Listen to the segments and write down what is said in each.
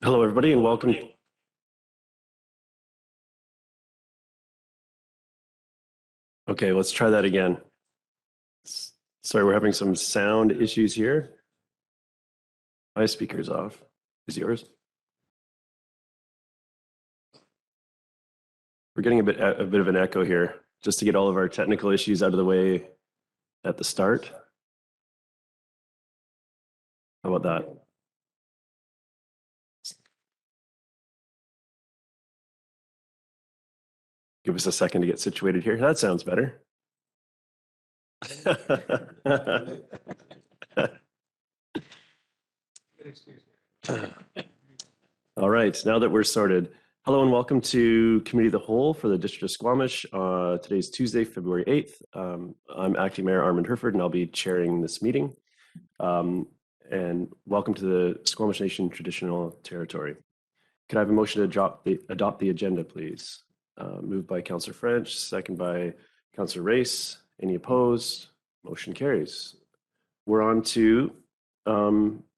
Hello, everybody, and welcome. Okay, let's try that again. Sorry, we're having some sound issues here. My speaker's off. Is yours? We're getting a bit of an echo here, just to get all of our technical issues out of the way at the start. How about that? Give us a second to get situated here. That sounds better. All right, now that we're sorted, hello and welcome to Committee of the Whole for the District of Squamish. Today's Tuesday, February 8th. I'm Acting Mayor Armand Herford, and I'll be chairing this meeting. And welcome to the Squamish Nation Traditional Territory. Could I have a motion to adopt the agenda, please? Moved by Councillor French, second by Councillor Race. Any opposed? Motion carries. We're on to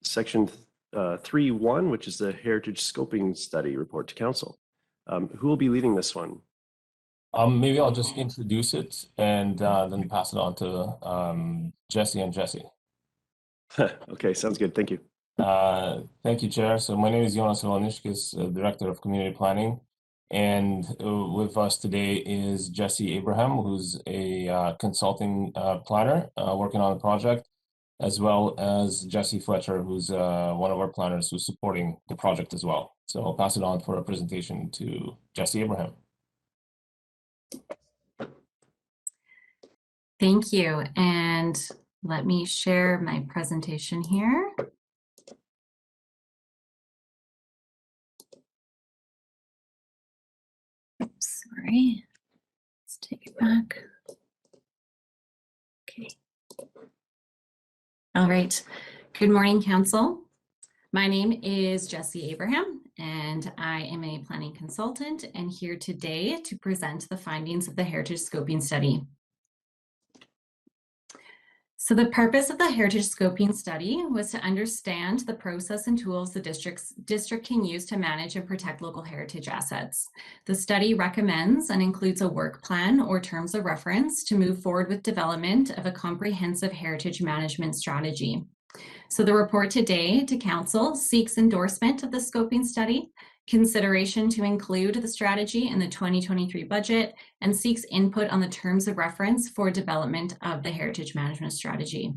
section 3.1, which is the Heritage Scoping Study report to Council. Who will be leading this one? Maybe I'll just introduce it and then pass it on to Jessie and Jessie. Okay, sounds good. Thank you. Thank you, Chair. So my name is Jonas Ivanishkis, Director of Community Planning. And with us today is Jessie Abraham, who's a consulting planner working on the project, as well as Jessie Fletcher, who's one of our planners who's supporting the project as well. So I'll pass it on for a presentation to Jessie Abraham. Thank you. And let me share my presentation here. Oops, sorry. Let's take it back. Okay. All right. Good morning, Council. My name is Jessie Abraham, and I am a planning consultant and here today to present the findings of the Heritage Scoping Study. So the purpose of the Heritage Scoping Study was to understand the process and tools the district can use to manage and protect local heritage assets. The study recommends and includes a work plan or terms of reference to move forward with development of a comprehensive heritage management strategy. So the report today to Council seeks endorsement of the scoping study, consideration to include the strategy in the 2023 budget, and seeks input on the terms of reference for development of the heritage management strategy.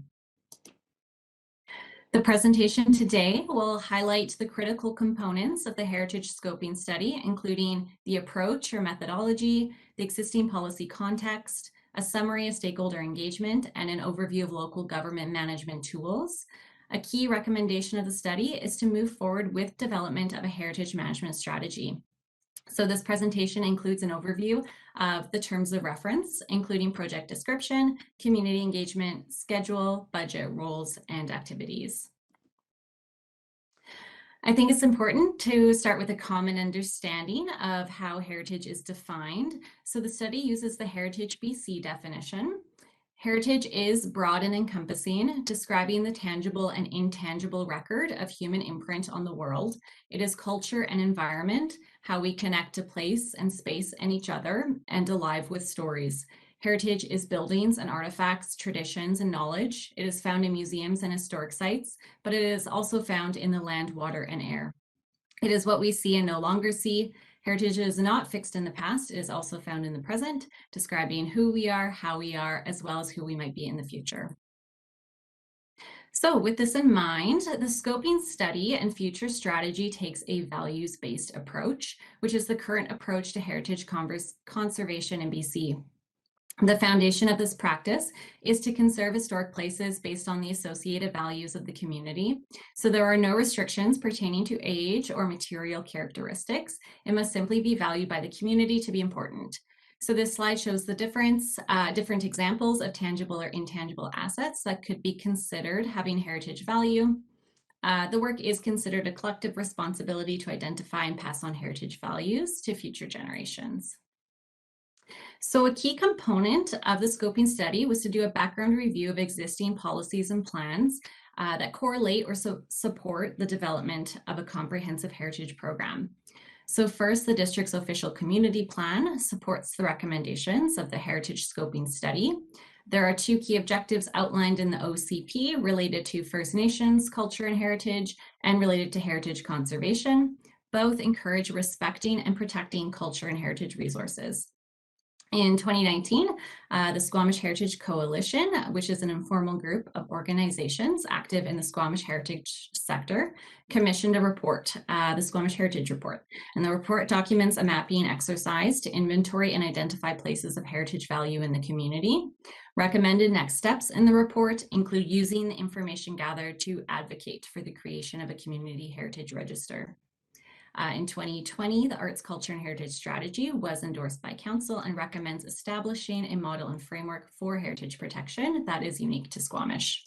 The presentation today will highlight the critical components of the heritage scoping study, including the approach or methodology, the existing policy context, a summary of stakeholder engagement, and an overview of local government management tools. A key recommendation of the study is to move forward with development of a heritage management strategy. So this presentation includes an overview of the terms of reference, including project description, community engagement, schedule, budget, roles, and activities. I think it's important to start with a common understanding of how heritage is defined. So the study uses the Heritage BC definition. Heritage is broad and encompassing, describing the tangible and intangible record of human imprint on the world. It is culture and environment, how we connect to place and space and each other, and alive with stories. Heritage is buildings and artifacts, traditions and knowledge. It is found in museums and historic sites, but it is also found in the land, water, and air. It is what we see and no longer see. Heritage is not fixed in the past. It is also found in the present, describing who we are, how we are, as well as who we might be in the future. So with this in mind, the scoping study and future strategy takes a values-based approach, which is the current approach to heritage conservation in BC. The foundation of this practice is to conserve historic places based on the associated values of the community. So there are no restrictions pertaining to age or material characteristics. It must simply be valued by the community to be important. So this slide shows the different examples of tangible or intangible assets that could be considered having heritage value. The work is considered a collective responsibility to identify and pass on heritage values to future generations. So a key component of the scoping study was to do a background review of existing policies and plans that correlate or support the development of a comprehensive heritage program. So first, the district's official community plan supports the recommendations of the heritage scoping study. There are two key objectives outlined in the OCP related to First Nations culture and heritage and related to heritage conservation. Both encourage respecting and protecting culture and heritage resources. In 2019, the Squamish Heritage Coalition, which is an informal group of organizations active in the Squamish heritage sector, commissioned a report, the Squamish Heritage Report. And the report documents a mapping exercise to inventory and identify places of heritage value in the community. Recommended next steps in the report include using the information gathered to advocate for the creation of a community heritage register. In 2020, the Arts, Culture, and Heritage Strategy was endorsed by Council and recommends establishing a model and framework for heritage protection that is unique to Squamish.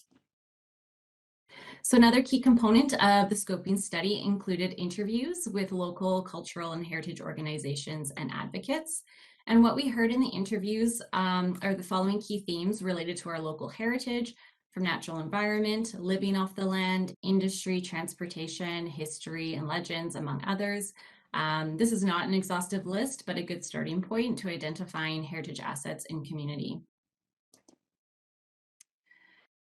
So another key component of the scoping study included interviews with local cultural and heritage organizations and advocates. And what we heard in the interviews are the following key themes related to our local heritage, from natural environment, living off the land, industry, transportation, history, and legends, among others. This is not an exhaustive list, but a good starting point to identifying heritage assets in community.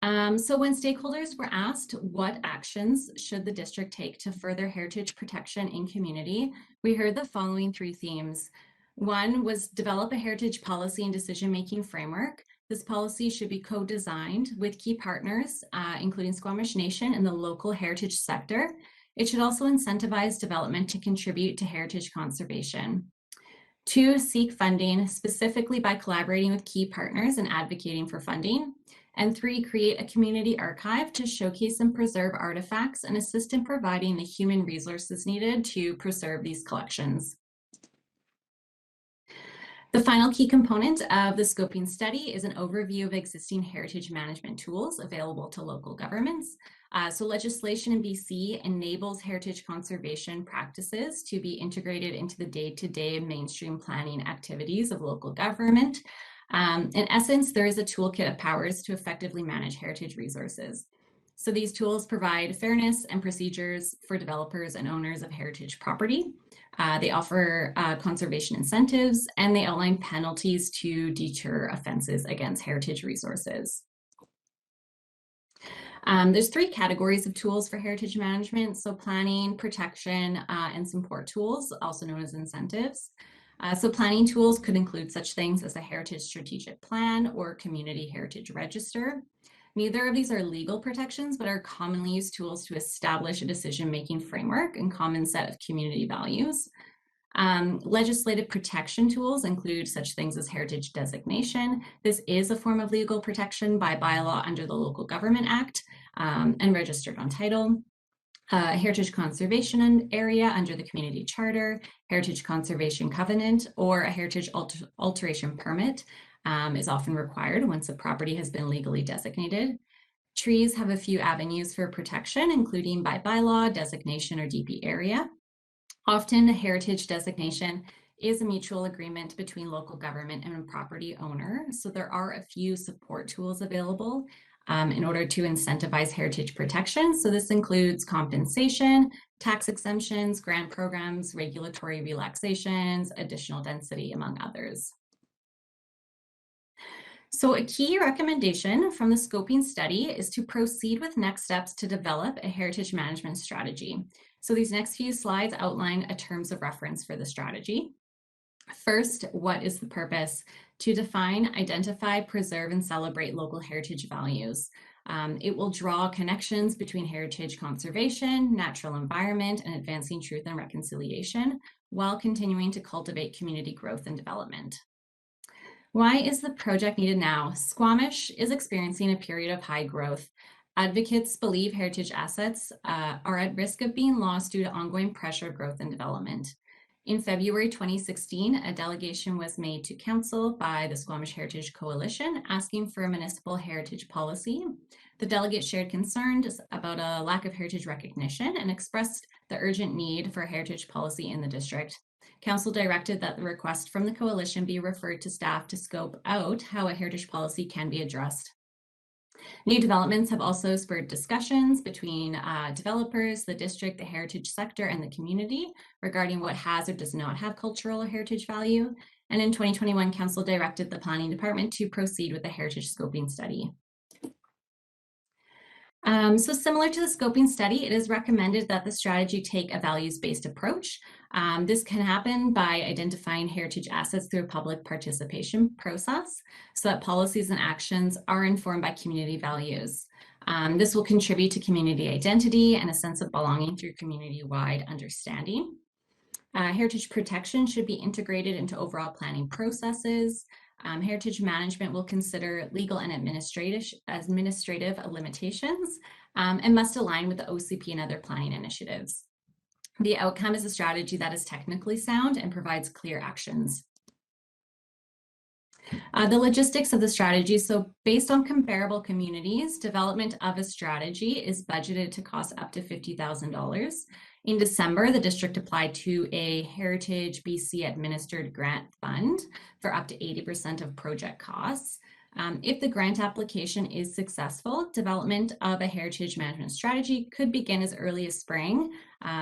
So when stakeholders were asked what actions should the district take to further heritage protection in community, we heard the following three themes. One was develop a heritage policy and decision-making framework. This policy should be co-designed with key partners, including Squamish Nation and the local heritage sector. It should also incentivize development to contribute to heritage conservation. Two, seek funding, specifically by collaborating with key partners and advocating for funding. And three, create a community archive to showcase and preserve artifacts and assist in providing the human resources needed to preserve these collections. The final key component of the scoping study is an overview of existing heritage management tools available to local governments. So legislation in BC enables heritage conservation practices to be integrated into the day-to-day mainstream planning activities of local government. In essence, there is a toolkit of powers to effectively manage heritage resources. So these tools provide fairness and procedures for developers and owners of heritage property. They offer conservation incentives, and they outline penalties to deter offenses against heritage resources. There's three categories of tools for heritage management. So planning, protection, and support tools, also known as incentives. So planning tools could include such things as a heritage strategic plan or community heritage register. Neither of these are legal protections, but are commonly used tools to establish a decision-making framework and common set of community values. Legislative protection tools include such things as heritage designation. This is a form of legal protection by bylaw under the Local Government Act and registered on title. Heritage conservation area under the community charter, heritage conservation covenant, or a heritage alteration permit is often required once a property has been legally designated. Trees have a few avenues for protection, including by bylaw, designation, or DP area. Often a heritage designation is a mutual agreement between local government and a property owner. So there are a few support tools available in order to incentivize heritage protection. So this includes compensation, tax exemptions, grant programs, regulatory relaxations, additional density, among others. So a key recommendation from the scoping study is to proceed with next steps to develop a heritage management strategy. So these next few slides outline a terms of reference for the strategy. First, what is the purpose? To define, identify, preserve, and celebrate local heritage values. It will draw connections between heritage conservation, natural environment, and advancing truth and reconciliation, while continuing to cultivate community growth and development. Why is the project needed now? Squamish is experiencing a period of high growth. Advocates believe heritage assets are at risk of being lost due to ongoing pressure, growth, and development. In February 2016, a delegation was made to Council by the Squamish Heritage Coalition asking for a municipal heritage policy. The delegate shared concerns about a lack of heritage recognition and expressed the urgent need for a heritage policy in the district. Council directed that the request from the coalition be referred to staff to scope out how a heritage policy can be addressed. New developments have also spurred discussions between developers, the district, the heritage sector, and the community regarding what has or does not have cultural or heritage value. And in 2021, Council directed the Planning Department to proceed with the heritage scoping study. So similar to the scoping study, it is recommended that the strategy take a values-based approach. This can happen by identifying heritage assets through a public participation process so that policies and actions are informed by community values. This will contribute to community identity and a sense of belonging through community-wide understanding. Heritage protection should be integrated into overall planning processes. Heritage management will consider legal and administrative limitations and must align with the OCP and other planning initiatives. The outcome is a strategy that is technically sound and provides clear actions. The logistics of the strategy. So based on comparable communities, development of a strategy is budgeted to cost up to $50,000. In December, the district applied to a Heritage BC administered grant fund for up to 80% of project costs. If the grant application is successful, development of a heritage management strategy could begin as early as spring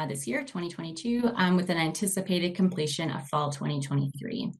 this year, 2022, with an anticipated completion of fall 2023.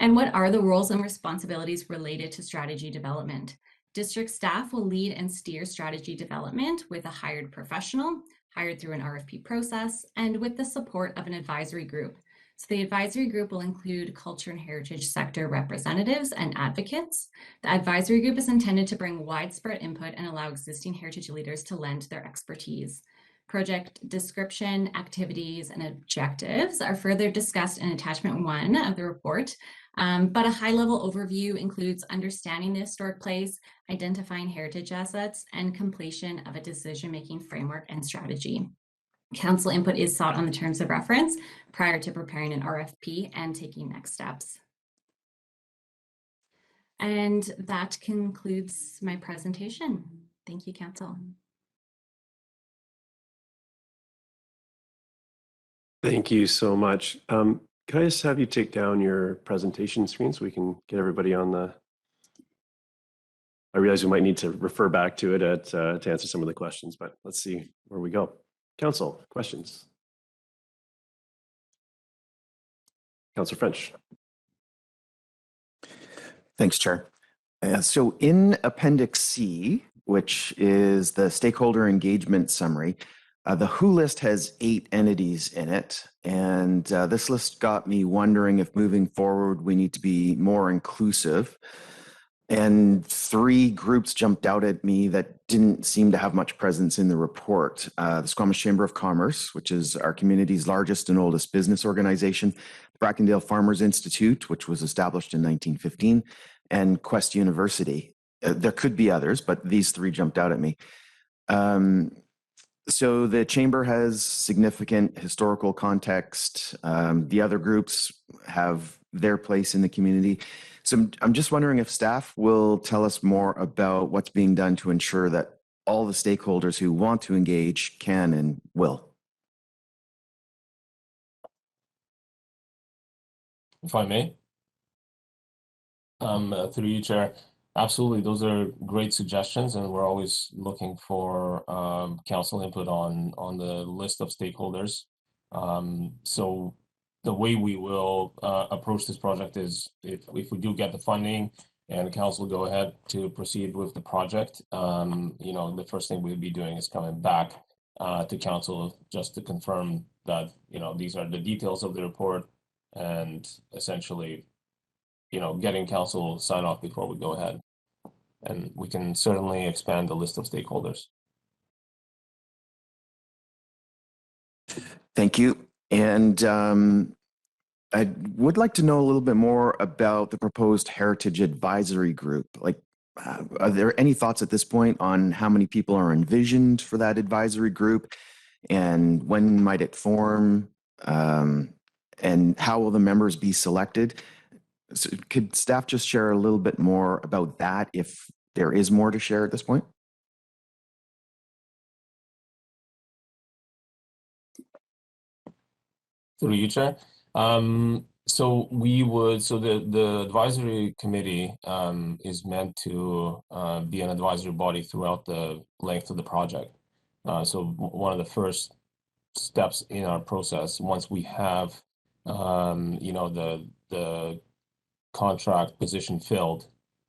And what are the roles and responsibilities related to strategy development? District staff will lead and steer strategy development with a hired professional, hired through an RFP process, and with the support of an advisory group. So the advisory group will include culture and heritage sector representatives and advocates. The advisory group is intended to bring widespread input and allow existing heritage leaders to lend their expertise. Project description, activities, and objectives are further discussed in attachment 1 of the report. But a high-level overview includes understanding the historic place, identifying heritage assets, and completion of a decision-making framework and strategy. Council input is sought on the terms of reference prior to preparing an RFP and taking next steps. And that concludes my presentation. Thank you, Council. Thank you so much. Can I just have you take down your presentation screen so we can get everybody on the... I realize we might need to refer back to it to answer some of the questions, but let's see where we go. Council, questions? Councillor Finch. Thanks, Chair. So in Appendix C, which is the stakeholder engagement summary, the WHO list has 8 entities in it, and this list got me wondering if moving forward we need to be more inclusive. And 3 groups jumped out at me that didn't seem to have much presence in the report. The Squamish Chamber of Commerce, which is our community's largest and oldest business organization, the Brackendale Farmers Institute, which was established in 1915, and Quest University. There could be others, but these 3 jumped out at me. So the Chamber has significant historical context. The other groups have their place in the community. So I'm just wondering if staff will tell us more about what's being done to ensure that all the stakeholders who want to engage can and will. If I may, through you, Chair. Absolutely, those are great suggestions, and we're always looking for council input on the list of stakeholders. So the way we will approach this project is if we do get the funding and the council go ahead to proceed with the project, you know, the first thing we'll be doing is coming back to council just to confirm that, you know, these are the details of the report and essentially, you know, getting council sign off before we go ahead. And we can certainly expand the list of stakeholders. Thank you. And I would like to know a little bit more about the proposed Heritage Advisory Group. Like, are there any thoughts at this point on how many people are envisioned for that advisory group, and when might it form, and how will the members be selected? So could staff just share a little bit more about that if there is more to share at this point? Through you, Chair. So the advisory committee is meant to be an advisory body throughout the length of the project. So one of the first steps in our process, once we have the contract position filled,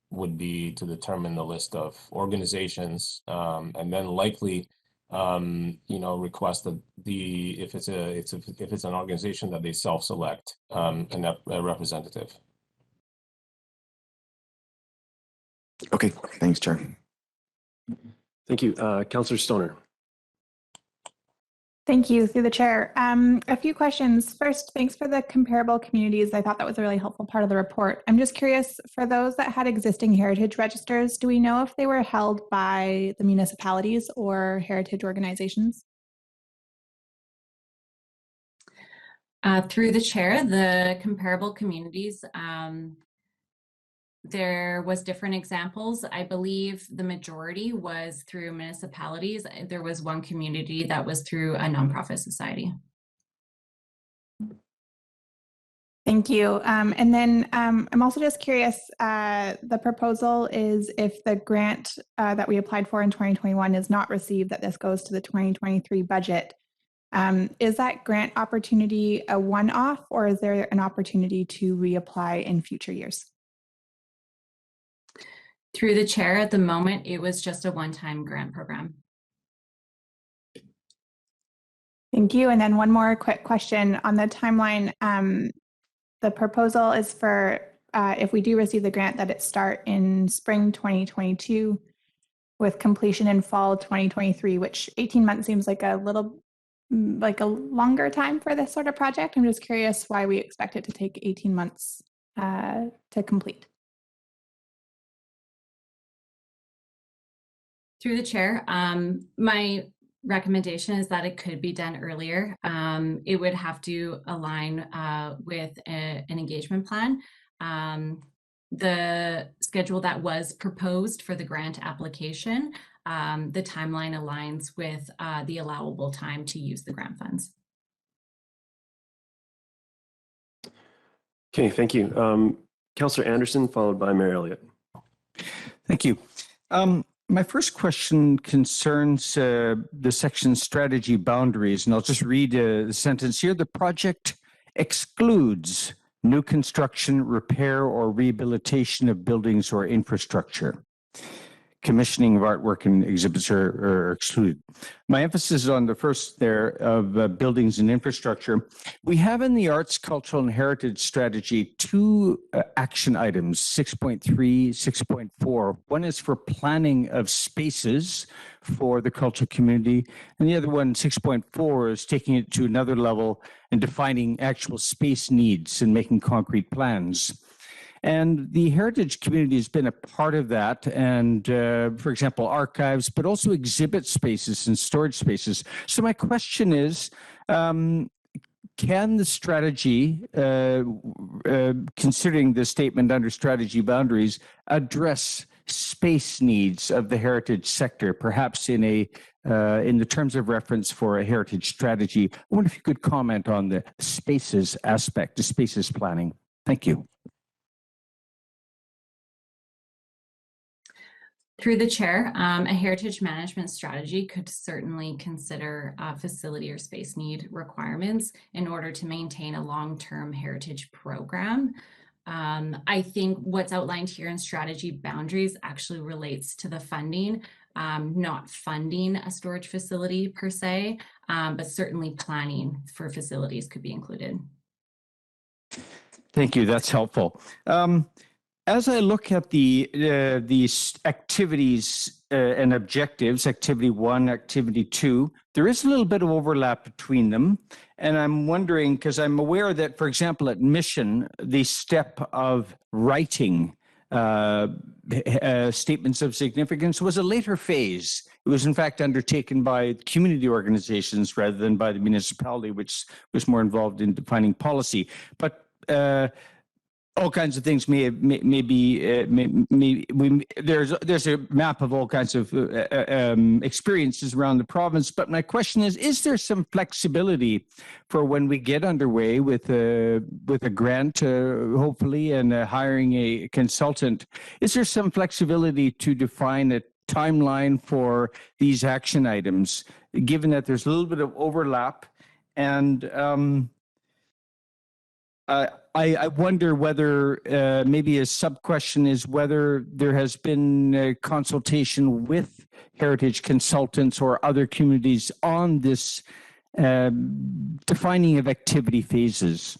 would be to determine the list of organizations, and then likely request that if it's an organization that they self-select a representative. Okay, thanks, Char. Thank you. Councillor Stoner. Thank you, through the chair. A few questions. First, thanks for the comparable communities. I thought that was a really helpful part of the report. I'm just curious, for those that had existing heritage registers, do we know if they were held by the municipalities or heritage organizations? Through the chair, the comparable communities, there was different examples. I believe the majority was through municipalities. There was one community that was through a nonprofit society. Thank you. And then I'm also just curious, the proposal is if the grant that we applied for in 2021 is not received, that this goes to the 2023 budget. Is that grant opportunity a one-off, or is there an opportunity to reapply in future years? Through the chair, at the moment, it was just a one-time grant program. Thank you. And then one more quick question on the timeline. The proposal is for, if we do receive the grant, that it start in spring 2022 with completion in fall 2023, which 18 months seems like a longer time for this sort of project. I'm just curious why we expect it to take 18 months to complete. Through the chair, my recommendation is that it could be done earlier. It would have to align with an engagement plan. The schedule that was proposed for the grant application, the timeline aligns with the allowable time to use the grant funds. Okay, thank you. Councillor Anderson, followed by Mayor Elliott. Thank you. My first question concerns the section strategy boundaries, and I'll just read the sentence here. The project excludes new construction, repair, or rehabilitation of buildings or infrastructure. Commissioning of artwork and exhibits are excluded. My emphasis is on the first there of buildings and infrastructure. We have in the Arts, Cultural, and Heritage Strategy two action items, 6.3, 6.4. One is for planning of spaces for the cultural community, and the other one, 6.4, is taking it to another level and defining actual space needs and making concrete plans. And the heritage community has been a part of that, and for example, archives, but also exhibit spaces and storage spaces. So my question is, can the strategy, considering the statement under strategy boundaries, address space needs of the heritage sector, perhaps in the terms of reference for a heritage strategy? I wonder if you could comment on the spaces aspect, the spaces planning. Thank you. Through the chair, a heritage management strategy could certainly consider facility or space need requirements in order to maintain a long-term heritage program. I think what's outlined here in strategy boundaries actually relates to the funding, not funding a storage facility per se, but certainly planning for facilities could be included. Thank you. That's helpful. As I look at these activities and objectives, activity 1, activity 2, there is a little bit of overlap between them. And I'm wondering, because I'm aware that, for example, at Mission, the step of writing statements of significance was a later phase. It was, in fact, undertaken by community organizations rather than by the municipality, which was more involved in defining policy. But all kinds of things there's a map of all kinds of experiences around the province. But my question is there some flexibility for when we get underway with a grant, hopefully, and hiring a consultant? Is there some flexibility to define a timeline for these action items, given that there's a little bit of overlap? And I wonder whether maybe a sub-question is whether there has been a consultation with heritage consultants or other communities on this defining of activity phases.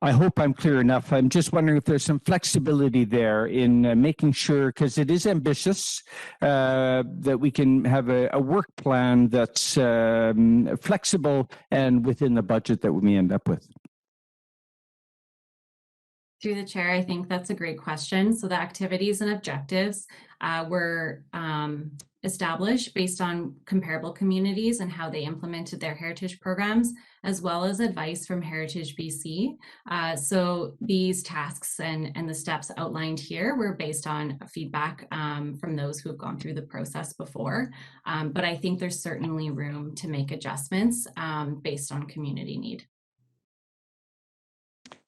I hope I'm clear enough. I'm just wondering if there's some flexibility there in making sure, because it is ambitious, that we can have a work plan that's flexible and within the budget that we may end up with. Through the chair, I think that's a great question. So the activities and objectives were established based on comparable communities and how they implemented their heritage programs, as well as advice from Heritage BC. So these tasks and the steps outlined here were based on feedback from those who have gone through the process before. But I think there's certainly room to make adjustments based on community need.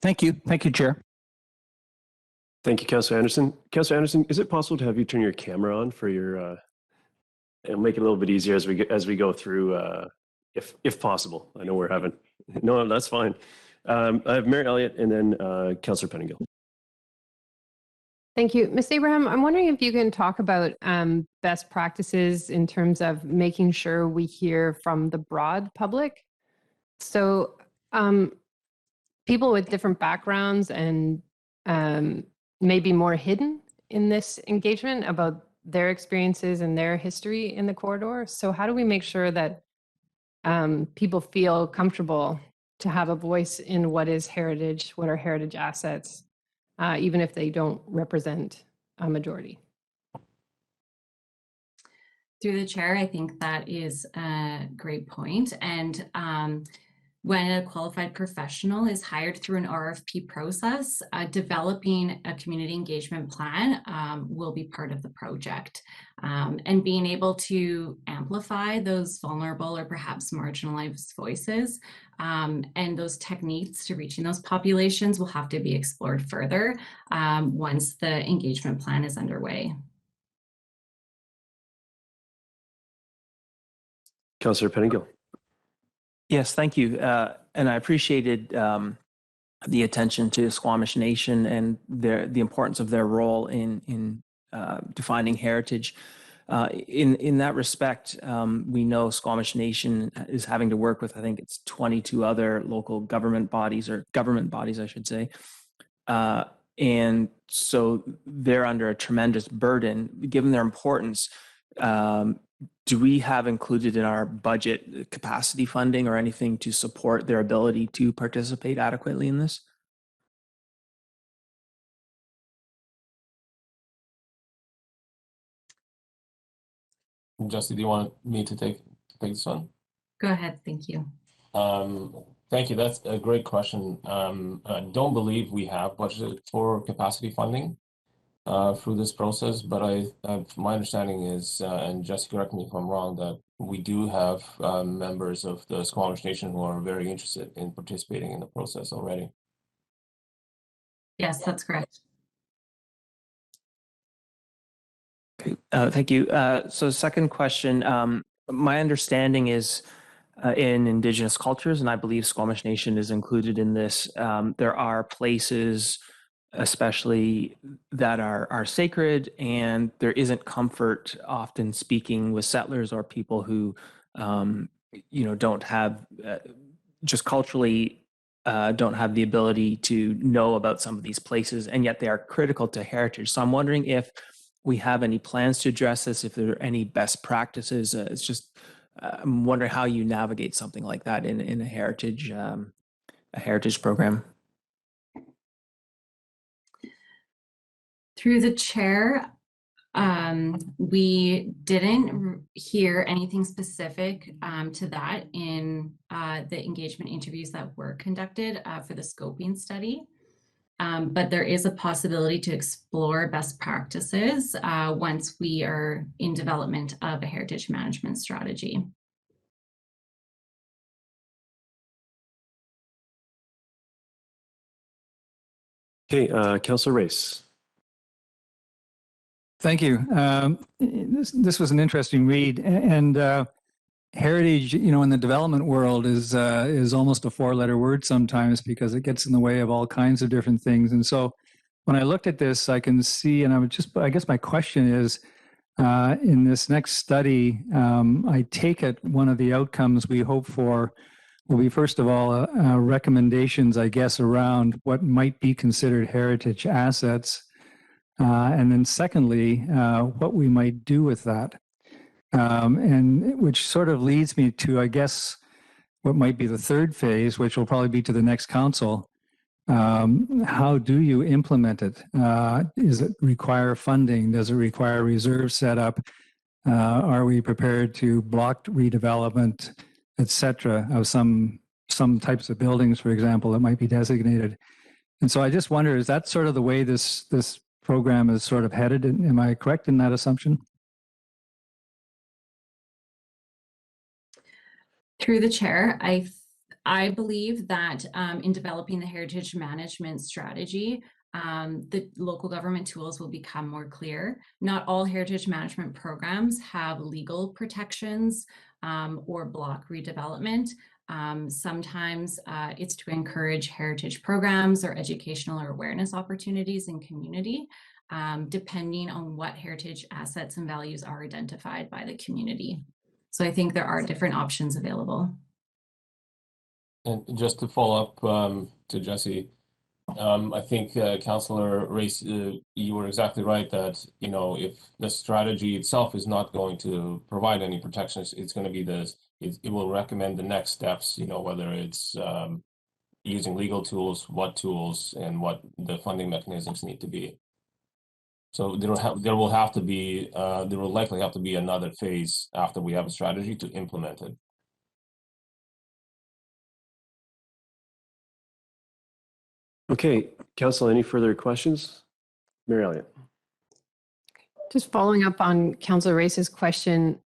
Thank you. Thank you, Chair. Thank you, Councillor Anderson. Councillor Anderson, is it possible to have you turn your camera on for your, and make it a little bit easier as we go through, if possible? I know we're having, no, that's fine. I have Mayor Elliott and then Councillor Pettingill. Thank you. Ms. Abraham, I'm wondering if you can talk about best practices in terms of making sure we hear from the broad public. So people with different backgrounds and maybe more hidden in this engagement about their experiences and their history in the corridor. So how do we make sure that people feel comfortable to have a voice in what is heritage, what are heritage assets, even if they don't represent a majority? Through the chair, I think that is a great point. And when a qualified professional is hired through an RFP process, developing a community engagement plan will be part of the project. And being able to amplify those vulnerable or perhaps marginalized voices and those techniques to reaching those populations will have to be explored further once the engagement plan is underway. Councillor Pettingill. Yes, thank you. And I appreciated the attention to Squamish Nation and the importance of their role in defining heritage. In that respect, we know Squamish Nation is having to work with, I think it's 22 other local government bodies, or government bodies, I should say. And so they're under a tremendous burden. Given their importance, do we have included in our budget capacity funding or anything to support their ability to participate adequately in this? Jessie, do you want me to take this one? Go ahead, thank you. Thank you. That's a great question. I don't believe we have budgeted for capacity funding through this process, but my understanding is, and Jessie, correct me if I'm wrong, that we do have members of the Squamish Nation who are very interested in participating in the process already. Yes, that's correct. Okay, thank you. So second question, my understanding is in Indigenous cultures, and I believe Squamish Nation is included in this, there are places especially that are sacred, and there isn't comfort often speaking with settlers or people who don't have just culturally don't have the ability to know about some of these places, and yet they are critical to heritage. So I'm wondering if we have any plans to address this, if there are any best practices. It's just I'm wondering how you navigate something like that in a heritage program. Through the chair, we didn't hear anything specific to that in the engagement interviews that were conducted for the scoping study. But there is a possibility to explore best practices once we are in development of a heritage management strategy. Okay, Councillor Race. Thank you. This was an interesting read, and heritage, in the development world is almost a four-letter word sometimes because it gets in the way of all kinds of different things. And so, when I looked at this, I can see, and I guess my question is, in this next study, I take it one of the outcomes we hope for will be, first of all, recommendations, I guess, around what might be considered heritage assets. And then secondly, what we might do with that. And which sort of leads me to, I guess, what might be the third phase, which will probably be to the next council. How do you implement it? Does it require funding? Does it require reserve setup? Are we prepared to block redevelopment, et cetera, of some types of buildings, for example, that might be designated? And so I just wonder, is that sort of the way this program is sort of headed? Am I correct in that assumption? Through the chair, I believe that in developing the heritage management strategy, the local government tools will become more clear. Not all heritage management programs have legal protections or block redevelopment. Sometimes it's to encourage heritage programs or educational or awareness opportunities in community, depending on what heritage assets and values are identified by the community. So I think there are different options available. And just to follow up to Jessie, I think Councillor Race, you were exactly right that, if the strategy itself is not going to provide any protections, it's going to be it will recommend the next steps, whether it's using legal tools, what tools, and what the funding mechanisms need to be. So there will likely have to be another phase after we have a strategy to implement it. Okay, Council, any further questions? Mary Elliott. Just following up on Councillor Race's question,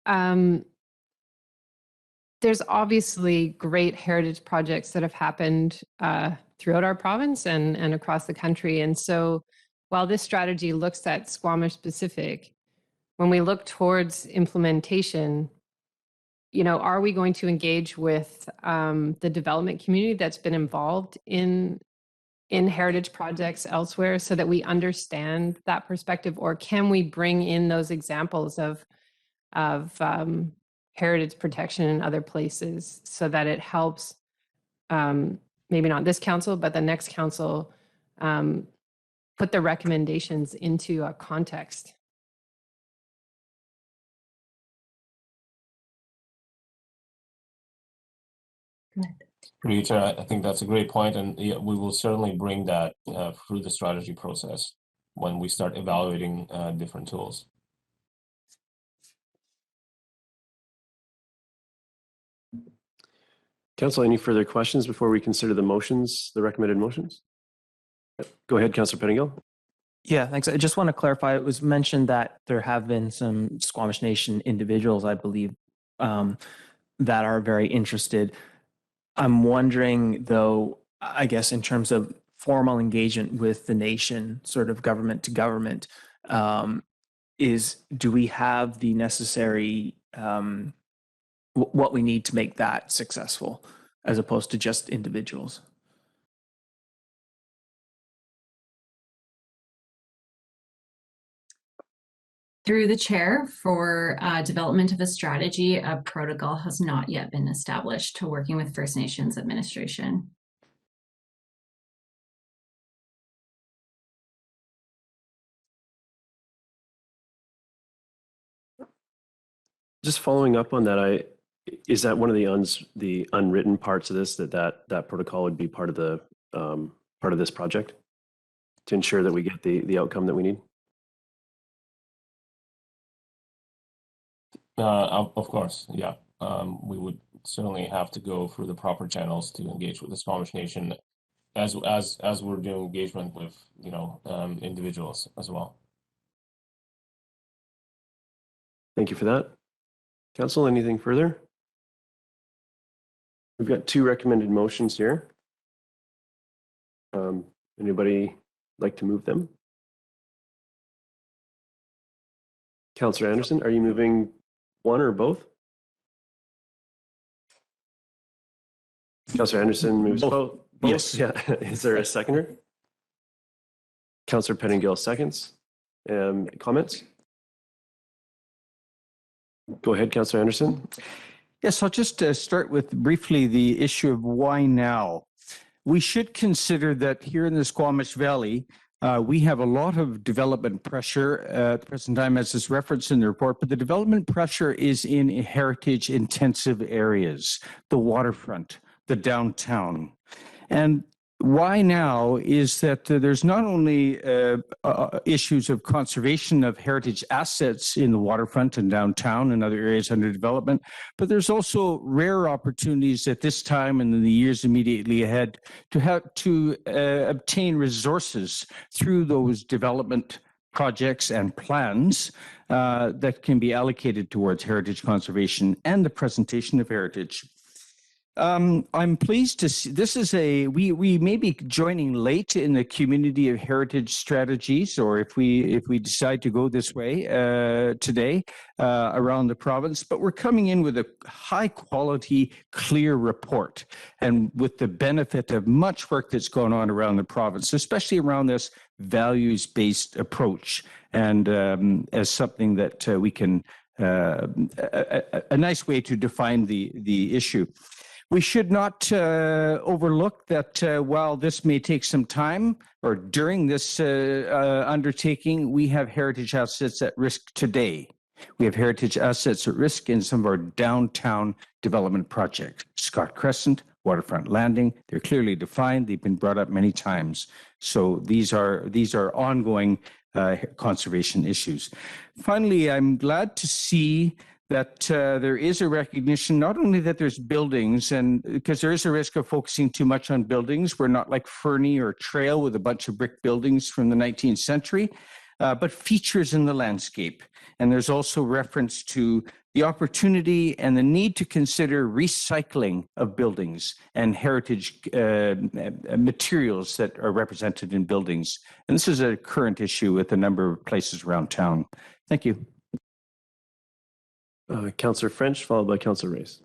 there's obviously great heritage projects that have happened throughout our province and across the country. And so while this strategy looks at Squamish specific, when we look towards implementation, are we going to engage with the development community that's been involved in heritage projects elsewhere so that we understand that perspective? Or can we bring in those examples of heritage protection in other places so that it helps maybe not this council, but the next council put the recommendations into a context? I think that's a great point, and we will certainly bring that through the strategy process when we start evaluating different tools. Council, any further questions before we consider the motions, the recommended motions? Go ahead, Councillor Pettingill. Yeah, thanks. I just want to clarify, it was mentioned that there have been some Squamish Nation individuals, I believe, that are very interested. I'm wondering, though, I guess in terms of formal engagement with the nation, sort of government to government, do we have the necessary what we need to make that successful, as opposed to just individuals? Through the chair, for development of a strategy, a protocol has not yet been established to working with First Nations administration. Just following up on that, is that one of the unwritten parts of this, that protocol would be part of this project to ensure that we get the outcome that we need? Of course, yeah. We would certainly have to go through the proper channels to engage with the Squamish Nation as we're doing engagement with, you know, individuals as well. Thank you for that. Council, anything further? We've got two recommended motions here. Anybody like to move them? Councillor Anderson, are you moving one or both? Councillor Anderson moves both. Yes. Yeah. Is there a seconder? Councillor Pettingill seconds. Comments? Go ahead, Councillor Anderson. Yes, I'll just start with briefly the issue of why now. We should consider that here in the Squamish Valley, we have a lot of development pressure at the present time, as is referenced in the report, but the development pressure is in heritage intensive areas, the waterfront, the downtown. And why now is that there's not only issues of conservation of heritage assets in the waterfront and downtown and other areas under development, but there's also rare opportunities at this time and in the years immediately ahead to obtain resources through those development projects and plans that can be allocated towards heritage conservation and the presentation of heritage. I'm pleased to see this is we may be joining late in the community of heritage strategies, or if we decide to go this way today around the province, but we're coming in with a high quality, clear report, and with the benefit of much work that's going on around the province, especially around this values-based approach, and as something that we can a nice way to define the issue. We should not overlook that while this may take some time, or during this undertaking, we have heritage assets at risk today. We have heritage assets at risk in some of our downtown development projects. Scott Crescent, Waterfront Landing, they're clearly defined. They've been brought up many times. So these are ongoing conservation issues. Finally, I'm glad to see that there is a recognition, not only that there's buildings, and because there is a risk of focusing too much on buildings. We're not like Fernie or Trail with a bunch of brick buildings from the 19th century, but features in the landscape. And there's also reference to the opportunity and the need to consider recycling of buildings and heritage materials that are represented in buildings. And this is a current issue with a number of places around town. Thank you. Councillor French, followed by Councillor Race.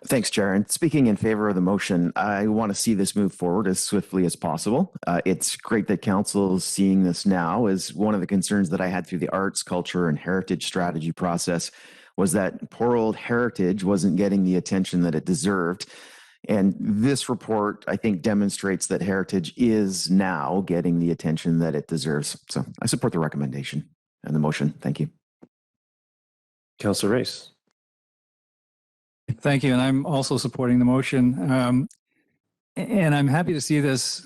Thanks, Chair. And speaking in favor of the motion, I want to see this move forward as swiftly as possible. It's great that Council is seeing this now, as one of the concerns that I had through the arts, culture, and heritage strategy process was that poor old heritage wasn't getting the attention that it deserved. And this report, I think, demonstrates that heritage is now getting the attention that it deserves. So I support the recommendation and the motion. Thank you. Councillor Race. Thank you. And I'm also supporting the motion. And I'm happy to see this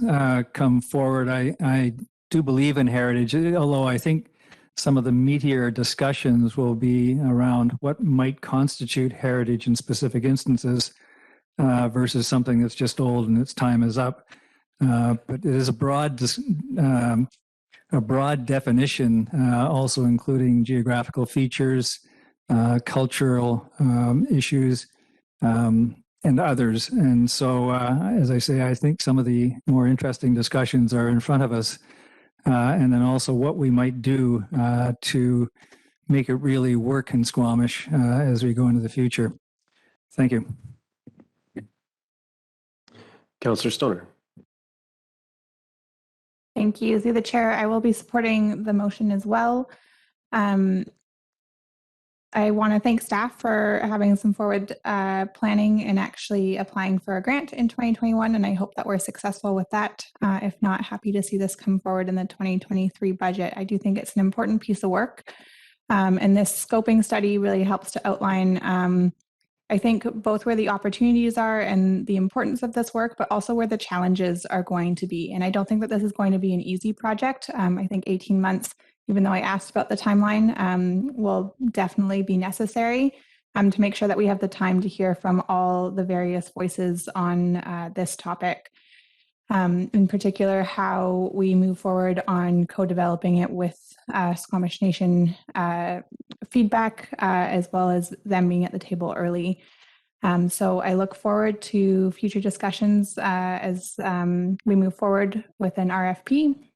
come forward. I do believe in heritage, although I think some of the meatier discussions will be around what might constitute heritage in specific instances versus something that's just old and its time is up. But it is a broad definition, also including geographical features, cultural issues, and others. And so, as I say, I think some of the more interesting discussions are in front of us. And then also what we might do to make it really work in Squamish as we go into the future. Thank you. Councillor Stoner. Thank you. Through the chair, I will be supporting the motion as well. I want to thank staff for having some forward planning and actually applying for a grant in 2021, and I hope that we're successful with that. If not, happy to see this come forward in the 2023 budget. I do think it's an important piece of work, and this scoping study really helps to outline, I think, both where the opportunities are and the importance of this work, but also where the challenges are going to be. And I don't think that this is going to be an easy project. I think 18 months, even though I asked about the timeline, will definitely be necessary to make sure that we have the time to hear from all the various voices on this topic. in particular how we move forward on co-developing it with Squamish Nation feedback, as well as them being at the table early. So I look forward to future discussions as we move forward with an RFP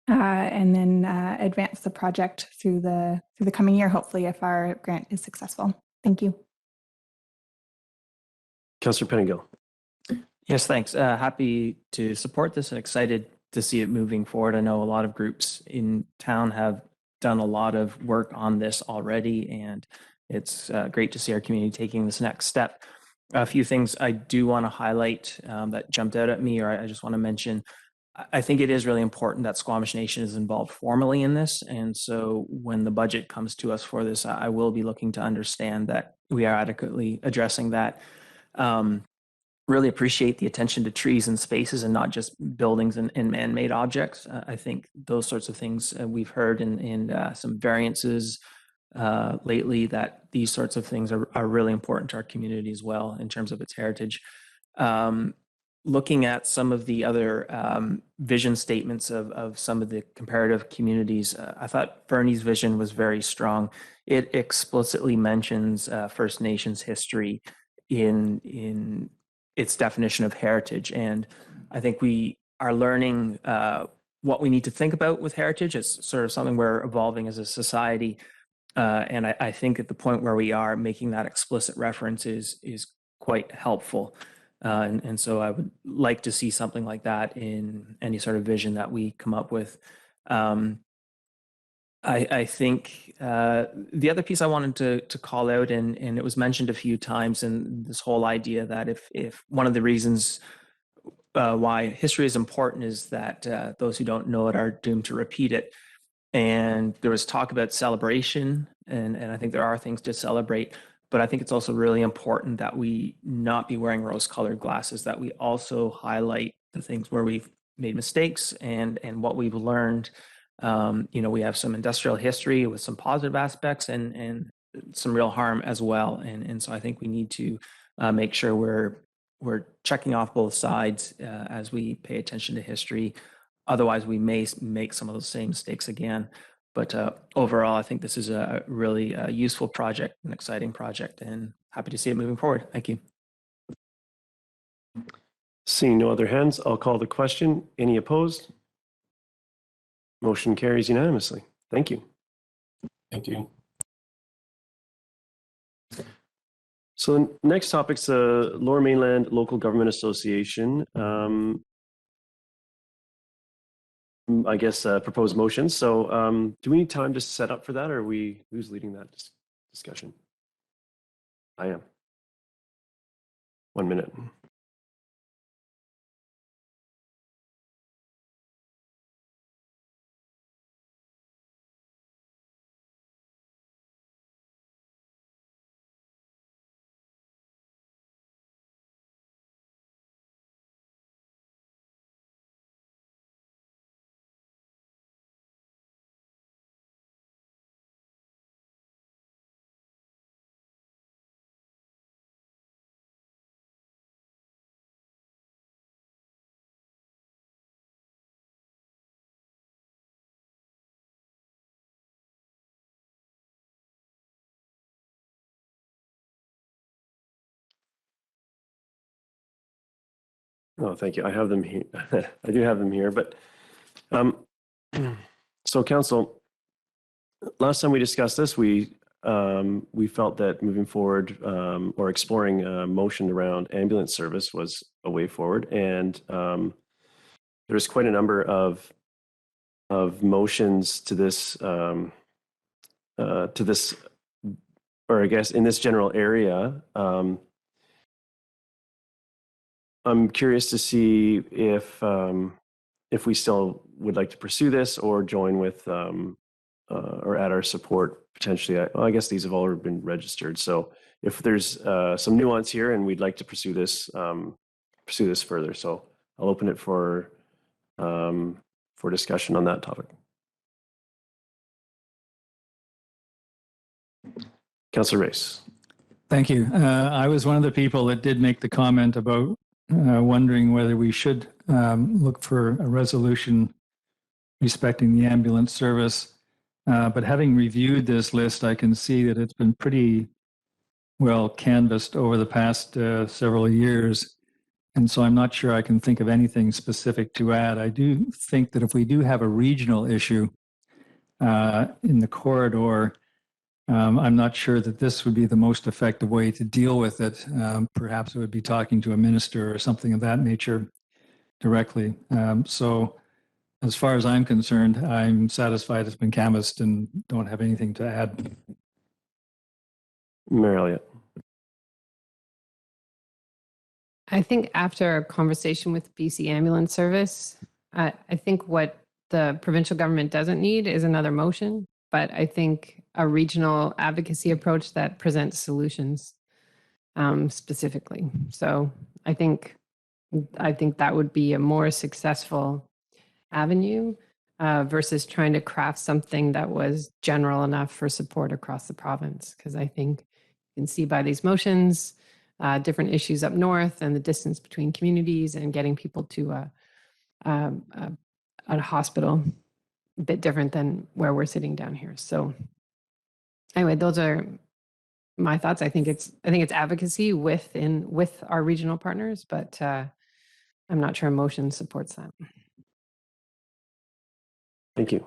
and then advance the project through the coming year, hopefully, if our grant is successful. Thank you. Councillor Pettingill. Yes, thanks. Happy to support this and excited to see it moving forward. I know a lot of groups in town have done a lot of work on this already, and it's great to see our community taking this next step. A few things I do want to highlight that jumped out at me, or I just want to mention. I think it is really important that Squamish Nation is involved formally in this. And so when the budget comes to us for this, I will be looking to understand that we are adequately addressing that. Really appreciate the attention to trees and spaces and not just buildings and man-made objects. I think those sorts of things we've heard in some variances lately, that these sorts of things are really important to our community as well in terms of its heritage. Looking at some of the other vision statements of some of the comparative communities, I thought Fernie's vision was very strong. It explicitly mentions First Nations history in its definition of heritage. And I think we are learning what we need to think about with heritage. It's sort of something we're evolving as a society. And I think at the point where we are, making that explicit reference is quite helpful. And so I would like to see something like that in any sort of vision that we come up with. I think the other piece I wanted to call out, and it was mentioned a few times, and this whole idea that if one of the reasons why history is important is that those who don't know it are doomed to repeat it. And there was talk about celebration, and I think there are things to celebrate. But I think it's also really important that we not be wearing rose-colored glasses, that we also highlight the things where we've made mistakes and what we've learned. We have some industrial history with some positive aspects and some real harm as well. And so I think we need to make sure we're checking off both sides as we pay attention to history. Otherwise, we may make some of those same mistakes again. But overall, I think this is a really useful project, an exciting project, and happy to see it moving forward. Thank you. Seeing no other hands, I'll call the question. Any opposed? Motion carries unanimously. Thank you. Thank you. So the next topic's the Lower Mainland Local Government Association. I guess proposed motions. So do we need time to set up for that, or who's leading that discussion? I am. 1 minute. Oh, thank you. I have them here. I do have them here, but so council, last time we discussed this, we felt that moving forward or exploring a motion around ambulance service was a way forward, and there's quite a number of motions to this, or I guess in this general area. I'm curious to see if we still would like to pursue this or join with or add our support potentially. I guess these have already been registered. So if there's some nuance here and we'd like to pursue this further, so I'll open it for discussion on that topic. Councillor Race. Thank you. I was one of the people that did make the comment about wondering whether we should look for a resolution respecting the ambulance service. But having reviewed this list, I can see that it's been pretty well canvassed over the past several years. And so I'm not sure I can think of anything specific to add. I do think that if we do have a regional issue in the corridor, I'm not sure that this would be the most effective way to deal with it. Perhaps it would be talking to a minister or something of that nature directly. So as far as I'm concerned, I'm satisfied it's been canvassed and don't have anything to add. Mayor Elliott. I think after a conversation with BC Ambulance Service, I think what the provincial government doesn't need is another motion, but I think a regional advocacy approach that presents solutions specifically. So I think that would be a more successful avenue versus trying to craft something that was general enough for support across the province. Because I think you can see by these motions, different issues up north and the distance between communities and getting people to a hospital a bit different than where we're sitting down here. So anyway, those are my thoughts. I think it's advocacy with our regional partners, but I'm not sure motion supports that. Thank you.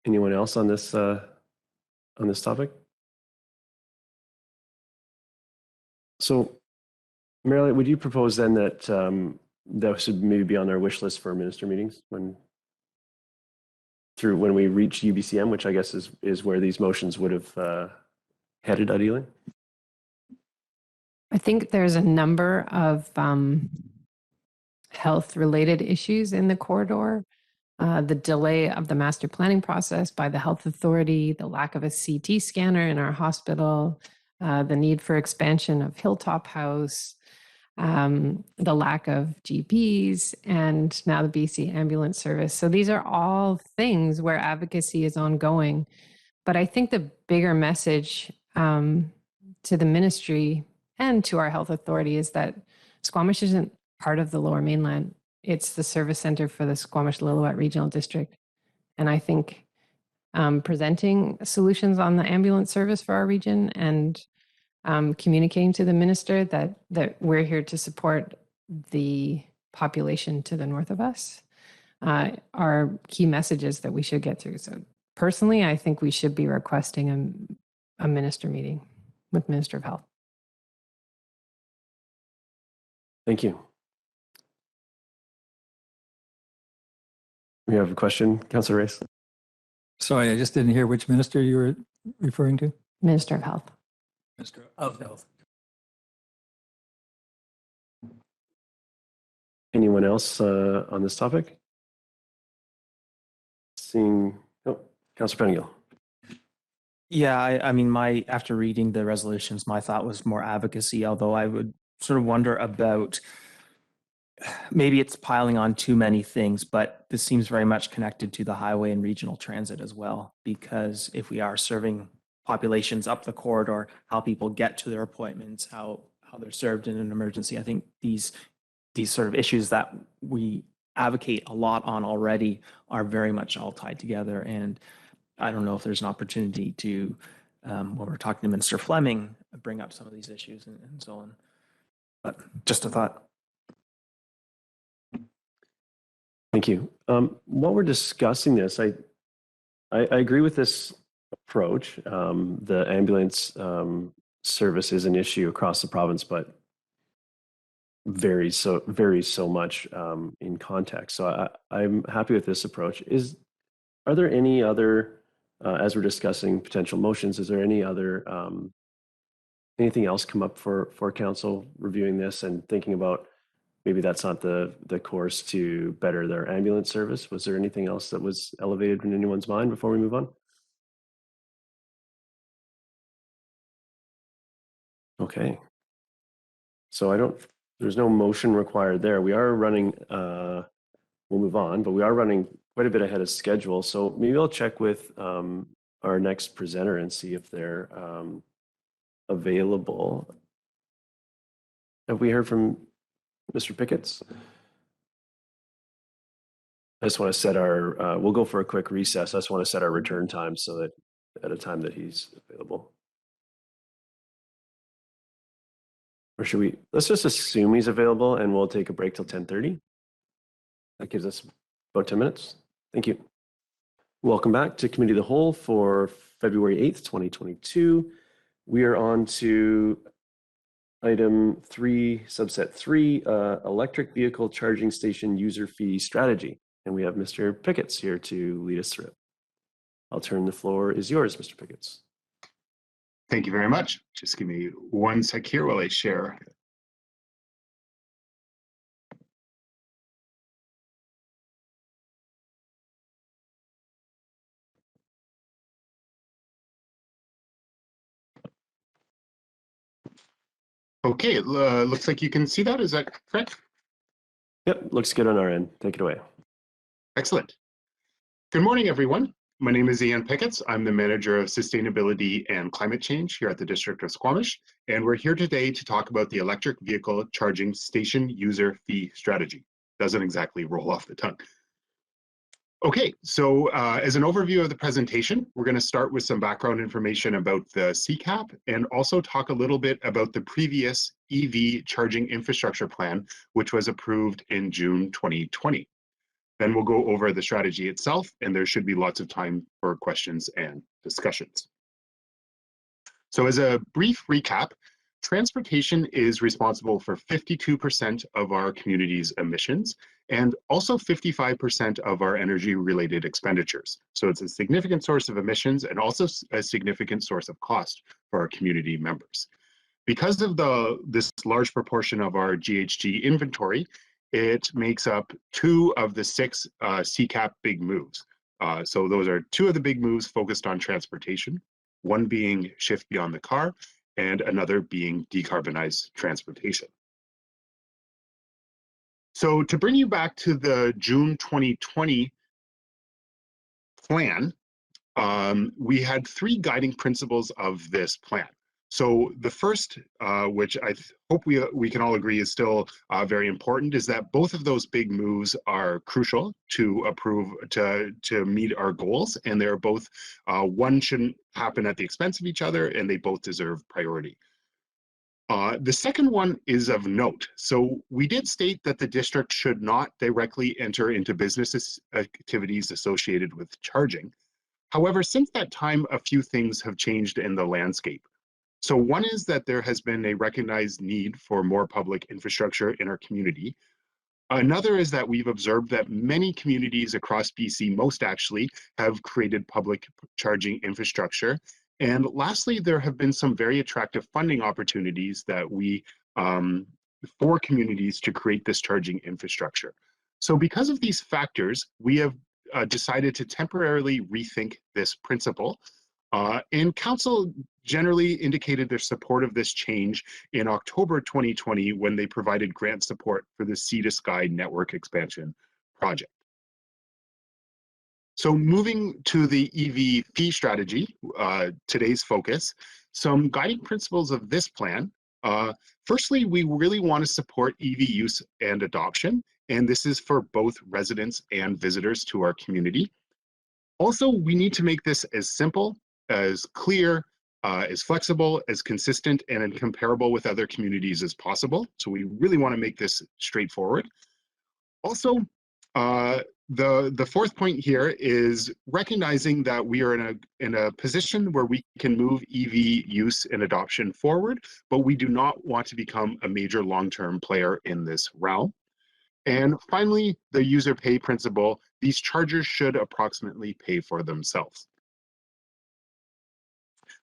Anyone else on this topic? So, Marilyn, would you propose then that that should maybe be on our wish list for minister meetings when we reach UBCM, which I guess is where these motions would have headed ideally? I think there's a number of health-related issues in the corridor. The delay of the master planning process by the health authority, the lack of a CT scanner in our hospital, the need for expansion of Hilltop House, the lack of GPs, and now the BC Ambulance Service. So these are all things where advocacy is ongoing. But I think the bigger message to the ministry and to our health authority is that Squamish isn't part of the Lower Mainland. It's the service center for the Squamish-Lillooet Regional District. And I think presenting solutions on the ambulance service for our region and communicating to the minister that we're here to support the population to the north of us are key messages that we should get through. So personally, I think we should be requesting a minister meeting with Minister of Health. Thank you. We have a question, Councillor Race. Sorry, I just didn't hear which minister you were referring to. Minister of Health. Minister of Health. Anyone else on this topic? Seeing, Councillor Pennegill. Yeah, I mean, after reading the resolutions, my thought was more advocacy, although I would sort of wonder about maybe it's piling on too many things, but this seems very much connected to the highway and regional transit as well, because if we are serving populations up the corridor, how people get to their appointments, how they're served in an emergency, I think these sort of issues that we advocate a lot on already are very much all tied together. And I don't know if there's an opportunity to, when we're talking to Minister Fleming, bring up some of these issues and so on. But just a thought. Thank you. While we're discussing this, I agree with this approach. The ambulance service is an issue across the province, but varies so much in context. So I'm happy with this approach. Are there any other, as we're discussing potential motions, is there any other anything else come up for council reviewing this and thinking about maybe that's not the course to better their ambulance service? Was there anything else that was elevated in anyone's mind before we move on? Okay. So there's no motion required there. We are running, we'll move on, but we are running quite a bit ahead of schedule. So maybe I'll check with our next presenter and see if they're available. Have we heard from Mr. Picketts? I just want to set our, we'll go for a quick recess. I just want to set our return time so that at a time that he's available. Or should we, let's just assume he's available and we'll take a break till 10:30. That gives us about 10 minutes. Thank you. Welcome back to Committee of the Whole for February 8th, 2022. We are on to item 3, subset 3, electric vehicle charging station user fee strategy. And we have Mr. Picketts here to lead us through it. I'll turn the floor is yours, Mr. Picketts. Thank you very much. Just give me one sec here while I share. Okay, it looks like you can see that. Is that correct? Yep, looks good on our end. Take it away. Excellent. Good morning, everyone. My name is Ian Picketts. I'm the Manager of Sustainability and Climate Change here at the District of Squamish, and we're here today to talk about the electric vehicle charging station user fee strategy. Doesn't exactly roll off the tongue. Okay, so as an overview of the presentation, we're going to start with some background information about the CCAP and also talk a little bit about the previous EV charging infrastructure plan, which was approved in June 2020. Then we'll go over the strategy itself, and there should be lots of time for questions and discussions. So as a brief recap, transportation is responsible for 52% of our community's emissions and also 55% of our energy-related expenditures. So it's a significant source of emissions and also a significant source of cost for our community members. Because of this large proportion of our GHG inventory, it makes up 2 of the 6 CCAP big moves. So those are 2 of the big moves focused on transportation, one being shift beyond the car, and another being decarbonized transportation. So to bring you back to the June 2020 plan, we had 3 guiding principles of this plan. So the first, which I hope we can all agree is still very important, is that both of those big moves are crucial to meet our goals, and they're both, one shouldn't happen at the expense of each other, and they both deserve priority. The second one is of note. So we did state that the district should not directly enter into business activities associated with charging. However, since that time, a few things have changed in the landscape. So one is that there has been a recognized need for more public infrastructure in our community. Another is that we've observed that many communities across BC, most actually, have created public charging infrastructure. And lastly, there have been some very attractive funding opportunities that for communities to create this charging infrastructure. So because of these factors, we have decided to temporarily rethink this principle. And Council generally indicated their support of this change in October 2020 when they provided grant support for the Sea to Sky network expansion project. So moving to the EV fee strategy, today's focus, some guiding principles of this plan. Firstly, we really want to support EV use and adoption, and this is for both residents and visitors to our community. Also, we need to make this as simple, as clear, as flexible, as consistent, and comparable with other communities as possible. So we really want to make this straightforward. Also, the fourth point here is recognizing that we are in a position where we can move EV use and adoption forward, but we do not want to become a major long-term player in this realm. And finally, the user pay principle. These chargers should approximately pay for themselves.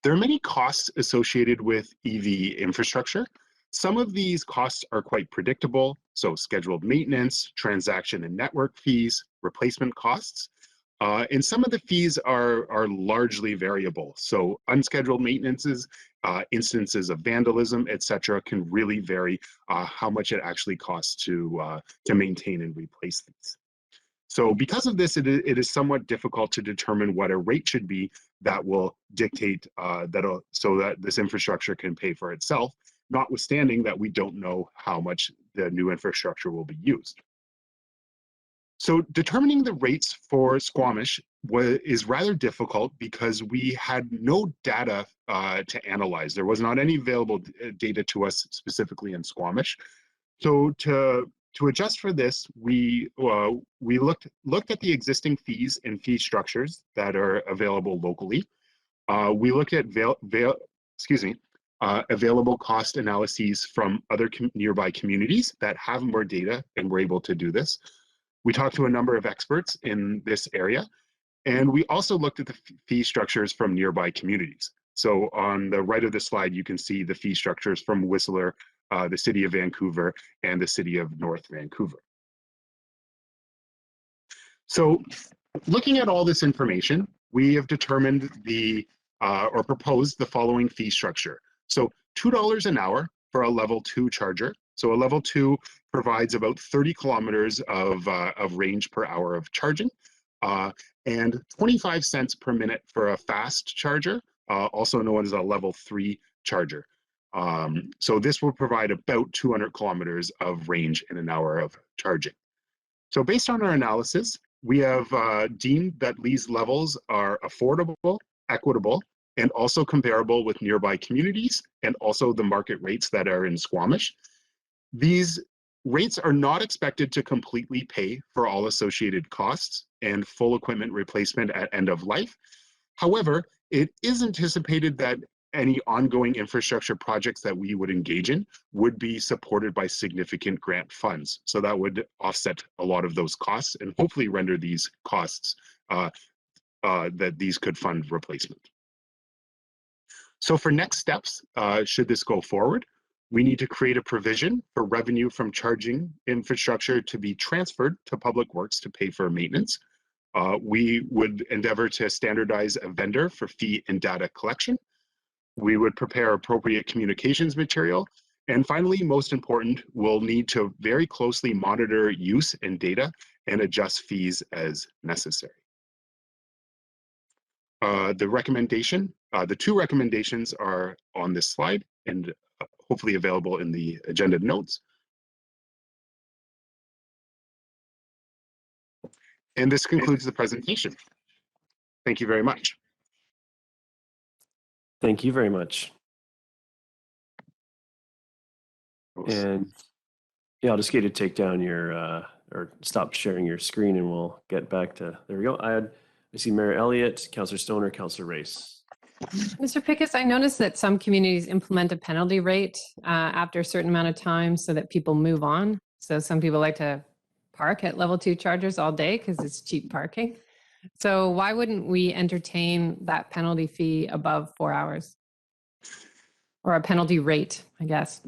There are many costs associated with EV infrastructure. Some of these costs are quite predictable, so scheduled maintenance, transaction and network fees, replacement costs. And some of the fees are largely variable. So unscheduled maintenances, instances of vandalism, etc., can really vary how much it actually costs to maintain and replace these. So because of this, it is somewhat difficult to determine what a rate should be that will dictate so that this infrastructure can pay for itself, notwithstanding that we don't know how much the new infrastructure will be used. So determining the rates for Squamish is rather difficult because we had no data to analyze. There was not any available data to us specifically in Squamish. So to adjust for this, we looked at the existing fees and fee structures that are available locally. We looked at available cost analyses from other nearby communities that have more data and were able to do this. We talked to a number of experts in this area, and we also looked at the fee structures from nearby communities. So on the right of the slide, you can see the fee structures from Whistler, the City of Vancouver, and the City of North Vancouver. So looking at all this information, we have determined or proposed the following fee structure. So $2 an hour for a level 2 charger. So a level 2 provides about 30 kilometers of range per hour of charging, and 25 cents per minute for a fast charger, also known as a level 3 charger. So this will provide about 200 kilometers of range in an hour of charging. So based on our analysis, we have deemed that these levels are affordable, equitable, and also comparable with nearby communities and also the market rates that are in Squamish. These rates are not expected to completely pay for all associated costs and full equipment replacement at end of life. However, it is anticipated that any ongoing infrastructure projects that we would engage in would be supported by significant grant funds. So that would offset a lot of those costs and hopefully render these costs that these could fund replacement. So for next steps, should this go forward, we need to create a provision for revenue from charging infrastructure to be transferred to Public Works to pay for maintenance. We would endeavor to standardize a vendor for fee and data collection. We would prepare appropriate communications material. And finally, most important, we'll need to very closely monitor use and data and adjust fees as necessary. The two recommendations are on this slide and hopefully available in the agenda notes. And this concludes the presentation. Thank you very much. Thank you very much. And yeah, I'll just get you to take down your, or stop sharing your screen and we'll get back to, there we go. I see Mayor Elliott, Councillor Stoner, Councillor Race. Mr. Picketts, I noticed that some communities implement a penalty rate after a certain amount of time so that people move on. So some people like to park at level 2 chargers all day because it's cheap parking. So why wouldn't we entertain that penalty fee above 4 hours? Or a penalty rate, I guess.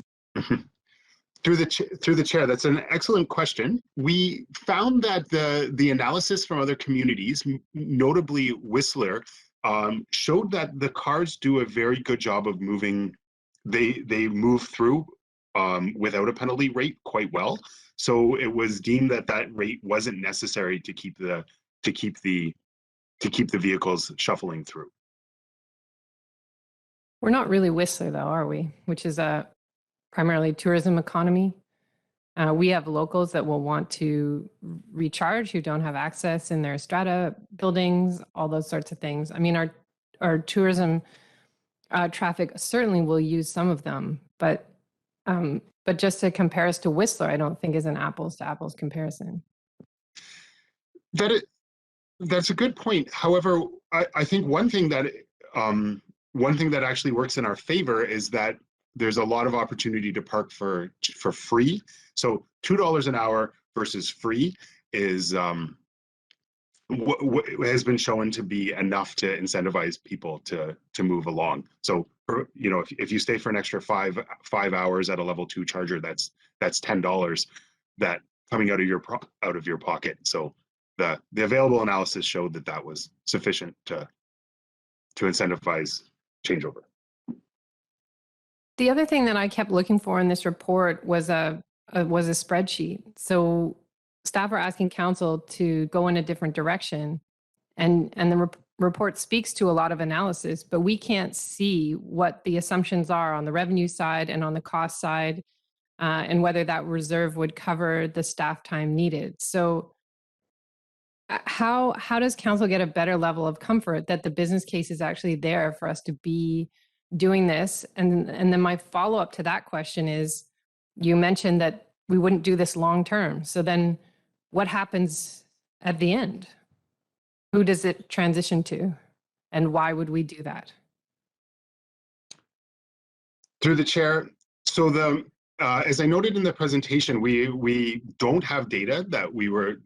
Through the chair, that's an excellent question. We found that the analysis from other communities, notably Whistler, showed that the cars do a very good job of moving. They move through without a penalty rate quite well. So it was deemed that that rate wasn't necessary to keep the vehicles shuffling through. We're not really Whistler though, are we? Which is a primarily tourism economy. We have locals that will want to recharge who don't have access in their strata buildings, all those sorts of things. I mean, our tourism traffic certainly will use some of them, but just to compare us to Whistler, I don't think is an apples to apples comparison. That's a good point. However, I think one thing that actually works in our favor is that there's a lot of opportunity to park for free. So $2 an hour versus free is what has been shown to be enough to incentivize people to move along. So if you stay for an extra five hours at a level 2 charger, that's $10 that coming out of your pocket. So the available analysis showed that was sufficient to incentivize changeover. The other thing that I kept looking for in this report was a spreadsheet. So staff are asking council to go in a different direction, and the report speaks to a lot of analysis, but we can't see what the assumptions are on the revenue side and on the cost side. and whether that reserve would cover the staff time needed. So how does council get a better level of comfort that the business case is actually there for us to be doing this? And then my follow-up to that question is, you mentioned that we wouldn't do this long term. So then what happens at the end? Who does it transition to? And why would we do that? Through the chair. So as I noted in the presentation, we don't have data that we were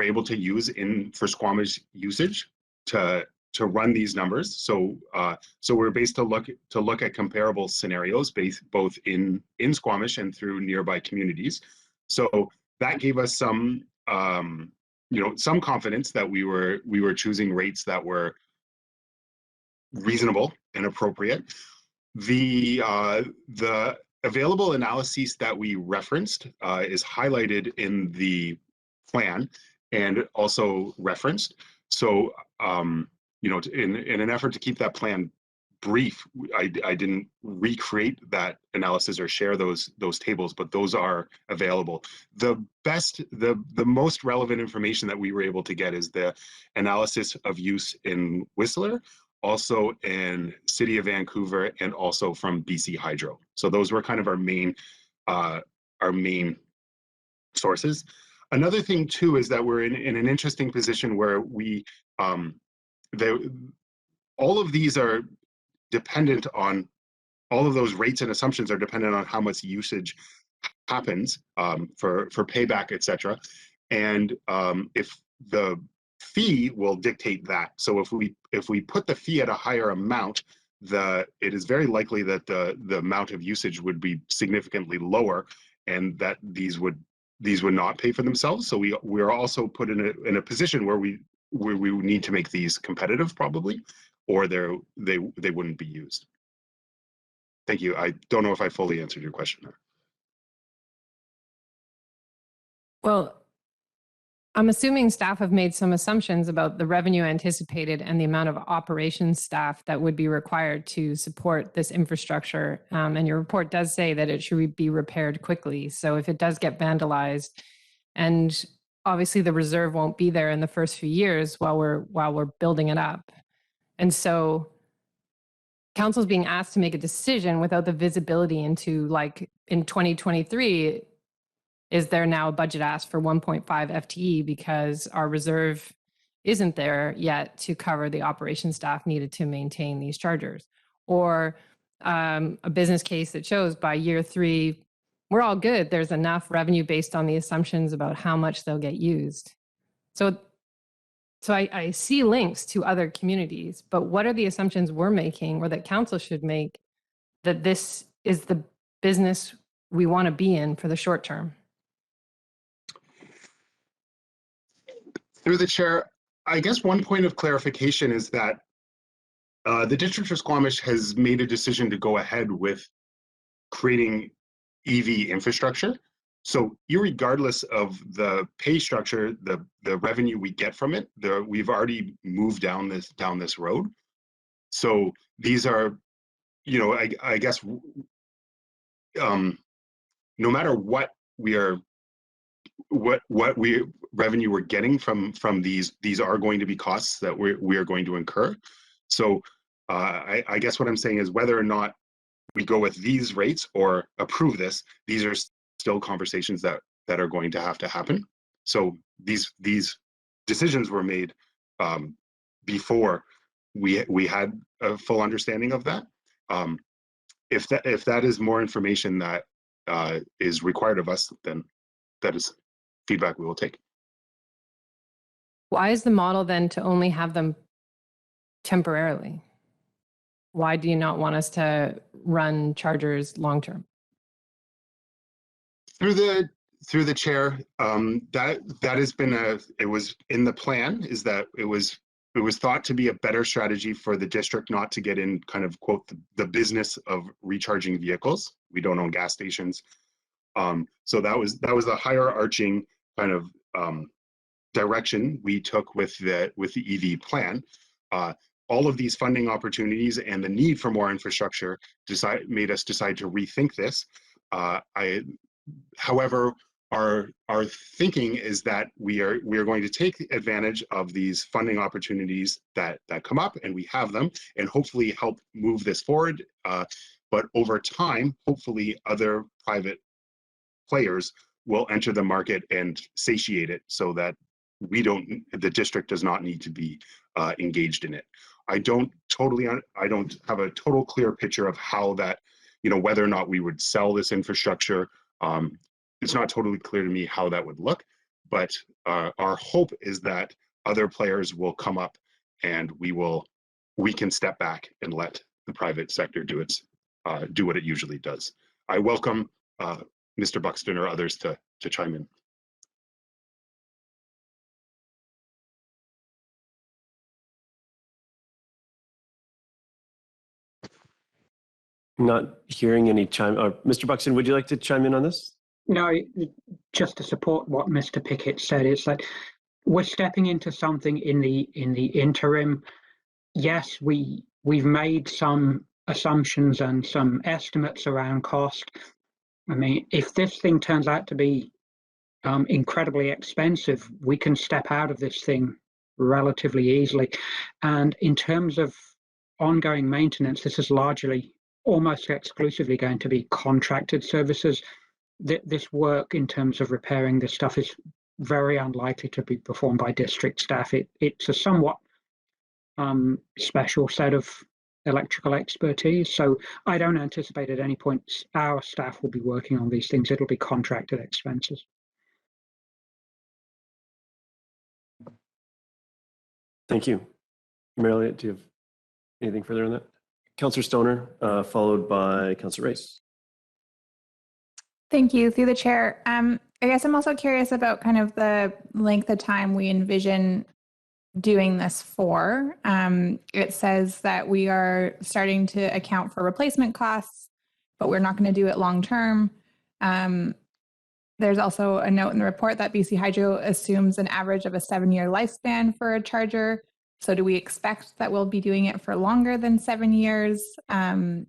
able to use for Squamish usage to run these numbers. So we're based to look at comparable scenarios both in Squamish and through nearby communities. So that gave us some some confidence that we were choosing rates that were reasonable and appropriate. The available analyses that we referenced is highlighted in the plan and also referenced. So in an effort to keep that plan brief, I didn't recreate that analysis or share those tables, but those are available. The most relevant information that we were able to get is the analysis of use in Whistler, also in City of Vancouver, and also from BC Hydro. So those were kind of our main sources. Another thing too is that we're in an interesting position where all of these are dependent on, all of those rates and assumptions are dependent on how much usage happens for payback, etc. And if the fee will dictate that. So if we put the fee at a higher amount, it is very likely that the amount of usage would be significantly lower, and that these would not pay for themselves. So we are also put in a position where we need to make these competitive, probably, or they wouldn't be used. Thank you. I don't know if I fully answered your question. Well, I'm assuming staff have made some assumptions about the revenue anticipated and the amount of operations staff that would be required to support this infrastructure. And your report does say that it should be repaired quickly. So if it does get vandalized, and obviously the reserve won't be there in the first few years while we're building it up. And so council's being asked to make a decision without the visibility into, like, in 2023, is there now a budget ask for 1.5 FTE because our reserve isn't there yet to cover the operation staff needed to maintain these chargers? Or a business case that shows by year 3, we're all good. There's enough revenue based on the assumptions about how much they'll get used. So I see links to other communities, but what are the assumptions we're making, or that council should make, that this is the business we want to be in for the short term? Through the chair, I guess one point of clarification is that the District of Squamish has made a decision to go ahead with creating EV infrastructure. So irregardless of the pay structure, the revenue we get from it, we've already moved down this road. So these are, I guess, no matter what revenue we're getting from these are going to be costs that we are going to incur. So I guess what I'm saying is, whether or not we go with these rates or approve this, these are still conversations that are going to have to happen. So these decisions were made before we had a full understanding of that. If that is more information that is required of us, then that is feedback we will take. Why is the model then to only have them temporarily? Why do you not want us to run chargers long term? Through the chair, that has been it was in the plan, is that it was thought to be a better strategy for the district not to get in, kind of, quote, the business of recharging vehicles. We don't own gas stations. So that was a higher arching kind of direction we took with the EV plan. All of these funding opportunities and the need for more infrastructure made us decide to rethink this. However, our thinking is that we are going to take advantage of these funding opportunities that come up, and we have them, and hopefully help move this forward. But over time, hopefully other private players will enter the market and satiate it, so that the district does not need to be engaged in it. I don't have a total clear picture of how that, whether or not we would sell this infrastructure. It's not totally clear to me how that would look, but our hope is that other players will come up, and we can step back and let the private sector do what it usually does. I welcome Mr. Buxton or others to chime in. Not hearing any chime. Mr. Buxton, would you like to chime in on this? No, just to support what Mr. Pickett said, it's like we're stepping into something in the interim. Yes, we've made some assumptions and some estimates around cost. I mean, if this thing turns out to be incredibly expensive, we can step out of this thing relatively easily. And in terms of ongoing maintenance, this is largely, almost exclusively going to be contracted services. This work in terms of repairing this stuff is very unlikely to be performed by district staff. It's a somewhat special set of electrical expertise. So I don't anticipate at any point our staff will be working on these things. It'll be contracted expenses. Thank you. Mary Elliott, do you have anything further on that? Councillor Stoner, followed by Councillor Race. Thank you. Through the chair. I guess I'm also curious about kind of the length of time we envision doing this for. It says that we are starting to account for replacement costs, but we're not going to do it long term. There's also a note in the report that BC Hydro assumes an average of a 7-year lifespan for a charger. So do we expect that we'll be doing it for longer than 7 years? And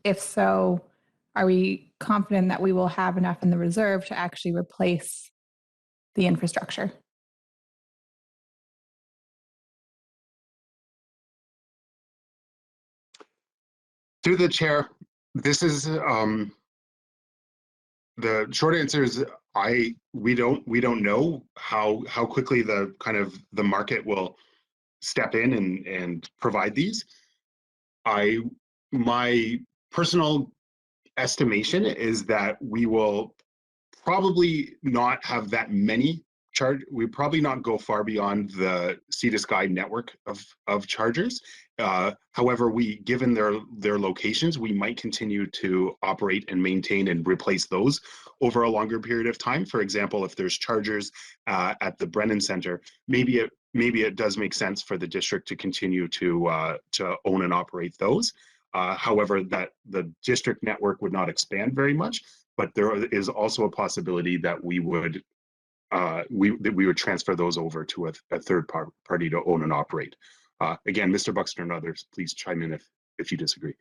if so, are we confident that we will have enough in the reserve to actually replace the infrastructure? Through the chair, this is the short answer is we don't know how quickly the market will step in and provide these. My personal estimation is that we will probably not have that many we probably not go far beyond the Sea to Sky network of chargers. However, given their locations, we might continue to operate and maintain and replace those over a longer period of time. For example, if there's chargers at the Brennan Center, maybe it does make sense for the district to continue to own and operate those. However, that the district network would not expand very much, but there is also a possibility that we would transfer those over to a third party to own and operate. Again, Mr. Buxton and others, please chime in if you disagree.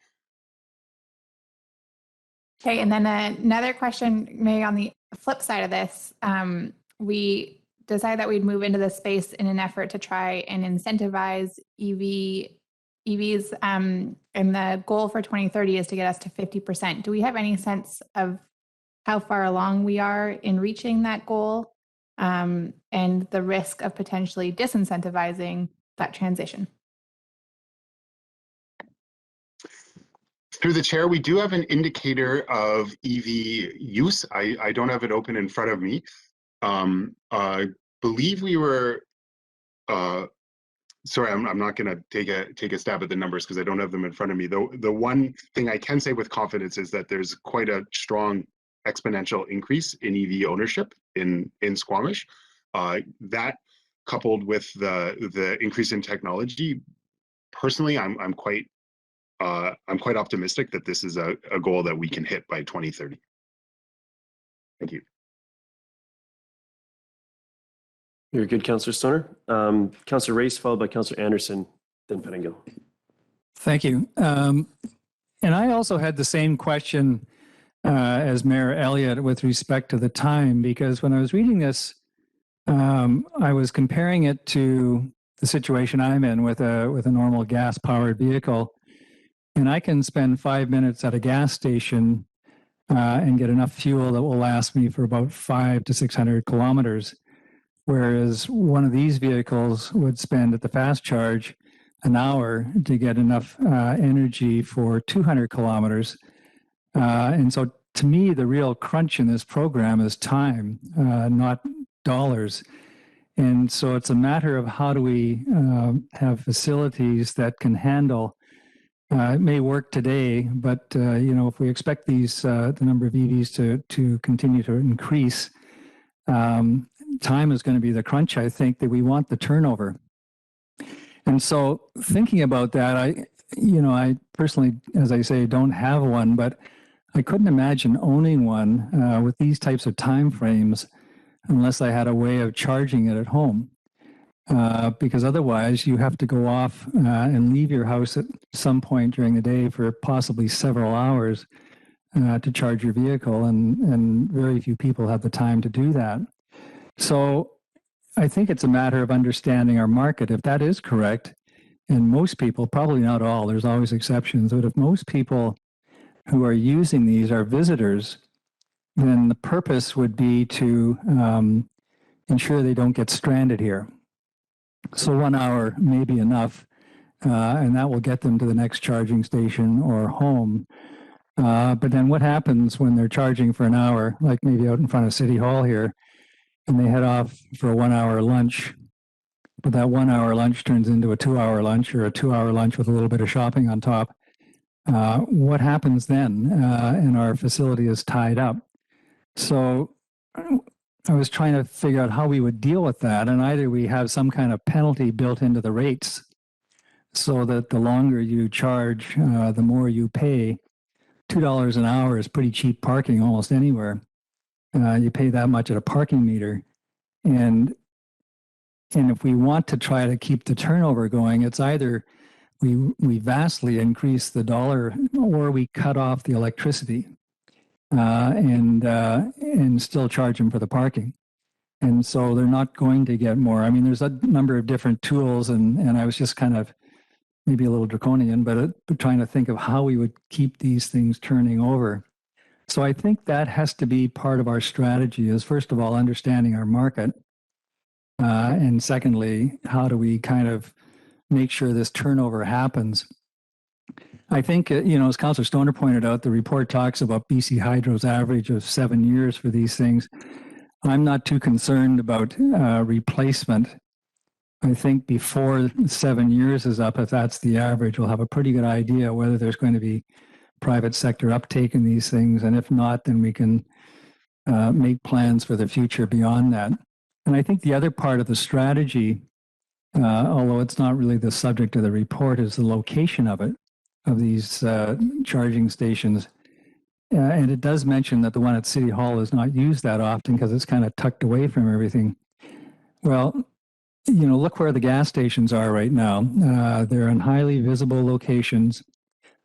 Okay, and then another question, maybe on the flip side of this, we decided that we'd move into this space in an effort to try and incentivize EVs, and the goal for 2030 is to get us to 50%. Do we have any sense of how far along we are in reaching that goal, and the risk of potentially disincentivizing that transition? Through the chair, we do have an indicator of EV use. I don't have it open in front of me. I believe we were, sorry, I'm not going to take a stab at the numbers because I don't have them in front of me. The one thing I can say with confidence is that there's quite a strong exponential increase in EV ownership in Squamish. That coupled with the increase in technology, personally, I'm quite optimistic that this is a goal that we can hit by 2030. Thank you. You're good, Councillor Stoner. Councillor Race, followed by Councillor Anderson, then Pettingill. Thank you. And I also had the same question as Mayor Elliott with respect to the time, because when I was reading this, I was comparing it to the situation I'm in with a normal gas-powered vehicle, and I can spend 5 minutes at a gas station and get enough fuel that will last me for about 500 to 600 kilometers. Whereas one of these vehicles would spend at the fast charge an hour to get enough energy for 200 kilometers. And so to me, the real crunch in this program is time, not dollars. And so it's a matter of how do we have facilities that can handle. It may work today, but if we expect the number of EVs to continue to increase, time is going to be the crunch. I think that we want the turnover. And so thinking about that, I personally, as I say, don't have one, but I couldn't imagine owning one with these types of time frames unless I had a way of charging it at home. Because otherwise you have to go off and leave your house at some point during the day for possibly several hours to charge your vehicle, and very few people have the time to do that. So I think it's a matter of understanding our market. If that is correct, and most people, probably not all, there's always exceptions, but if most people who are using these are visitors, then the purpose would be to ensure they don't get stranded here. So 1 hour may be enough, and that will get them to the next charging station or home. But then what happens when they're charging for an hour, like maybe out in front of City Hall here, and they head off for a 1 hour lunch, but that 1 hour lunch turns into a 2 hour lunch or a 2 hour lunch with a little bit of shopping on top? What happens then? And our facility is tied up. So I was trying to figure out how we would deal with that. And either we have some kind of penalty built into the rates so that the longer you charge, the more you pay. $2 an hour is pretty cheap parking almost anywhere. You pay that much at a parking meter. And if we want to try to keep the turnover going, it's either we vastly increase the dollar or we cut off the electricity and still charge them for the parking. And so they're not going to get more. I mean, there's a number of different tools, and I was just kind of maybe a little draconian, but trying to think of how we would keep these things turning over. So I think that has to be part of our strategy, is first of all, understanding our market. And secondly, how do we kind of make sure this turnover happens? I think, as Councillor Stoner pointed out, the report talks about BC Hydro's average of 7 years for these things. I'm not too concerned about replacement. I think before 7 years is up, if that's the average, we'll have a pretty good idea whether there's going to be private sector uptake in these things. And if not, then we can make plans for the future beyond that. And I think the other part of the strategy, although it's not really the subject of the report, is the location of these charging stations. And it does mention that the one at City Hall is not used that often because it's kind of tucked away from everything. Well, look where the gas stations are right now. They're in highly visible locations.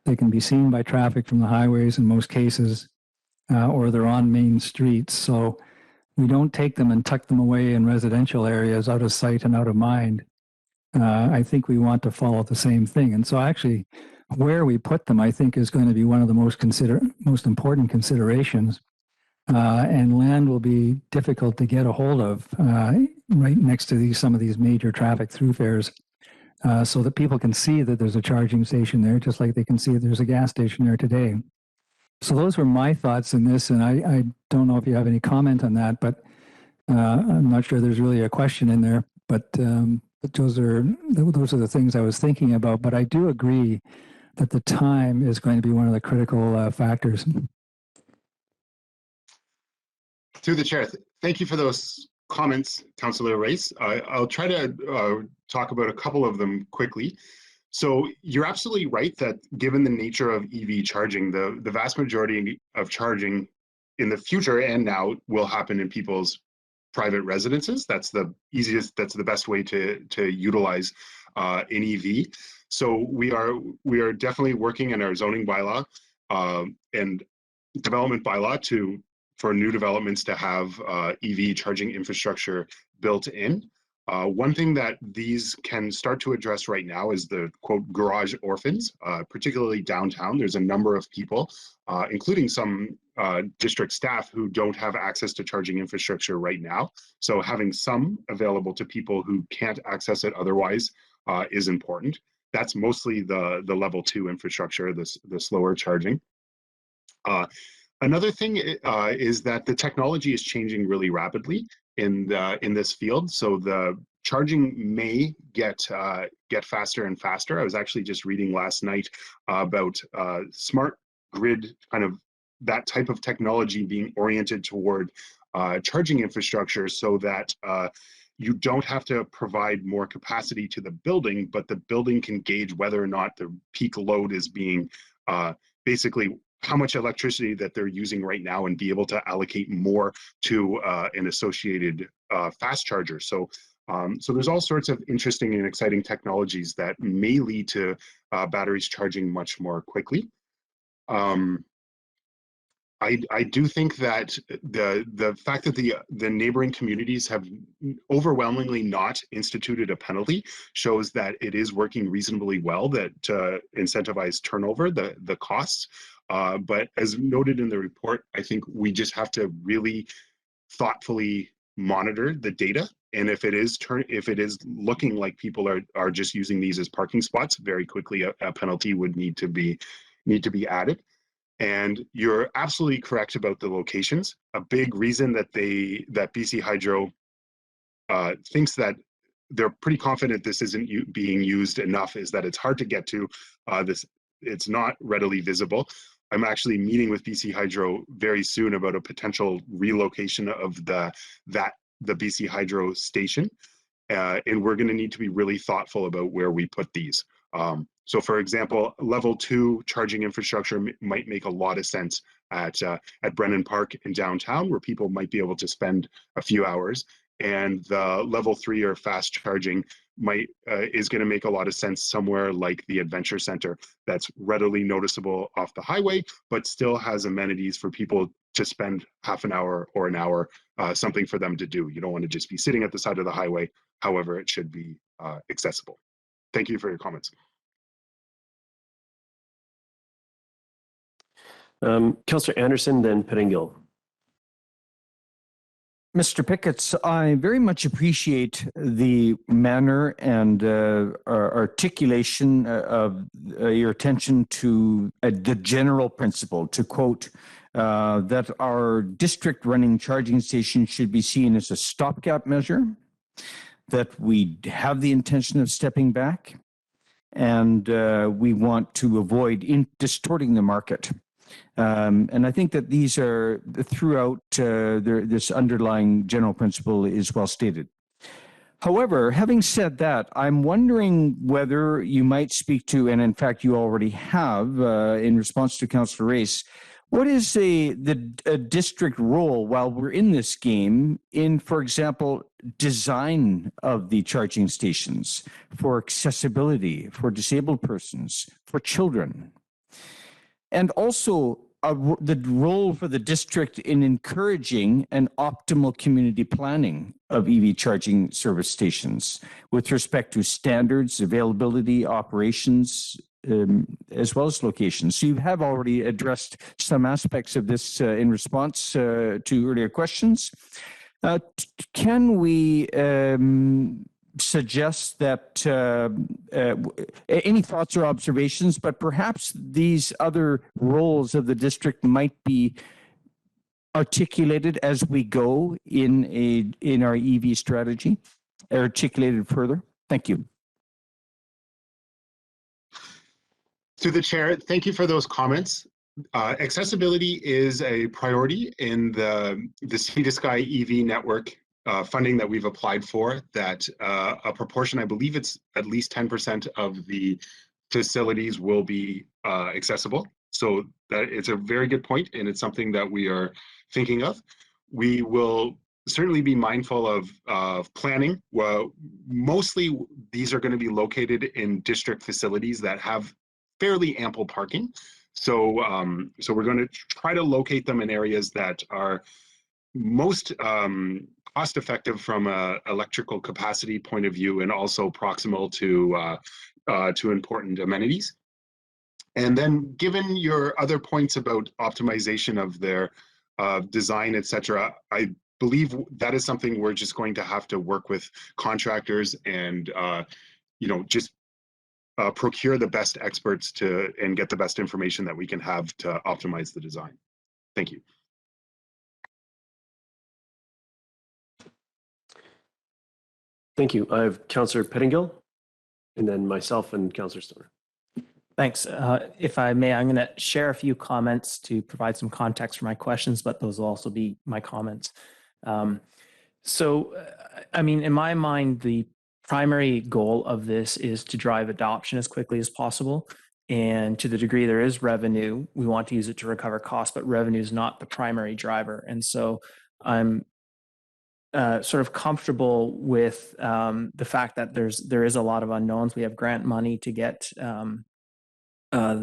They can be seen by traffic from the highways in most cases, or they're on main streets. So we don't take them and tuck them away in residential areas out of sight and out of mind. I think we want to follow the same thing. And so actually, where we put them, I think, is going to be one of the most important considerations. And land will be difficult to get a hold of right next to some of these major traffic thoroughfares, so that people can see that there's a charging station there, just like they can see that there's a gas station there today. So those were my thoughts in this, and I don't know if you have any comment on that, but I'm not sure there's really a question in there. But those are the things I was thinking about. But I do agree that the time is going to be one of the critical factors. Through the chair, thank you for those comments, Councillor Rice. I'll try to talk about a couple of them quickly. So you're absolutely right that given the nature of EV charging, the vast majority of charging in the future and now will happen in people's private residences. That's the easiest, that's the best way to utilize an EV. So we are definitely working in our zoning bylaw and development bylaw for new developments to have EV charging infrastructure built in. One thing that these can start to address right now is the quote garage orphans, particularly downtown. There's a number of people, including some district staff who don't have access to charging infrastructure right now. So having some available to people who can't access it otherwise is important. That's mostly the level 2 infrastructure, the slower charging. Another thing is that the technology is changing really rapidly in this field. So the charging may get faster and faster. I was actually just reading last night about smart grid, kind of that type of technology being oriented toward charging infrastructure, so that you don't have to provide more capacity to the building, but the building can gauge whether or not the peak load is being basically how much electricity that they're using right now, and be able to allocate more to an associated fast charger. So there's all sorts of interesting and exciting technologies that may lead to batteries charging much more quickly. I do think that the fact that the neighboring communities have overwhelmingly not instituted a penalty shows that it is working reasonably well, that to incentivize turnover, the costs. But as noted in the report, I think we just have to really thoughtfully monitor the data. And if it is looking like people are just using these as parking spots, very quickly a penalty would need to be added. And you're absolutely correct about the locations. A big reason that BC Hydro thinks that they're pretty confident this isn't being used enough is that it's hard to get to. It's not readily visible. I'm actually meeting with BC Hydro very soon about a potential relocation of the BC Hydro station, and we're going to need to be really thoughtful about where we put these. So, for example, level 2 charging infrastructure might make a lot of sense at Brennan Park in downtown, where people might be able to spend a few hours, and the level 3 or fast charging is going to make a lot of sense somewhere like the Adventure Center, that's readily noticeable off the highway, but still has amenities for people to spend half an hour or an hour, something for them to do. You don't want to just be sitting at the side of the highway. However, it should be accessible. Thank you for your comments. Councillor Anderson, then Pettingill. Mr. Picketts, I very much appreciate the manner and articulation of your attention to the general principle, to quote, that our district running charging stations should be seen as a stopgap measure, that we have the intention of stepping back, and we want to avoid distorting the market. And I think that these are throughout this underlying general principle is well stated. However, having said that, I'm wondering whether you might speak to, and in fact you already have in response to Councillor Race, what is the district role while we're in this game in, for example, design of the charging stations for accessibility, for disabled persons, for children? And also the role for the district in encouraging an optimal community planning of EV charging service stations with respect to standards, availability, operations, as well as locations. So you have already addressed some aspects of this in response to earlier questions. Can we suggest that any thoughts or observations, but perhaps these other roles of the district might be articulated as we go in our EV strategy, articulated further? Thank you. Through the chair, thank you for those comments. Accessibility is a priority in the Sea to Sky EV network funding that we've applied for, that a proportion, I believe it's at least 10% of the facilities will be accessible. So that it's a very good point, and it's something that we are thinking of. We will certainly be mindful of planning. Well, mostly these are going to be located in district facilities that have fairly ample parking. So we're going to try to locate them in areas that are most cost effective from a electrical capacity point of view, and also proximal to important amenities. And then, given your other points about optimization of their design, etc., I believe that is something we're just going to have to work with contractors and just procure the best experts and get the best information that we can have to optimize the design. Thank you. Thank you. I have Councillor Pettingill, and then myself and Councillor Stoner. Thanks. If I may, I'm going to share a few comments to provide some context for my questions, but those will also be my comments. I mean, in my mind, the primary goal of this is to drive adoption as quickly as possible. And to the degree there is revenue, we want to use it to recover costs, but revenue is not the primary driver. And so I'm sort of comfortable with the fact that there is a lot of unknowns. We have grant money to get some of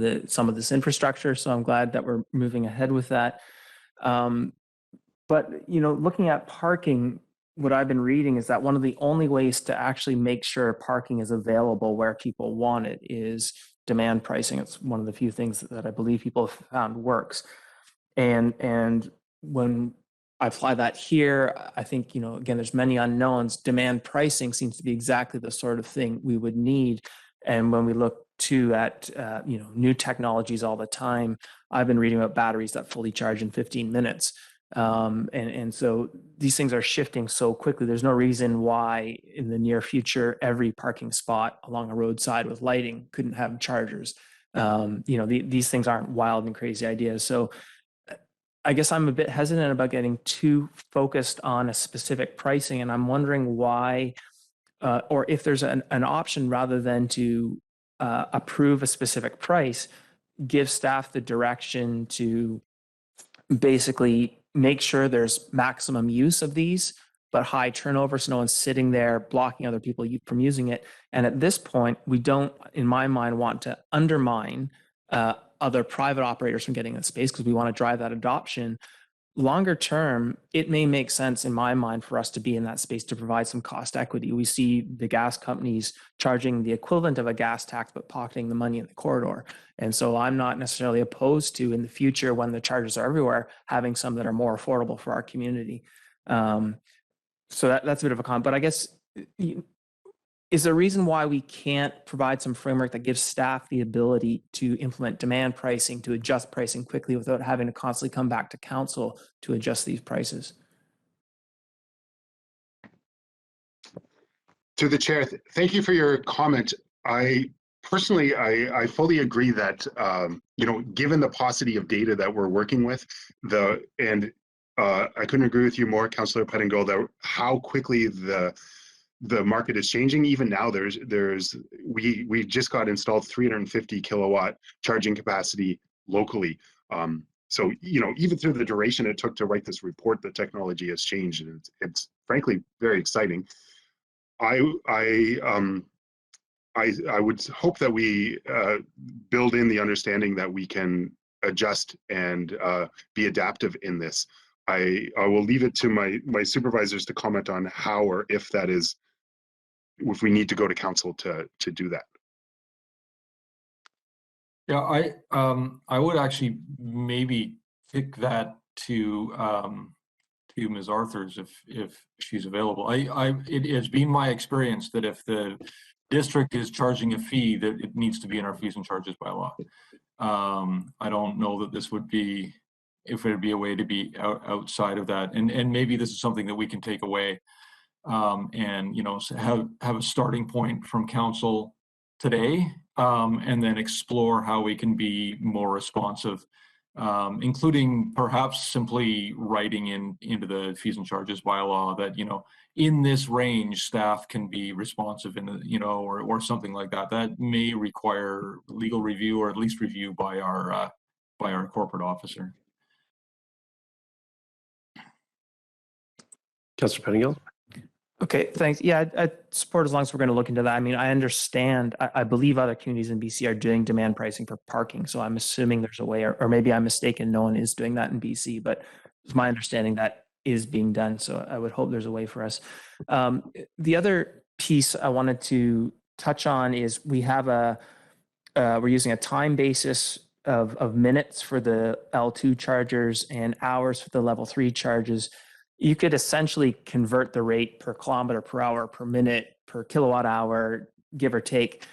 this infrastructure, so I'm glad that we're moving ahead with that. But looking at parking, what I've been reading is that one of the only ways to actually make sure parking is available where people want it is demand pricing. It's one of the few things that I believe people have found works. And when I apply that here, I think, again, there's many unknowns. Demand pricing seems to be exactly the sort of thing we would need. And when we look at new technologies all the time, I've been reading about batteries that fully charge in 15 minutes. And so these things are shifting so quickly. There's no reason why in the near future every parking spot along a roadside with lighting couldn't have chargers. These things aren't wild and crazy ideas. So I guess I'm a bit hesitant about getting too focused on a specific pricing, and I'm wondering why, or if there's an option rather than to approve a specific price, give staff the direction to basically make sure there's maximum use of these, but high turnover, so no one's sitting there blocking other people from using it. And at this point, we don't, in my mind, want to undermine other private operators from getting in space because we want to drive that adoption. Longer term, it may make sense in my mind for us to be in that space to provide some cost equity. We see the gas companies charging the equivalent of a gas tax, but pocketing the money in the corridor. And so I'm not necessarily opposed to, in the future, when the charges are everywhere, having some that are more affordable for our community. So that's a bit of a comment, but I guess, is there a reason why we can't provide some framework that gives staff the ability to implement demand pricing, to adjust pricing quickly without having to constantly come back to council to adjust these prices? To the chair, thank you for your comment. I personally fully agree that given the paucity of data that we're working with, I couldn't agree with you more, Councillor Pettingill, that how quickly the market is changing. Even now, we just got installed 350 kilowatt charging capacity locally. So even through the duration it took to write this report, the technology has changed, and it's frankly very exciting. I would hope that we build in the understanding that we can adjust and be adaptive in this. I will leave it to my supervisors to comment on how or if we need to go to council to do that. Yeah, I would actually maybe pick that to Ms. Arthurs if she's available. It has been my experience that if the district is charging a fee, that it needs to be in our fees and charges bylaw. I don't know that this would be, if there'd be a way to be outside of that, and maybe this is something that we can take away. And have a starting point from council today, and then explore how we can be more responsive, including perhaps simply writing into the fees and charges bylaw that in this range staff can be responsive in or something like that. That may require legal review, or at least review by our corporate officer. Councillor Pettingill. Okay, thanks. Yeah, I support as long as we're going to look into that. I mean, I understand, I believe other communities in BC are doing demand pricing for parking. So I'm assuming there's a way, or maybe I'm mistaken, no one is doing that in BC, but it's my understanding that is being done. So I would hope there's a way for us. The other piece I wanted to touch on is we have we're using a time basis of minutes for the L2 chargers and hours for the level 3 charges. You could essentially convert the rate per kilometer per hour, per minute, per kilowatt hour, give or take.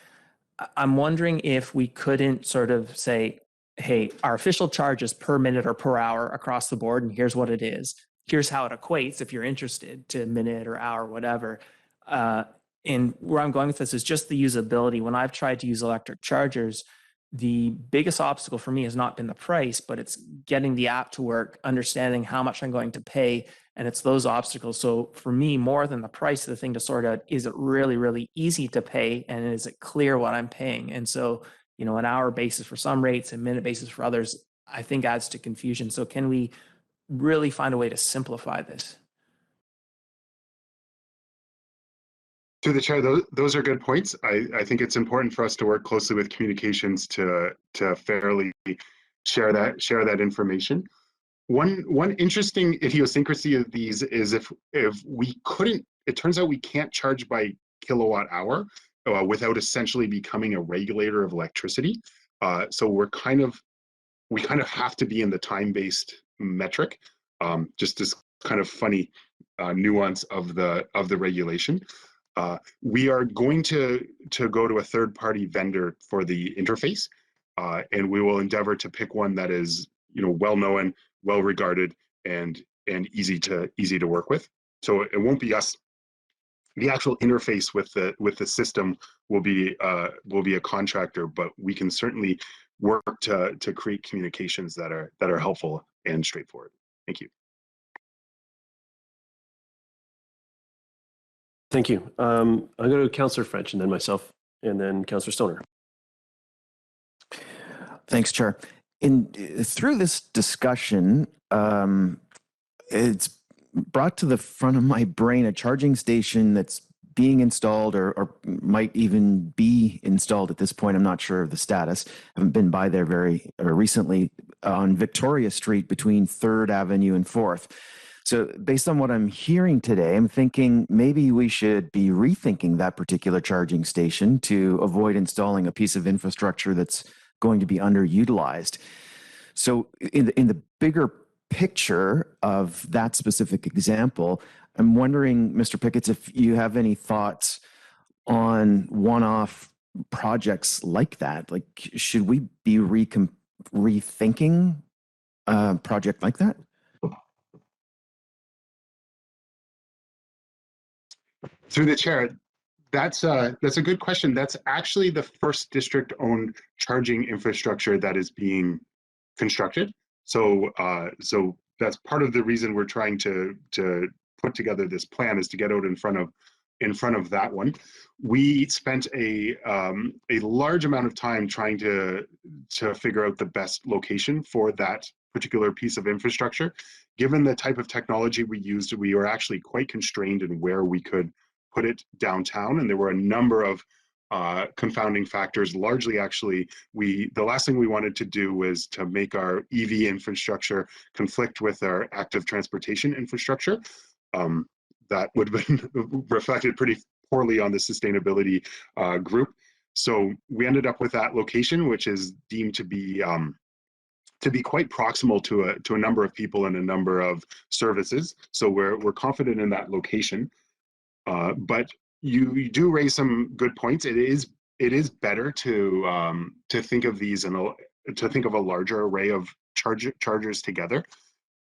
I'm wondering if we couldn't sort of say, hey, our official charge is per minute or per hour across the board, and here's what it is. Here's how it equates, if you're interested, to minute or hour, whatever. And where I'm going with this is just the usability. When I've tried to use electric chargers, the biggest obstacle for me has not been the price, but it's getting the app to work, understanding how much I'm going to pay, and it's those obstacles. So for me, more than the price, the thing to sort out, is it really, really easy to pay, and is it clear what I'm paying? And so, you know, an hour basis for some rates and minute basis for others, I think adds to confusion. So can we really find a way to simplify this? To the chair, those are good points. I think it's important for us to work closely with communications to fairly share that information. One interesting idiosyncrasy of these is if we couldn't, it turns out we can't charge by kilowatt hour without essentially becoming a regulator of electricity. So we kind of have to be in the time-based metric. Just this kind of funny nuance of the regulation. We are going to go to a third-party vendor for the interface, and we will endeavor to pick one that is, you know, well-known, well-regarded, and easy to work with. So it won't be us. The actual interface with the system will be a contractor, but we can certainly work to create communications that are helpful and straightforward. Thank you. Thank you. I'll go to Councillor French and then myself and then Councillor Stoner. Thanks, Chair. Through this discussion, it's brought to the front of my brain a charging station that's being installed or might even be installed at this point. I'm not sure of the status. I haven't been by there very recently on Victoria Street between 3rd Avenue and 4th. So based on what I'm hearing today, I'm thinking maybe we should be rethinking that particular charging station to avoid installing a piece of infrastructure that's going to be underutilized. So in the bigger picture of that specific example, I'm wondering, Mr. Picketts, if you have any thoughts on one-off projects like that. Like, should we be rethinking a project like that? Through the chair, that's a good question. That's actually the first district-owned charging infrastructure that is being constructed. So that's part of the reason we're trying to put together this plan, is to get out in front of that one. We spent a large amount of time trying to figure out the best location for that particular piece of infrastructure. Given the type of technology we used, we were actually quite constrained in where we could put it downtown, and there were a number of confounding factors. Largely, actually, the last thing we wanted to do was to make our EV infrastructure conflict with our active transportation infrastructure. That would have been reflected pretty poorly on the sustainability group. So we ended up with that location, which is deemed to be quite proximal to a number of people and a number of services. So we're confident in that location. But you do raise some good points. It is better to think of these to think of a larger array of chargers together.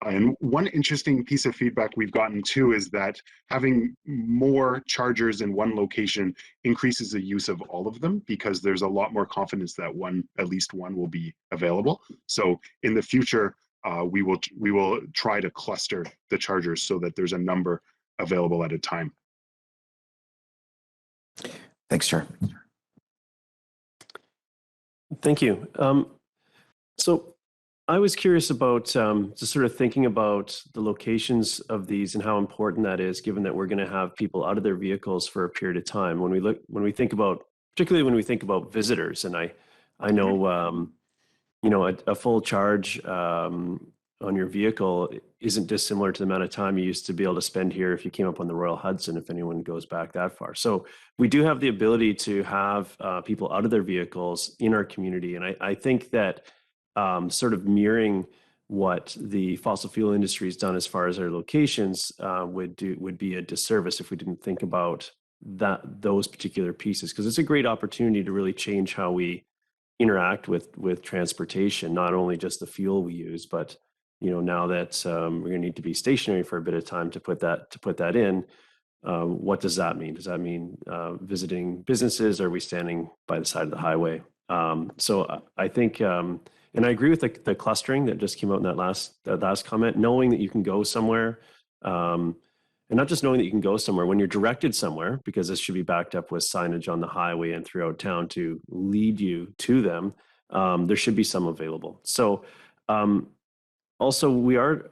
And one interesting piece of feedback we've gotten too is that having more chargers in one location increases the use of all of them, because there's a lot more confidence that at least one will be available. So in the future, we will try to cluster the chargers so that there's a number available at a time. Thanks, Char. Thank you. So I was curious about just sort of thinking about the locations of these and how important that is, given that we're going to have people out of their vehicles for a period of time. When we think about, particularly when we think about visitors, and I know, you know, a full charge on your vehicle isn't dissimilar to the amount of time you used to be able to spend here if you came up on the Royal Hudson, if anyone goes back that far. So we do have the ability to have people out of their vehicles in our community. And I think that sort of mirroring what the fossil fuel industry has done as far as our locations would be a disservice if we didn't think about those particular pieces, because it's a great opportunity to really change how we interact with transportation, not only just the fuel we use, but you know, now that we're going to need to be stationary for a bit of time to put that in, what does that mean? Does that mean visiting businesses? Or are we standing by the side of the highway? So I think, and I agree with the clustering that just came out in that last comment. Knowing that you can go somewhere, and not just knowing that you can go somewhere when you're directed somewhere, because this should be backed up with signage on the highway and throughout town to lead you to them. There should be some available. So. Also, we are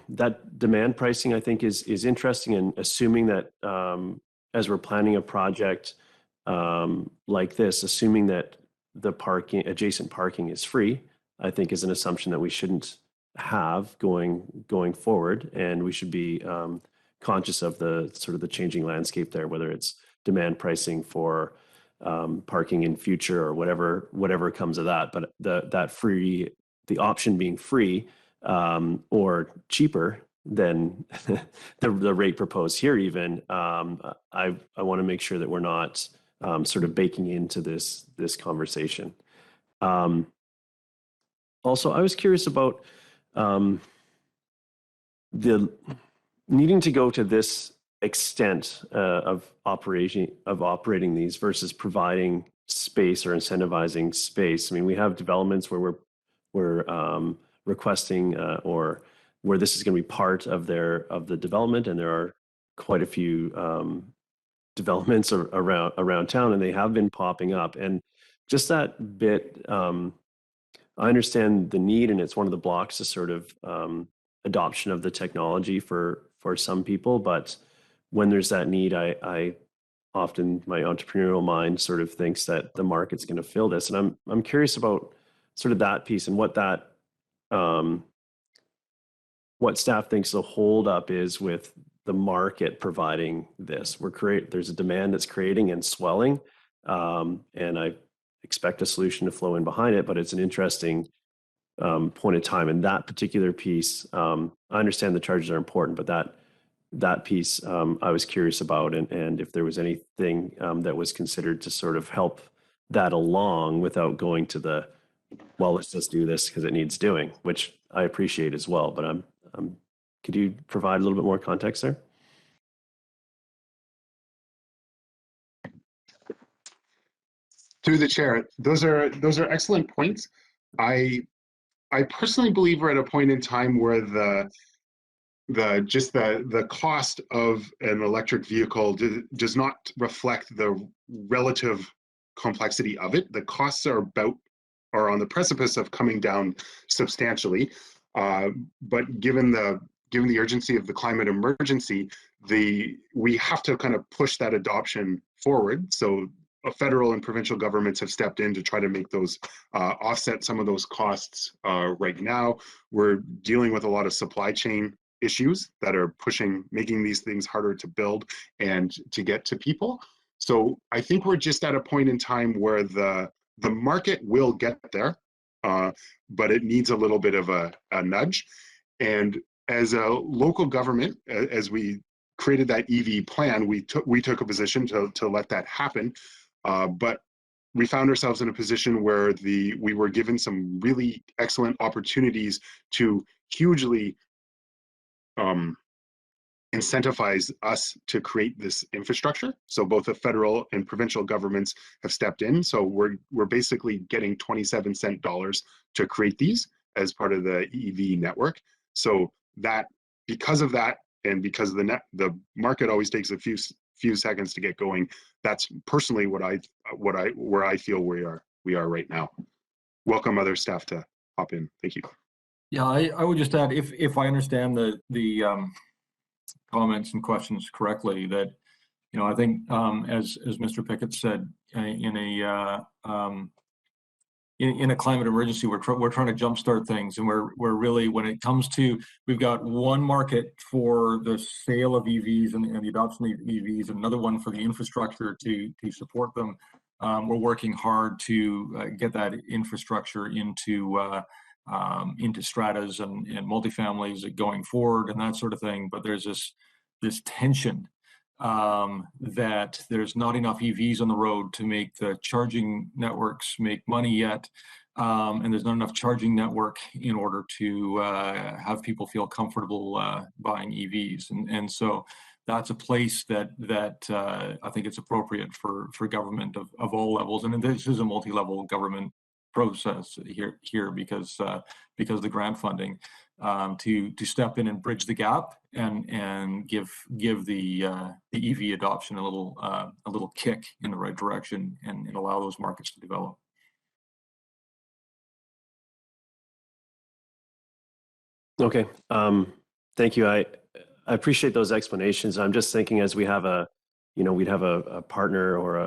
that demand pricing, I think, is interesting, and assuming that as we're planning a project like this, assuming that the adjacent parking is free, I think is an assumption that we shouldn't have going forward, and we should be conscious of the sort of the changing landscape there, whether it's demand pricing for parking in future or whatever comes of that. But the option being free. Or cheaper than the rate proposed here even, I want to make sure that we're not sort of baking into this conversation. Also, I was curious about the needing to go to this extent of operating these versus providing space or incentivizing space. I mean, we have developments where we're requesting or where this is going to be part of the development, and there are quite a few developments around town, and they have been popping up. And just that bit, I understand the need, and it's one of the blocks to sort of adoption of the technology for some people. But when there's that need, I often, my entrepreneurial mind sort of thinks that the market's going to fill this, and I'm curious about sort of that piece and what staff thinks the holdup is with the market providing this. There's a demand that's creating and swelling, and I expect a solution to flow in behind it, but it's an interesting point of time. And that particular piece, I understand the charges are important, but that piece I was curious about, and if there was anything that was considered to sort of help that along without going to well, let's just do this because it needs doing, which I appreciate as well. But could you provide a little bit more context there? Through the chair, those are excellent points. I personally believe we're at a point in time where the cost of an electric vehicle does not reflect the relative complexity of it. The costs are on the precipice of coming down substantially, but given the urgency of the climate emergency, we have to kind of push that adoption forward. So federal and provincial governments have stepped in to try to make those offset some of those costs. Right now, we're dealing with a lot of supply chain issues that are making these things harder to build and to get to people. So I think we're just at a point in time where the market will get there, but it needs a little bit of a nudge. And as a local government, as we created that EV plan, we took a position to let that happen. But we found ourselves in a position where we were given some really excellent opportunities to hugely incentivize us to create this infrastructure. So both the federal and provincial governments have stepped in. So we're basically getting 27-cent dollars to create these as part of the EV network. So that, because of that, and because the market always takes a few seconds to get going, that's personally where I feel we are right now. Welcome other staff to hop in. Thank you. Yeah, I would just add, if I understand the comments and questions correctly, that, you know, I think as Mr. Pickett said, in a climate emergency, we're trying to jumpstart things, and we're really, when it comes to, we've got one market for the sale of EVs and the adoption of EVs, and another one for the infrastructure to support them. We're working hard to get that infrastructure into stratas and multifamilies going forward and that sort of thing. But there's this tension that there's not enough EVs on the road to make the charging networks make money yet. And there's not enough charging network in order to have people feel comfortable buying EVs. And so that's a place that I think it's appropriate for government of all levels. And this is a multi-level government process here because the grant funding to step in and bridge the gap and give the EV adoption a little kick in the right direction and allow those markets to develop. Okay, thank you. I appreciate those explanations. I'm just thinking, as we have we'd have a partner or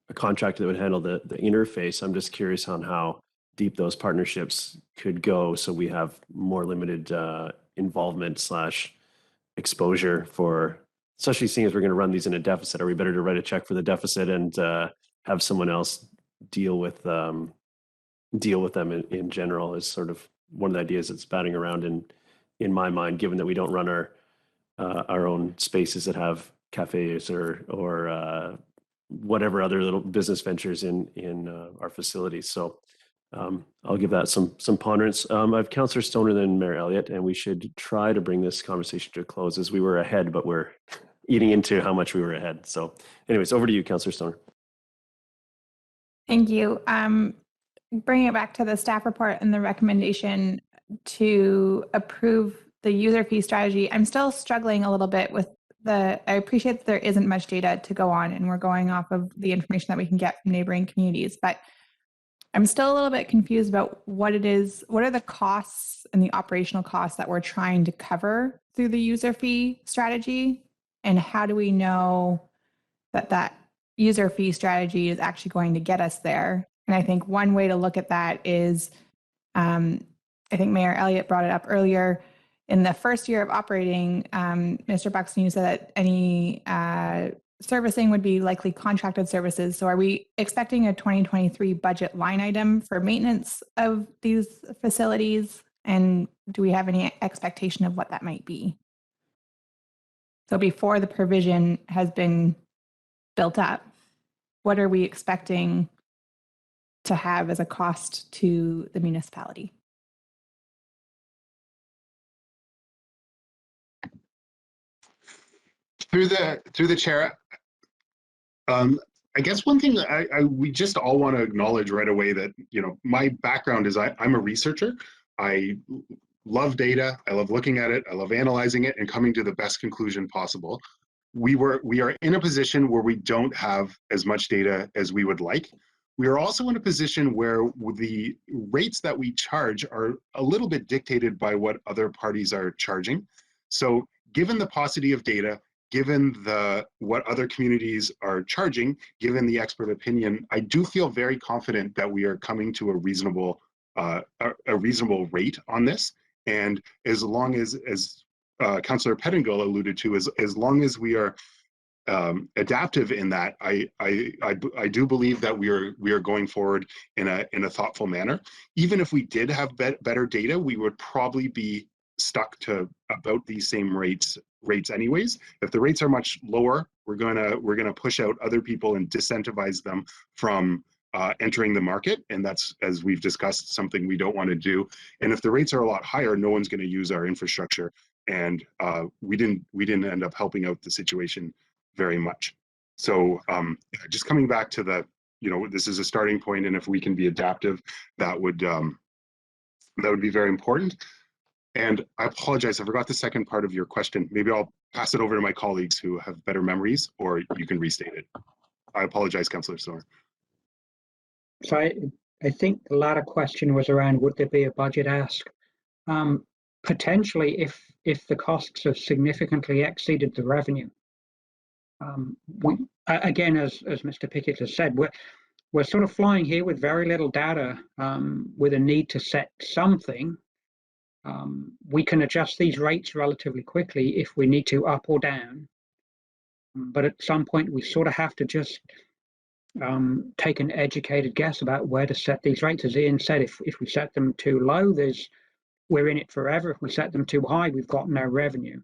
a contractor that would handle the interface. I'm just curious on how deep those partnerships could go, so we have more limited involvement / exposure for, especially seeing as we're going to run these in a deficit. Are we better to write a check for the deficit and have someone else deal with them in general? Is sort of one of the ideas that's batting around in my mind, given that we don't run our own spaces that have cafes or whatever other little business ventures in our facilities. So I'll give that some ponderance. I have Councillor Stoner, then Mayor Elliott, and we should try to bring this conversation to a close, as we were ahead, but we're eating into how much we were ahead. So anyways, over to you, Councillor Stoner. Thank you. Bringing it back to the staff report and the recommendation to approve the user fee strategy, I'm still struggling a little bit with I appreciate that there isn't much data to go on and we're going off of the information that we can get from neighboring communities, but I'm still a little bit confused about what are the costs and the operational costs that we're trying to cover through the user fee strategy, and how do we know that user fee strategy is actually going to get us there? And I think one way to look at that is, I think Mayor Elliott brought it up earlier, in the first year of operating, Mr. Buxton, you said that any servicing would be likely contracted services. So are we expecting a 2023 budget line item for maintenance of these facilities? And do we have any expectation of what that might be? So before the provision has been built up, what are we expecting to have as a cost to the municipality? Through the chair, I guess one thing that we just all want to acknowledge right away, that, you know, my background is I'm a researcher. I love data. I love looking at it. I love analyzing it and coming to the best conclusion possible. We are in a position where we don't have as much data as we would like. We are also in a position where the rates that we charge are a little bit dictated by what other parties are charging. So given the paucity of data, given what other communities are charging, given the expert opinion, I do feel very confident that we are coming to a reasonable rate on this. And as long as Councillor Pettingill alluded to, as long as we are adaptive in that, I do believe that we are going forward in a thoughtful manner. Even if we did have better data, we would probably be stuck to about these same rates anyways. If the rates are much lower, we're gonna push out other people and disincentivize them from entering the market, and that's, as we've discussed, something we don't want to do. And if the rates are a lot higher, no one's going to use our infrastructure, and we didn't end up helping out the situation very much. So just coming back to this is a starting point, and if we can be adaptive, that would be very important. And I apologize, I forgot the second part of your question. Maybe I'll pass it over to my colleagues who have better memories, or you can restate it. I apologize, Councillor Stoner. So I think the latter question was around, would there be a budget ask potentially if the costs have significantly exceeded the revenue. We again, as Mr. Pickett has said, we're sort of flying here with very little data, with a need to set something. We can adjust these rates relatively quickly if we need to, up or down. But at some point, we sort of have to just take an educated guess about where to set these rates. As Ian said, if we set them too low, we're in it forever. If we set them too high, we've got no revenue.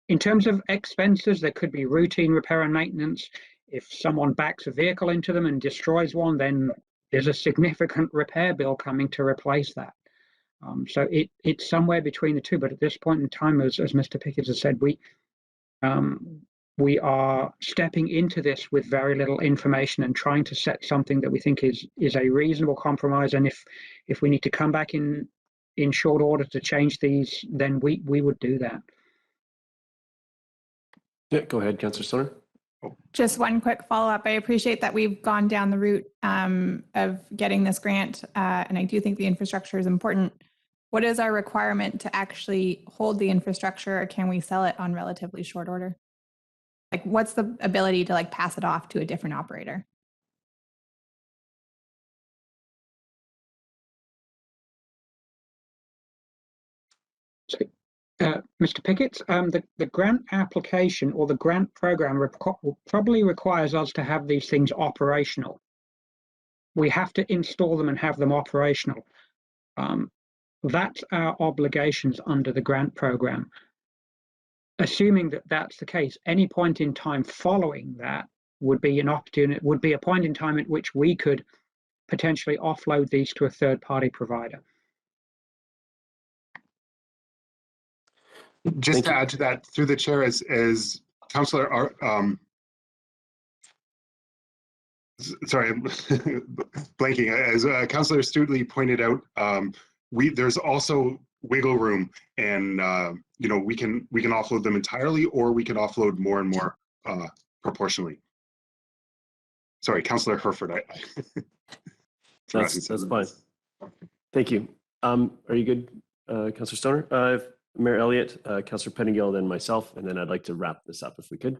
In terms of expenses, there could be routine repair and maintenance. If someone backs a vehicle into them and destroys one, then there's a significant repair bill coming to replace that. So it's somewhere between the two. But at this point in time, as Mr. Pickett has said, we are stepping into this with very little information and trying to set something that we think is a reasonable compromise. And if we need to come back in short order to change these, then we would do that. Yeah, go ahead, Councillor Stoner. Just one quick follow-up. I appreciate that we've gone down the route of getting this grant, and I do think the infrastructure is important. What is our requirement to actually hold the infrastructure, or can we sell it on relatively short order? Like, what's the ability to pass it off to a different operator? Mr. Pickett, the grant application or the grant program probably requires us to have these things operational. We have to install them and have them operational. That's our obligations under the grant program. Assuming that that's the case, any point in time following that would be an opportunity, would be a point in time at which we could potentially offload these to a third-party provider. Just to add to that, through the chair, as Councillor, sorry, I'm blanking. As Councillor Studley pointed out, there's also wiggle room, and we can offload them entirely, or we can offload more and more proportionally. Sorry, Councillor Herford. That's fine. Thank you. Are you good, Councillor Stoner? Mayor Elliott, Councillor Pettingill, then myself, and then I'd like to wrap this up if we could.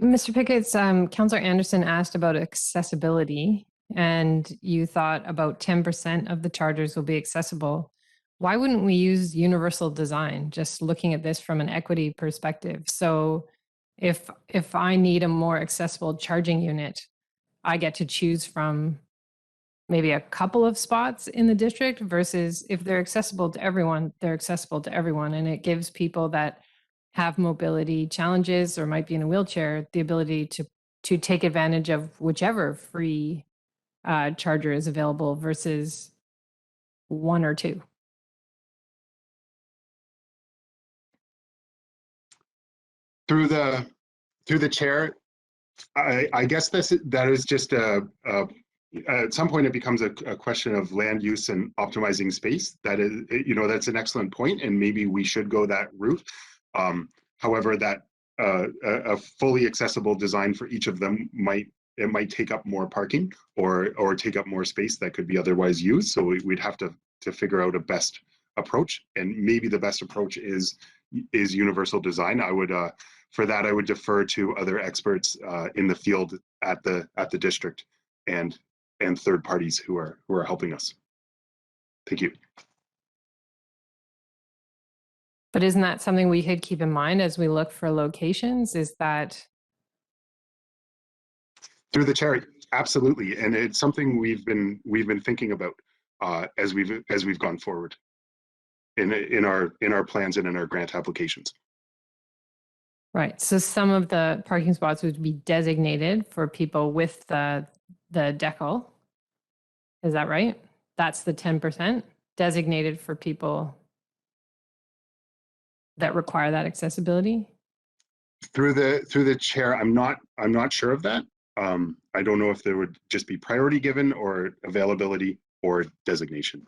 Mr. Pickett's, Councillor Anderson asked about accessibility, and you thought about 10% of the chargers will be accessible. Why wouldn't we use universal design, just looking at this from an equity perspective? So if I need a more accessible charging unit, I get to choose from maybe a couple of spots in the district, versus if they're accessible to everyone, they're accessible to everyone. And it gives people that have mobility challenges or might be in a wheelchair the ability to take advantage of whichever free charger is available versus one or two. Through the chair, I guess that is just at some point it becomes a question of land use and optimizing space. That is, that's an excellent point, and maybe we should go that route. However, that a fully accessible design for each of them might take up more parking or take up more space that could be otherwise used. So we'd have to figure out a best approach, and maybe the best approach is universal design. For that, I would defer to other experts in the field at the district and third parties who are helping us. Thank you. But isn't that something we could keep in mind as we look for locations? Is that through the chair? Absolutely, and it's something we've been thinking about as we've gone forward in our plans and in our grant applications. right? So some of the parking spots would be designated for people with the decal. Is that right? That's the 10% designated for people that require that accessibility. Through the chair, I'm not sure of that. I don't know if there would just be priority given or availability or designation.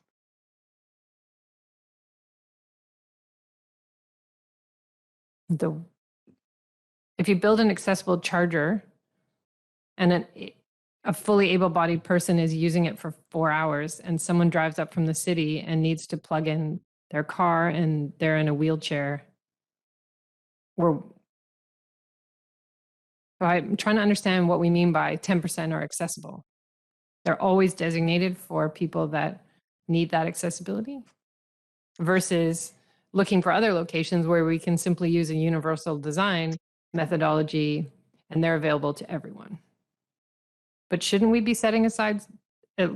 If you build an accessible charger and a fully able-bodied person is using it for 4 hours and someone drives up from the city and needs to plug in their car and they're in a wheelchair. I'm trying to understand what we mean by 10% are accessible. They're always designated for people that need that accessibility versus looking for other locations where we can simply use a universal design methodology and they're available to everyone. But shouldn't we be setting aside at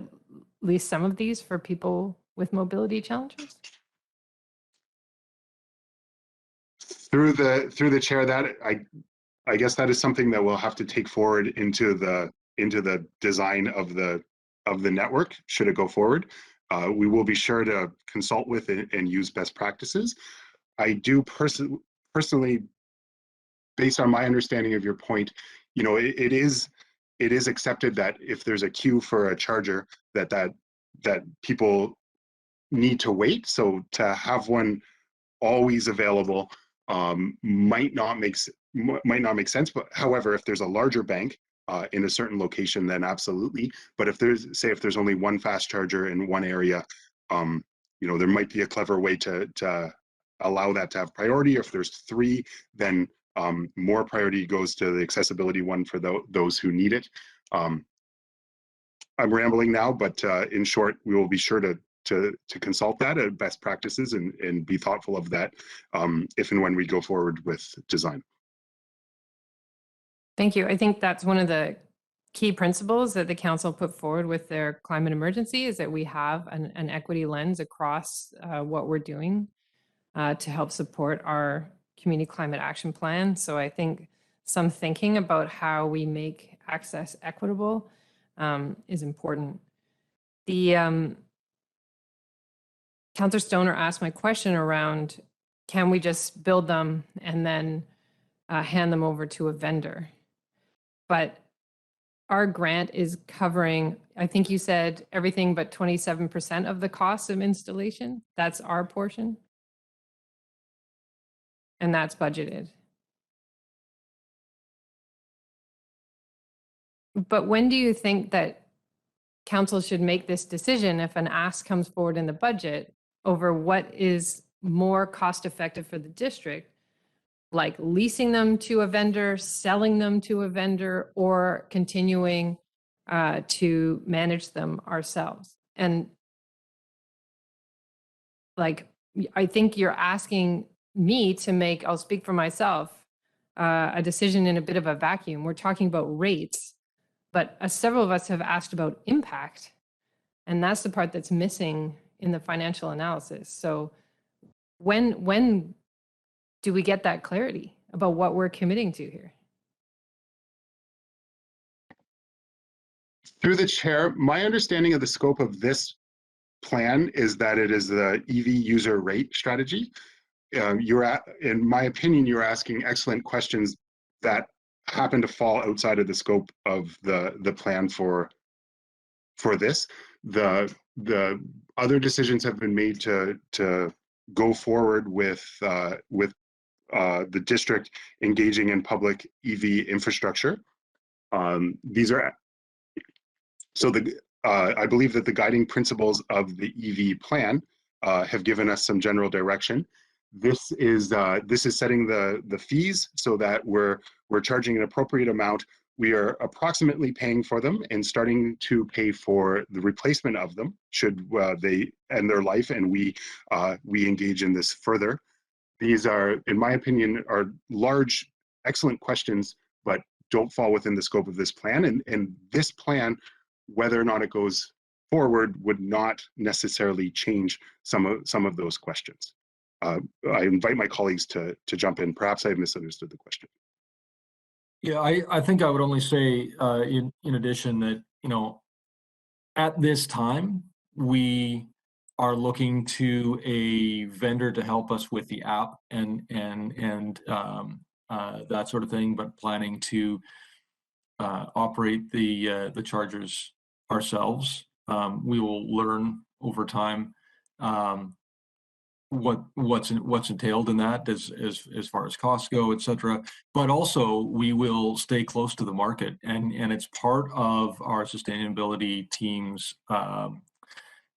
least some of these for people with mobility challenges? Through the chair, that I guess that is something that we'll have to take forward into the design of the network should it go forward. We will be sure to consult with and use best practices. I do personally, based on my understanding of your point, you know, it is accepted that if there's a queue for a charger, that people need to wait. So to have one always available might not make sense. But however, if there's a larger bank in a certain location, then absolutely. But if there's only one fast charger in one area, you know, there might be a clever way to allow that to have priority. If there's 3, then more priority goes to the accessibility one for those who need it. I'm rambling now, but in short, we will be sure to consult that at best practices and be thoughtful of that if and when we go forward with design. Thank you. I think that's one of the key principles that the council put forward with their climate emergency is that we have an equity lens across what we're doing to help support our community climate action plan. So I think some thinking about how we make access equitable is important. The Councillor Stoner asked my question around, can we just build them and then hand them over to a vendor? But our grant is covering, I think you said everything but 27% of the cost of installation. That's our portion. And that's budgeted. But when do you think that council should make this decision if an ask comes forward in the budget over what is more cost effective for the district, like leasing them to a vendor, selling them to a vendor, or continuing to manage them ourselves? And like, I think you're asking me to make, I'll speak for myself, a decision in a bit of a vacuum. We're talking about rates, but several of us have asked about impact. And that's the part that's missing in the financial analysis. So when do we get that clarity about what we're committing to here? Through the chair, my understanding of the scope of this plan is that it is the EV user rate strategy. In my opinion, you're asking excellent questions that happen to fall outside of the scope of the plan for this. The other decisions have been made to go forward with the district engaging in public EV infrastructure. These are so I believe that the guiding principles of the EV plan have given us some general direction. This is setting the fees so that we're charging an appropriate amount. We are approximately paying for them and starting to pay for the replacement of them should they end their life and we engage in this further. These are, in my opinion, are large, excellent questions, but don't fall within the scope of this plan. And this plan, whether or not it goes forward, would not necessarily change some of those questions. I invite my colleagues to jump in. Perhaps I misunderstood the question. Yeah, I think I would only say in addition that, you know, at this time, we are looking to a vendor to help us with the app and that sort of thing, but planning to operate the chargers ourselves. We will learn over time what's entailed in that as far as costs go, et cetera. But also we will stay close to the market, and it's part of our sustainability team's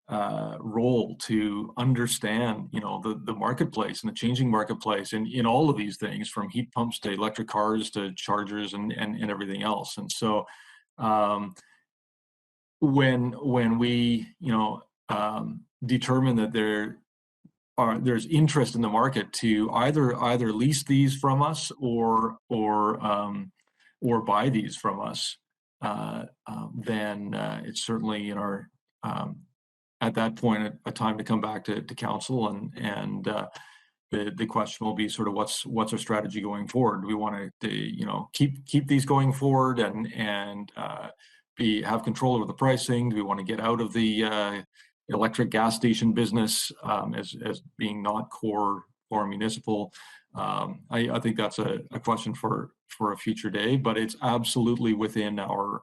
role to understand, the marketplace and the changing marketplace and in all of these things, from heat pumps to electric cars to chargers and everything else. And so when we determine that there's interest in the market to either lease these from us or buy these from us, then it's certainly in our at that point a time to come back to council, and the question will be sort of what's our strategy going forward. Do we want to keep these going forward and have control over the pricing? Do we want to get out of the electric gas station business as being not core municipal? I think that's a question for a future day, but it's absolutely within our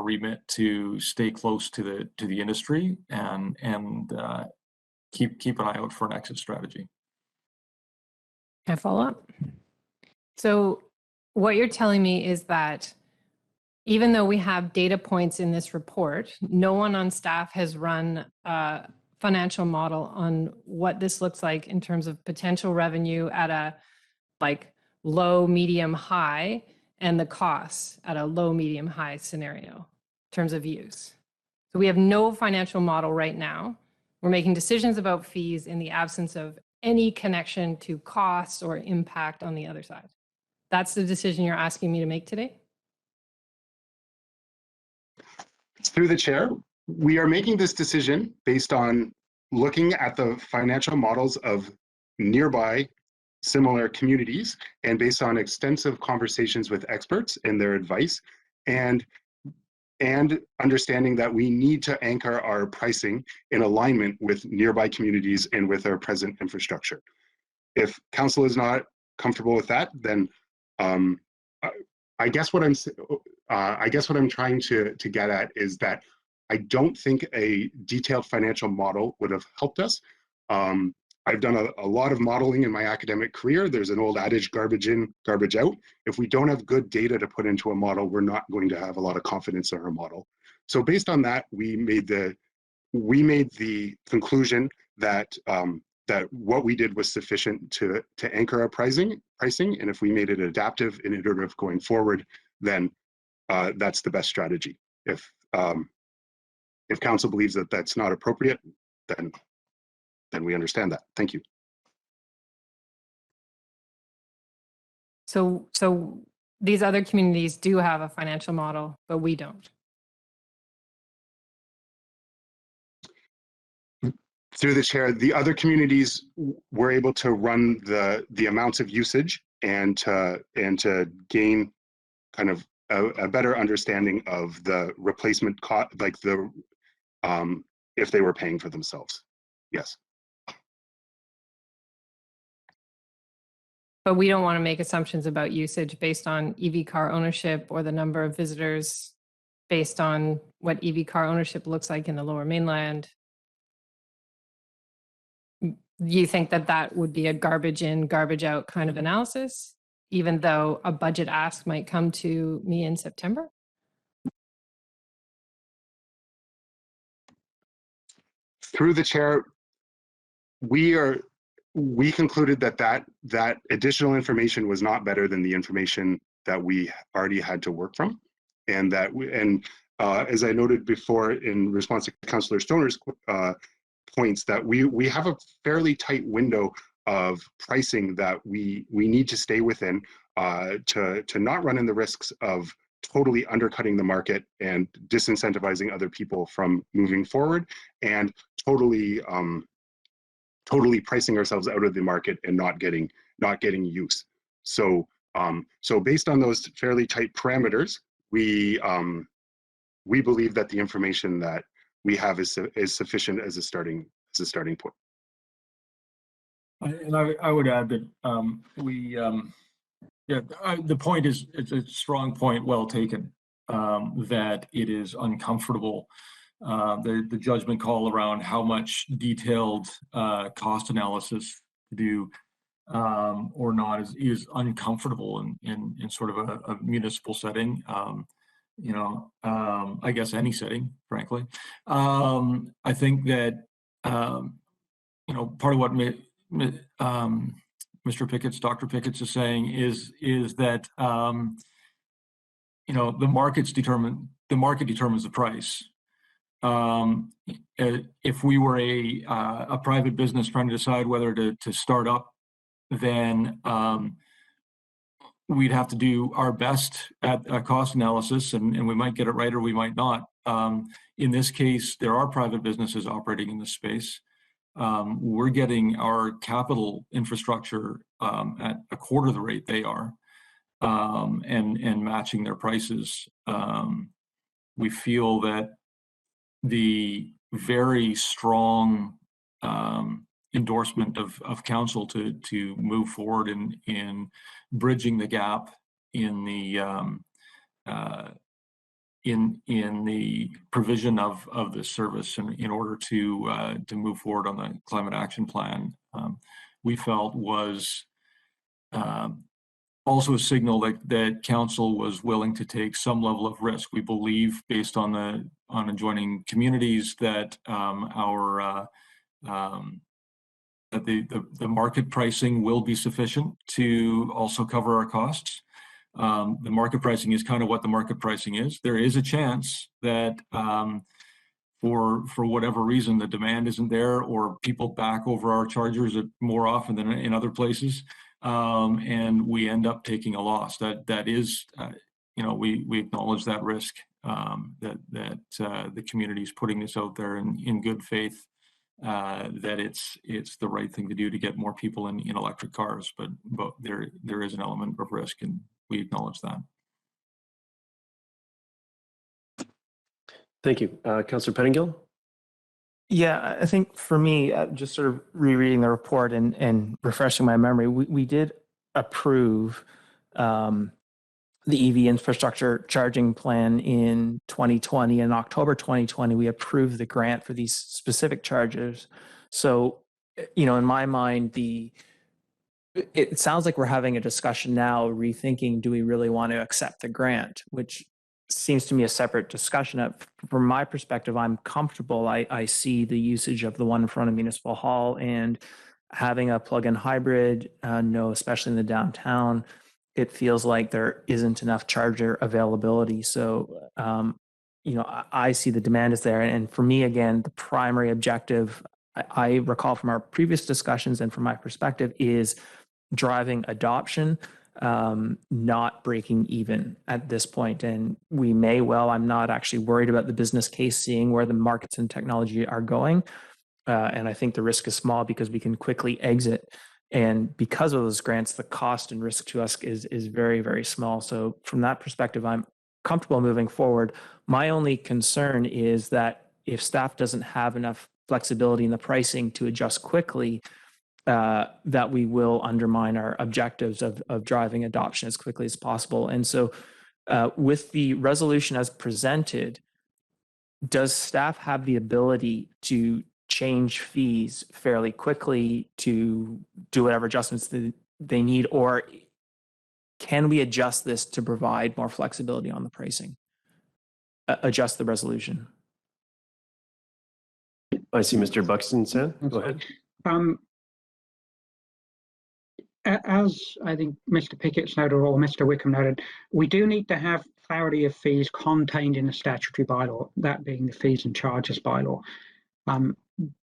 remit to stay close to the industry and keep an eye out for an exit strategy. Can I follow up? So what you're telling me is that even though we have data points in this report, no one on staff has run a financial model on what this looks like in terms of potential revenue at a low, medium, high, and the costs at a low, medium, high scenario in terms of use. So we have no financial model right now. We're making decisions about fees in the absence of any connection to costs or impact on the other side. That's the decision you're asking me to make today? Through the chair, we are making this decision based on looking at the financial models of nearby similar communities and based on extensive conversations with experts and their advice, and understanding that we need to anchor our pricing in alignment with nearby communities and with our present infrastructure. If council is not comfortable with that, then I guess what I'm trying to get at is that I don't think a detailed financial model would have helped us. I've done a lot of modeling in my academic career. There's an old adage, garbage in, garbage out. If we don't have good data to put into a model, we're not going to have a lot of confidence in our model. So based on that, we made the conclusion that that what we did was sufficient to anchor our pricing. And if we made it adaptive and iterative going forward, then that's the best strategy. If council believes that that's not appropriate, then we understand that. Thank you. So these other communities do have a financial model, but we don't. Through the chair, the other communities were able to run the amounts of usage and to gain kind of a better understanding of the replacement cost, like if they were paying for themselves. Yes. But we don't want to make assumptions about usage based on EV car ownership or the number of visitors based on what EV car ownership looks like in the Lower Mainland. You think that would be a garbage in, garbage out kind of analysis, even though a budget ask might come to me in September? Through the chair, we concluded that additional information was not better than the information that we already had to work from, and as I noted before in response to Councillor Stoner's points, that we have a fairly tight window of pricing that we need to stay within to not run in the risks of totally undercutting the market and disincentivizing other people from moving forward, and totally pricing ourselves out of the market and not getting use. So based on those fairly tight parameters, we believe that the information that we have is sufficient as a starting point. And I would add that the point it's a strong point, well taken, that it is uncomfortable the judgment call around how much detailed cost analysis to do or not is uncomfortable in sort of a municipal setting. I guess any setting, frankly. I think that part of what Mr. Picketts, Dr. Picketts is saying is that the market determines the price. If we were a private business trying to decide whether to start up, then we'd have to do our best at a cost analysis, and we might get it right or we might not. In this case, there are private businesses operating in this space. We're getting our capital infrastructure at a quarter of the rate they are, and matching their prices. We feel that the very strong endorsement of council to move forward in bridging the gap in the provision of this service in order to move forward on the climate action plan, we felt was also a signal that council was willing to take some level of risk. We believe, based on adjoining communities, that that the market pricing will be sufficient to also cover our costs. The market pricing is kind of what the market pricing is. There is a chance that for whatever reason the demand isn't there, or people back over our chargers more often than in other places, and we end up taking a loss. That is, we acknowledge that risk, that the community is putting this out there in good faith, that it's the right thing to do to get more people in electric cars, but there is an element of risk, and we acknowledge that. Thank you. Councillor Pettingill? Yeah, I think for me, just sort of rereading the report and refreshing my memory, we did approve the EV infrastructure charging plan in 2020. In October 2020, we approved the grant for these specific chargers. So, in my mind, it sounds like we're having a discussion now, rethinking, do we really want to accept the grant, which seems to me a separate discussion. From my perspective, I'm comfortable. I see the usage of the one in front of Municipal Hall, and having a plug-in hybrid, especially in the downtown, it feels like there isn't enough charger availability. So, I see the demand is there. And for me, again, the primary objective, I recall from our previous discussions and from my perspective, is driving adoption, not breaking even at this point. And we may well, I'm not actually worried about the business case, seeing where the markets and technology are going. And I think the risk is small because we can quickly exit. And because of those grants, the cost and risk to us is very, very small. So from that perspective, I'm comfortable moving forward. My only concern is that if staff doesn't have enough flexibility in the pricing to adjust quickly, that we will undermine our objectives of driving adoption as quickly as possible. And so with the resolution as presented, does staff have the ability to change fees fairly quickly to do whatever adjustments they need, or can we adjust this to provide more flexibility on the pricing? Adjust the resolution. I see Mr. Buxton said. Go ahead. As I think Mr. Picketts noted, or Mr. Wickham noted, we do need to have clarity of fees contained in the statutory bylaw, that being the fees and charges bylaw.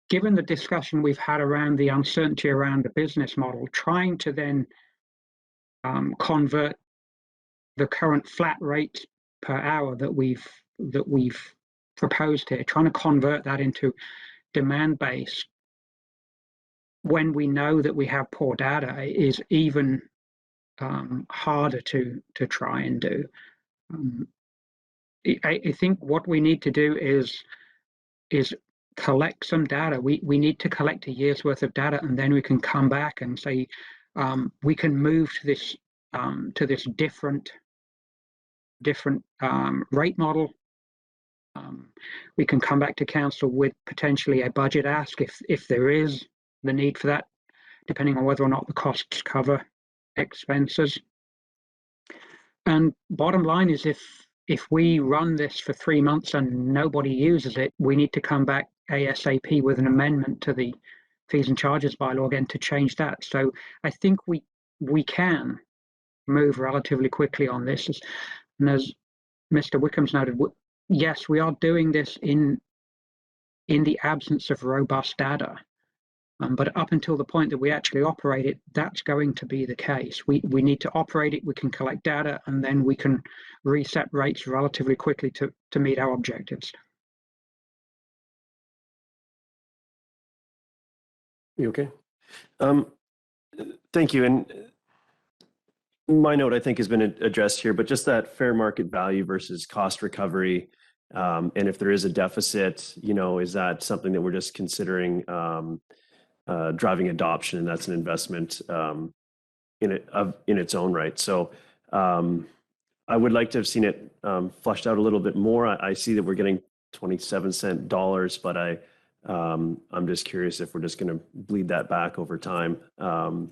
Given the discussion we've had around the uncertainty around the business model, trying to then convert the current flat rate per hour that we've proposed here, trying to convert that into demand-based, when we know that we have poor data, is even harder to try and do. I think what we need to do is collect some data. We need to collect a year's worth of data, and then we can come back and say we can move to this different rate model We can come back to council with potentially a budget ask if there is the need for that, depending on whether or not the costs cover expenses. And bottom line is if we run this for 3 months and nobody uses it, we need to come back ASAP with an amendment to the fees and charges bylaw again to change that. So I think we can move relatively quickly on this. And as Mr. Wickham's noted, yes, we are doing this in the absence of robust data. But up until the point that we actually operate it, that's going to be the case. We need to operate it, we can collect data, and then we can reset rates relatively quickly to meet our objectives. You okay? Thank you. And my note, I think, has been addressed here, but just that fair market value versus cost recovery. And if there is a deficit, is that something that we're just considering driving adoption, and that's an investment in its own right. So I would like to have seen it flushed out a little bit more. I see that we're getting 27-cent dollars, but I'm just curious if we're just going to bleed that back over time or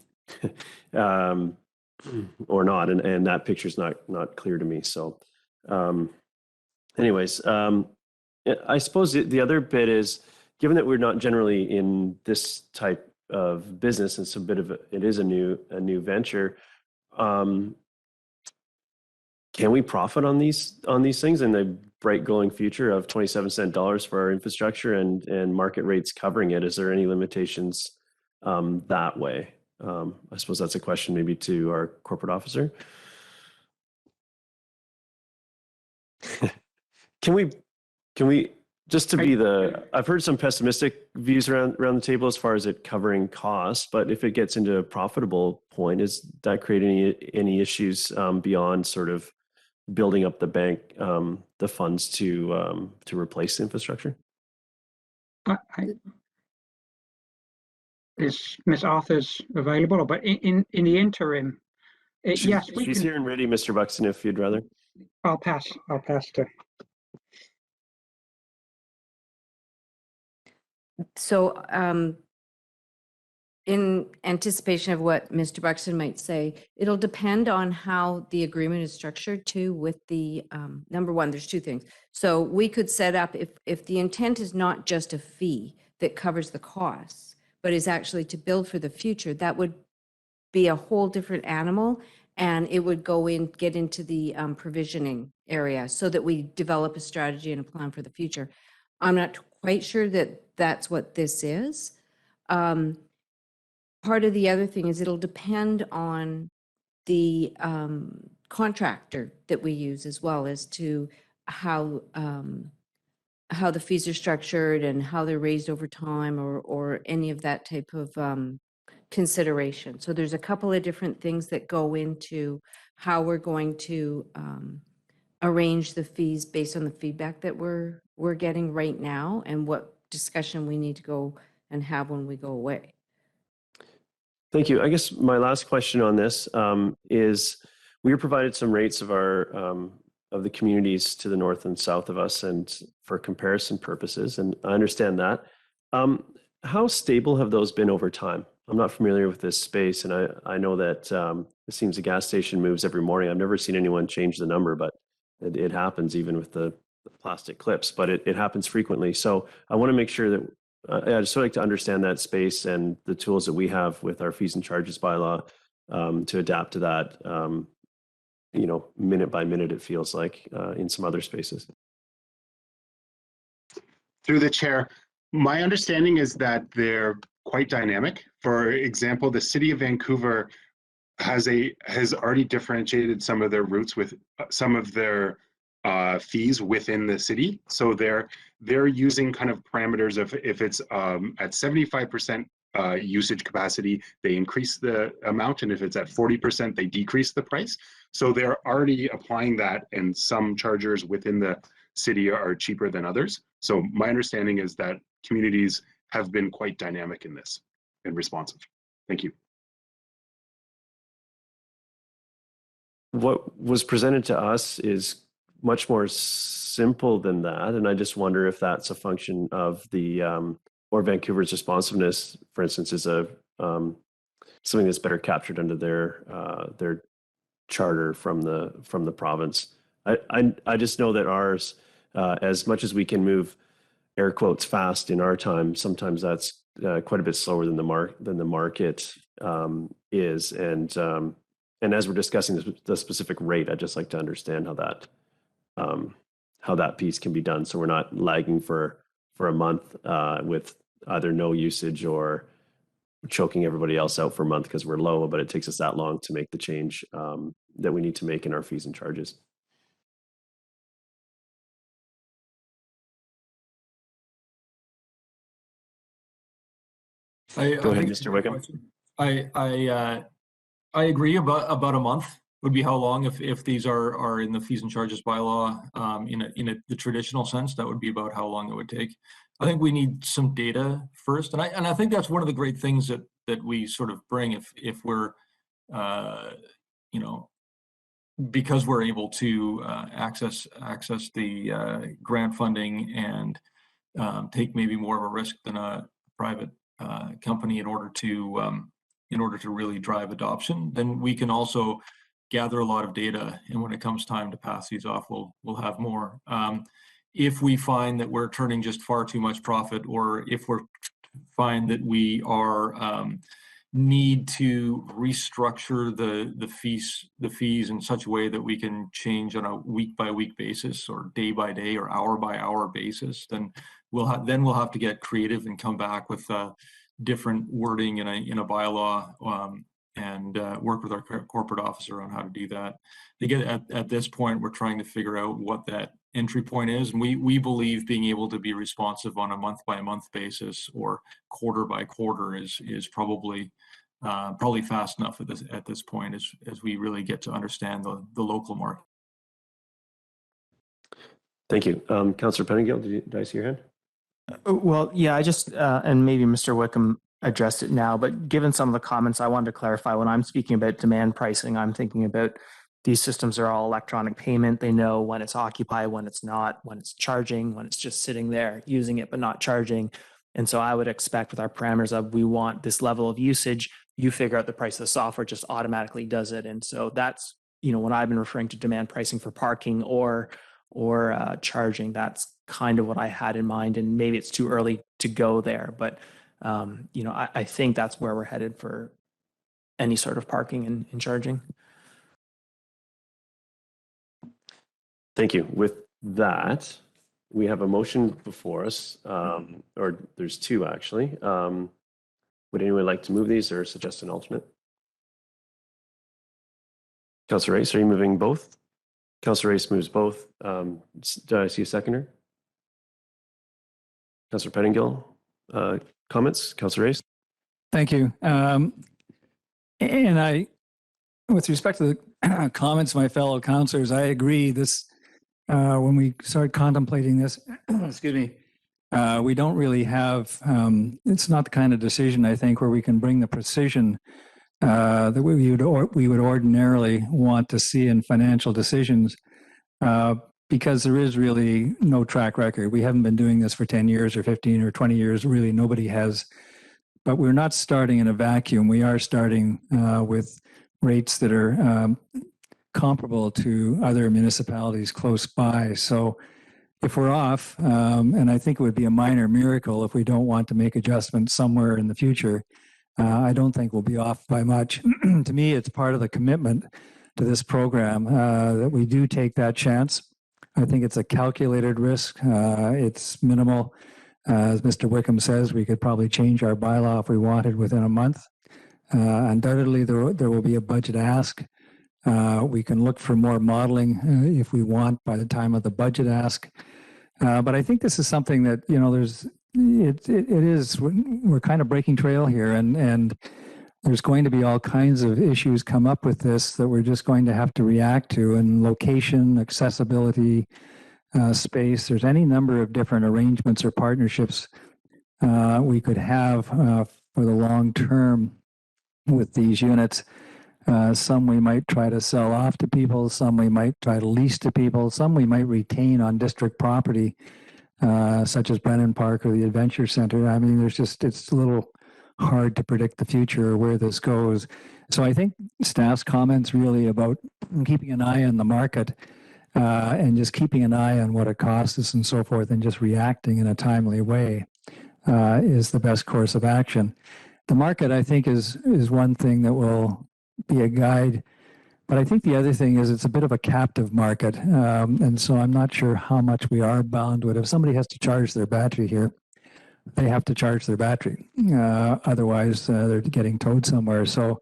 not. And that picture's not clear to me. So anyways, I suppose the other bit is, given that we're not generally in this type of business, and it is a new venture, can we profit on these things in the bright glowing future of 27-cent dollars for our infrastructure and market rates covering it? Is there any limitations that way? I suppose that's a question maybe to our corporate officer. Can we just to be I've heard some pessimistic views around the table as far as it covering costs, but if it gets into a profitable point, is that creating any issues beyond sort of building up the bank, the funds to replace the infrastructure? Is Ms. Arthur's available? But in the interim, yes, she's here and ready, Mr. Buxton, if you'd rather. I'll pass to. So in anticipation of what Mr. Buxton might say, it'll depend on how the agreement is structured too with the, number one, there's two things. So we could set up, if the intent is not just a fee that covers the costs, but is actually to build for the future, that would be a whole different animal, and it would get into the provisioning area so that we develop a strategy and a plan for the future. I'm not quite sure that that's what this is. Part of the other thing is it'll depend on the contractor that we use as well as to how the fees are structured and how they're raised over time or any of that type of consideration. So there's a couple of different things that go into how we're going to arrange the fees based on the feedback that we're getting right now and what discussion we need to go and have when we go away. Thank you. I guess my last question on this is, we were provided some rates of the communities to the north and south of us, and for comparison purposes, and I understand that. How stable have those been over time? I'm not familiar with this space, and I know that it seems the gas station moves every morning. I've never seen anyone change the number, but it happens even with the plastic clips, but it happens frequently. So I want to make sure that I'd just like to understand that space and the tools that we have with our fees and charges bylaw to adapt to that, minute by minute, it feels like in some other spaces. Through the chair, my understanding is that they're quite dynamic. For example, the city of Vancouver has already differentiated some of their routes with some of their fees within the city. So they're using kind of parameters of, if it's at 75% usage capacity, they increase the amount, and if it's at 40%, they decrease the price. So they're already applying that, and some chargers within the city are cheaper than others. So my understanding is that communities have been quite dynamic in this and responsive. Thank you. What was presented to us is much more simple than that. And I just wonder if that's a function of the, or Vancouver's responsiveness, for instance, is a something that's better captured under their charter from the province. I just know that ours, as much as we can move air quotes fast in our time, sometimes that's quite a bit slower than the market is. And as we're discussing the specific rate, I'd just like to understand how that piece can be done, so we're not lagging for a month with either no usage or choking everybody else out for a month because we're low, but it takes us that long to make the change that we need to make in our fees and charges. Go ahead, Mr. Wickham. I agree about a month would be how long if these are in the fees and charges bylaw in the traditional sense. That would be about how long it would take. I think we need some data first, and I think that's one of the great things that we sort of bring if we're because we're able to access the grant funding and take maybe more of a risk than a private company in order to really drive adoption, then we can also gather a lot of data. And when it comes time to pass these off, we'll have more. If we find that we're turning just far too much profit, or if we find that we are need to restructure the fees in such a way that we can change on a week by week basis or day by day or hour by hour basis, then we'll have to get creative and come back with different wording in a bylaw and work with our corporate officer on how to do that. Again, at this point, we're trying to figure out what that entry point is, and we believe being able to be responsive on a month by month basis or quarter by quarter is probably fast enough at this point as we really get to understand the local market. Thank you. Councillor Pettingill, did I see your hand? Well, yeah, I just, and maybe Mr. Wickham addressed it now, but given some of the comments, I wanted to clarify when I'm speaking about demand pricing, I'm thinking about these systems are all electronic payment. They know when it's occupied, when it's not, when it's charging, when it's just sitting there using it but not charging. And so I would expect with our parameters of we want this level of usage, you figure out the price of the software just automatically does it. And so that's, when I've been referring to demand pricing for parking or charging, that's kind of what I had in mind. And maybe it's too early to go there, but I think that's where we're headed for any sort of parking and charging. Thank you. With that, we have a motion before us, or there's two actually. Would anyone like to move these or suggest an alternate? Councillor Race, are you moving both? Councillor Race moves both. Do I see a seconder? Councillor Pettingill, comments? Councillor Race? Thank you. And with respect to the comments of my fellow councillors, I agree. This, when we started contemplating this, excuse me, we don't really have, it's not the kind of decision, I think, where we can bring the precision that we would ordinarily want to see in financial decisions, because there is really no track record. We haven't been doing this for 10 years or 15 or 20 years. Really, nobody has. But we're not starting in a vacuum. We are starting with rates that are comparable to other municipalities close by. So if we're off, and I think it would be a minor miracle if we don't want to make adjustments somewhere in the future, I don't think we'll be off by much. To me, it's part of the commitment to this program that we do take that chance. I think it's a calculated risk. It's minimal. As Mr. Wickham says, we could probably change our bylaw if we wanted within a month. Undoubtedly, there will be a budget ask. We can look for more modeling if we want by the time of the budget ask. But I think this is something that, we're kind of breaking trail here, and there's going to be all kinds of issues come up with this that we're just going to have to react to, and location, accessibility, space. There's any number of different arrangements or partnerships we could have for the long term with these units. Some we might try to sell off to people. Some we might try to lease to people. Some we might retain on district property, such as Brennan Park or the Adventure Center. I mean, it's a little hard to predict the future or where this goes. So I think staff's comments really about keeping an eye on the market and just keeping an eye on what it costs us and so forth, and just reacting in a timely way is the best course of action. The market, I think, is one thing that will be a guide. But I think the other thing is it's a bit of a captive market. And so I'm not sure how much we are bound to it. If somebody has to charge their battery here, they have to charge their battery. Otherwise, they're getting towed somewhere. So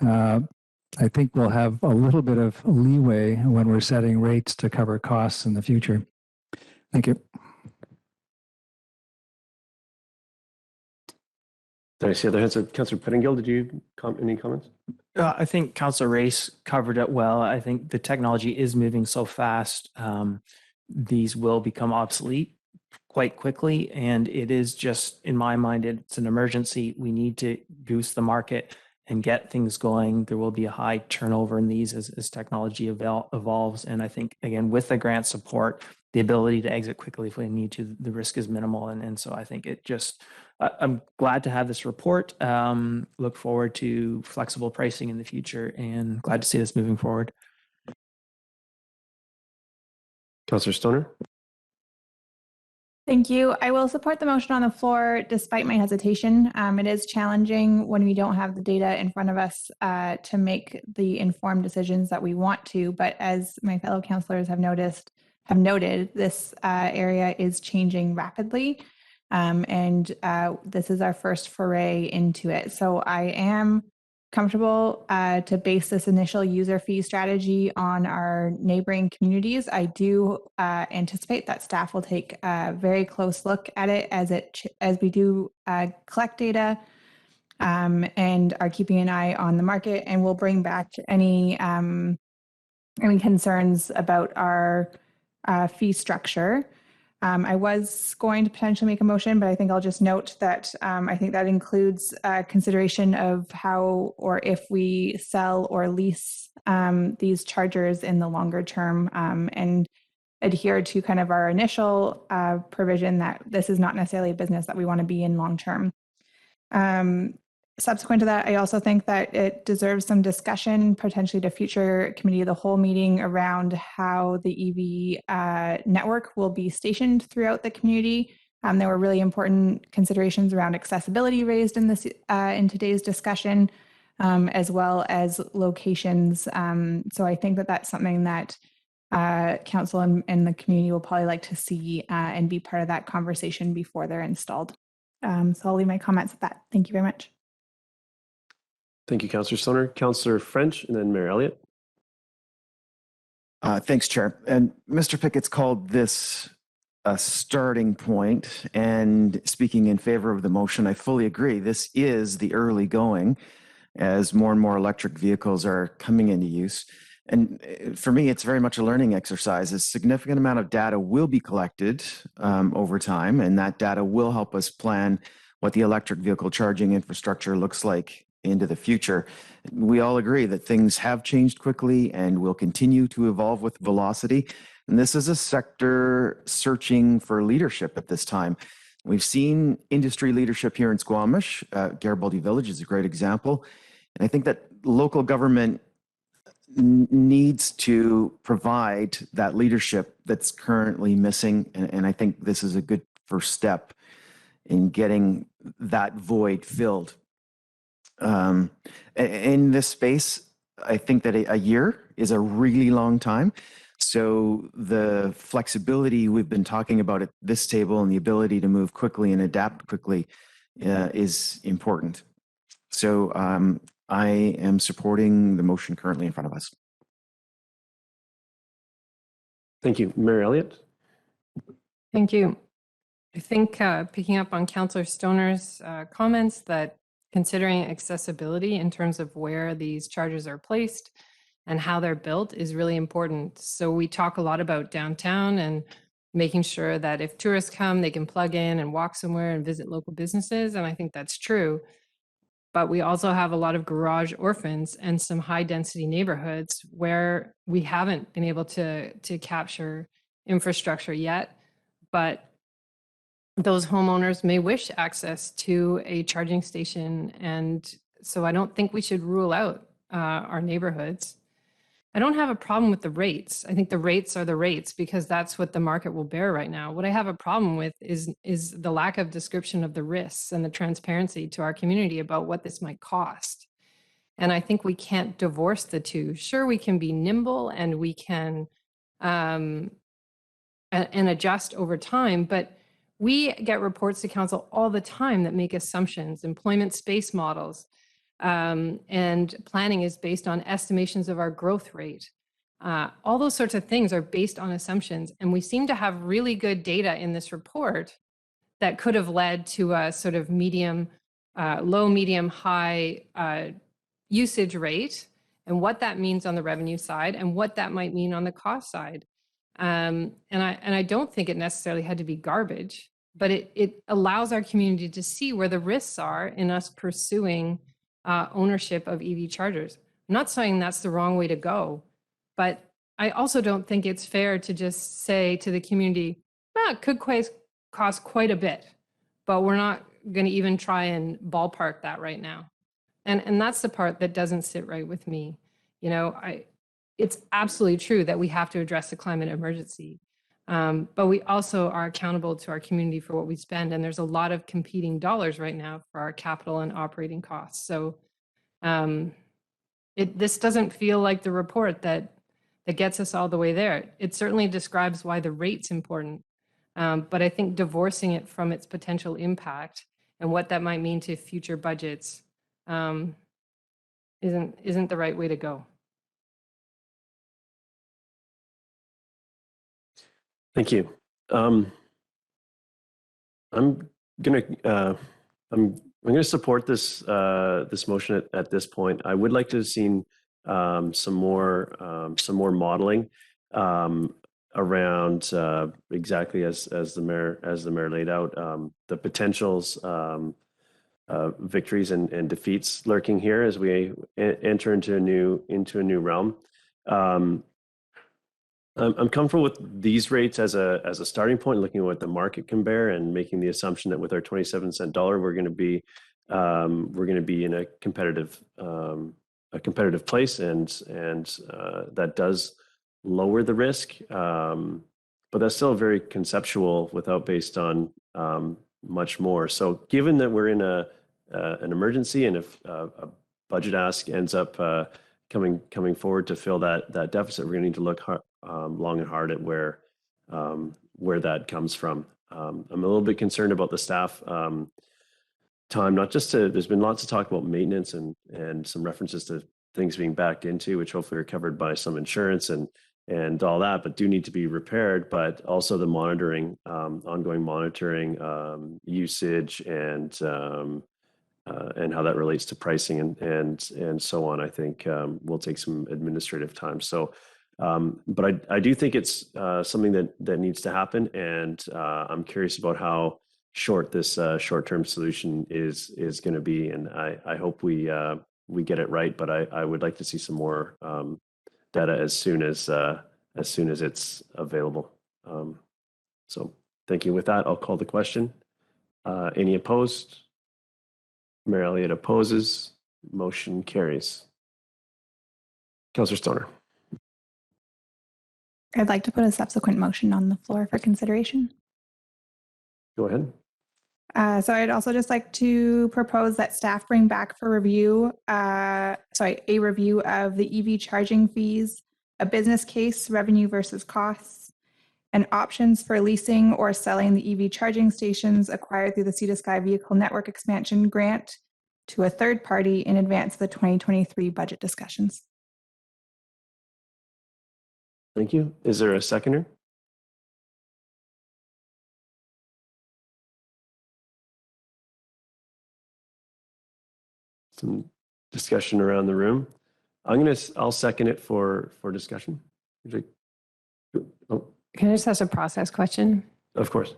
I think we'll have a little bit of leeway when we're setting rates to cover costs in the future. Thank you. Did I see other hands? Councillor Pettingill, did you any comments? I think Councillor Race covered it well. I think the technology is moving so fast. These will become obsolete quite quickly. And it is just, in my mind, it's an emergency. We need to boost the market and get things going. There will be a high turnover in these as technology evolves. And I think, again, with the grant support, the ability to exit quickly if we need to, the risk is minimal. And so I think it just, I'm glad to have this report. Look forward to flexible pricing in the future and glad to see this moving forward. Councillor Stoner? Thank you. I will support the motion on the floor despite my hesitation. It is challenging when we don't have the data in front of us to make the informed decisions that we want to. But as my fellow councillors have noted, this area is changing rapidly. And this is our first foray into it. So I am comfortable to base this initial user fee strategy on our neighboring communities. I do anticipate that staff will take a very close look at it as we do collect data and are keeping an eye on the market, and we'll bring back any concerns about our fee structure. I was going to potentially make a motion, but I think I'll just note that I think that includes consideration of how or if we sell or lease these chargers in the longer term and adhere to kind of our initial provision that this is not necessarily a business that we want to be in long term. Subsequent to that, I also think that it deserves some discussion, potentially to future committee of the whole meeting, around how the EV network will be stationed throughout the community. There were really important considerations around accessibility raised in this in today's discussion, as well as locations. So I think that that's something that council and the community will probably like to see and be part of that conversation before they're installed. So I'll leave my comments at that. Thank you very much. Thank you, Councillor Stoner. Councillor French, and then Mayor Elliott. Thanks, Chair. And Mr. Picketts called this a starting point, and speaking in favor of the motion, I fully agree. This is the early going as more and more electric vehicles are coming into use. And for me, it's very much a learning exercise. A significant amount of data will be collected over time, and that data will help us plan what the electric vehicle charging infrastructure looks like into the future. We all agree that things have changed quickly and will continue to evolve with velocity. And this is a sector searching for leadership at this time. We've seen industry leadership here in Squamish. Garibaldi Village is a great example. And I think that local government needs to provide that leadership that's currently missing. And I think this is a good first step in getting that void filled. In this space, I think that a year is a really long time. So the flexibility we've been talking about at this table and the ability to move quickly and adapt quickly is important. So I am supporting the motion currently in front of us. Thank you. Mayor Elliott. Thank you. I think picking up on Councillor Stoner's comments, that considering accessibility in terms of where these chargers are placed and how they're built is really important. So we talk a lot about downtown and making sure that if tourists come, they can plug in and walk somewhere and visit local businesses. And I think that's true. but we also have a lot of garage orphans and some high density neighborhoods where we haven't been able to capture infrastructure yet, but those homeowners may wish access to a charging station. And so I don't think we should rule out our neighborhoods. I don't have a problem with the rates. I think the rates are the rates because that's what the market will bear right now. What I have a problem with is the lack of description of the risks and the transparency to our community about what this might cost. And I think we can't divorce the two. Sure, we can be nimble and we can and adjust over time, but we get reports to council all the time that make assumptions, employment space models, and planning is based on estimations of our growth rate. All those sorts of things are based on assumptions. And we seem to have really good data in this report that could have led to a sort of medium, low, medium, high usage rate and what that means on the revenue side and what that might mean on the cost side. And I don't think it necessarily had to be garbage, but it allows our community to see where the risks are in us pursuing ownership of EV chargers. I'm not saying that's the wrong way to go, but I also don't think it's fair to just say to the community, it could cost quite a bit, but we're not going to even try and ballpark that right now. And that's the part that doesn't sit right with me. You know, it's absolutely true that we have to address the climate emergency, but we also are accountable to our community for what we spend. And there's a lot of competing dollars right now for our capital and operating costs. So this doesn't feel like the report that gets us all the way there. It certainly describes why the rate's important, but I think divorcing it from its potential impact and what that might mean to future budgets isn't the right way to go. Thank you. I'm gonna support this this motion at this point. I would like to have seen some more modeling around exactly as the mayor laid out, the potentials, victories and defeats lurking here as we enter into a new realm. I'm comfortable with these rates as a starting point, looking at what the market can bear and making the assumption that with our 27-cent dollar, we're going to be in a competitive place, and that does lower the risk, but that's still very conceptual without based on much more. So given that we're in an emergency, and if a budget ask ends up coming forward to fill that deficit, we're going to need to look long and hard at where that comes from. I'm a little bit concerned about the staff time, not just there's been lots of talk about maintenance and some references to things being backed into, which hopefully are covered by some insurance and all that, but do need to be repaired, but also the monitoring, ongoing monitoring, usage and how that relates to pricing and so on, I think will take some administrative time. So, but I do think it's something that needs to happen, and I'm curious about how short this short-term solution is going to be, and I hope we get it right. But I would like to see some more data as soon as it's available. So, thank you. With that, I'll call the question. Any opposed? Mayor Elliott opposes. Motion carries. Councillor Stoner. I'd like to put a subsequent motion on the floor for consideration. Go ahead. So I'd also just like to propose that staff bring back for review, a review of the EV charging fees, a business case, revenue versus costs, and options for leasing or selling the EV charging stations acquired through the Sea to Sky Vehicle Network Expansion Grant to a third party in advance of the 2023 budget discussions. Thank you. Is there a seconder? Some discussion around the room. I'll second it for discussion. Oh, Can I just ask a process question? of course.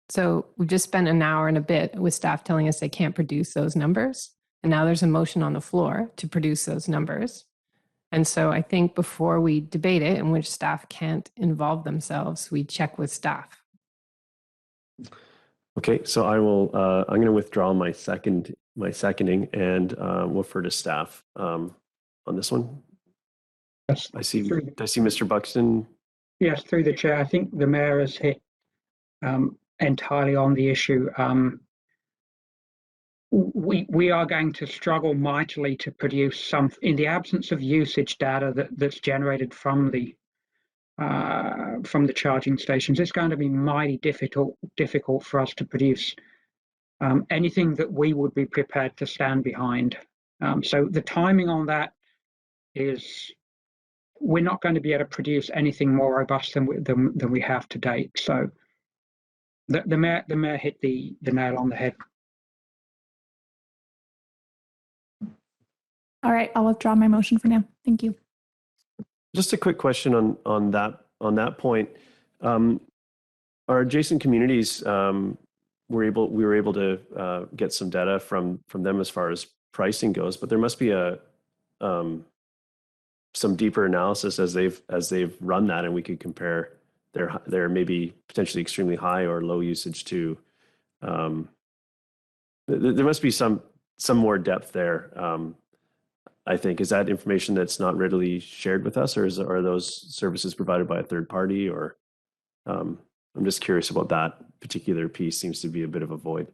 So we've just spent an hour and a bit with staff telling us they can't produce those numbers. And now there's a motion on the floor to produce those numbers. And so I think before we debate it, in which staff can't involve themselves, we check with staff. Okay, so I'm going to withdraw my seconding and we'll refer to staff on this one. Yes, I see Mr. Buxton. yes, through the chair. I think the mayor has hit entirely on the issue. We are going to struggle mightily to produce some, in the absence of usage data that's generated from the charging stations. It's going to be mighty difficult for us to produce anything that we would be prepared to stand behind. So the timing on that is, we're not going to be able to produce anything more robust than we have to date. So the mayor hit the nail on the head. All right, I'll withdraw my motion for now. Thank you. Just a quick question on that point. Our adjacent communities, we were able to get some data from them as far as pricing goes, but there must be some deeper analysis as they've run that, and we could compare their maybe potentially extremely high or low usage to. There must be some more depth there. I think, is that information that's not readily shared with us, or are those services provided by a third party? Or I'm just curious about that particular piece. Seems to be a bit of a void.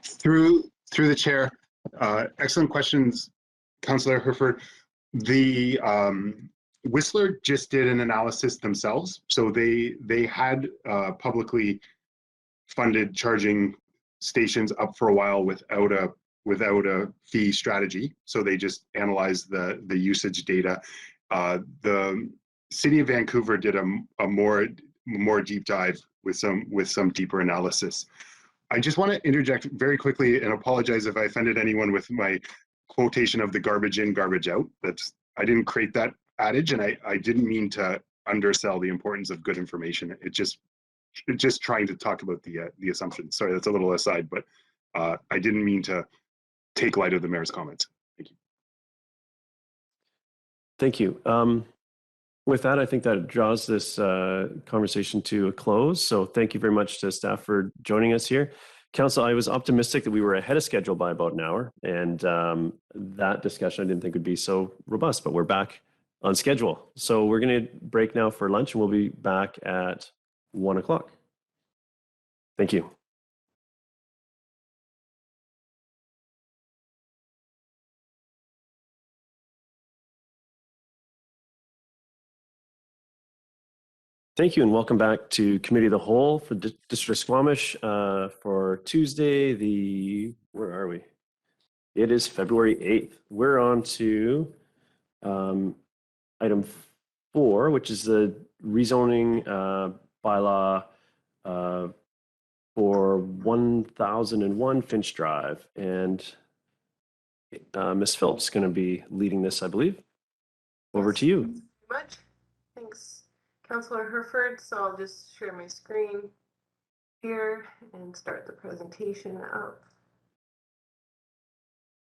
Through the chair, excellent questions, Councillor Herford. The Whistler just did an analysis themselves, so they had publicly funded charging stations up for a while without a fee strategy. So they just analyzed the usage data. The City of Vancouver did a more deep dive with some deeper analysis. I just want to interject very quickly and apologize if I offended anyone with my quotation of the garbage in, garbage out. I didn't create that adage, and I didn't mean to undersell the importance of good information. It just trying to talk about the assumptions. Sorry, that's a little aside, but I didn't mean to take light of the mayor's comments. Thank you. Thank you. With that, I think that draws this conversation to a close. So thank you very much to staff for joining us here. Council, I was optimistic that we were ahead of schedule by about an hour, and that discussion I didn't think would be so robust, but we're back on schedule. So we're going to break now for lunch, and we'll be back at 1 o'clock. Thank you. Thank you, and welcome back to Committee of the Whole for District of Squamish for Tuesday, where are we? It is February 8th. We're on to item 4, which is the rezoning bylaw for 1001 Finch Drive. And Ms. Philp's going to be leading this, I believe. Over to you. Thank you very much. Thanks, Councillor Herford. So I'll just share my screen here and start the presentation up.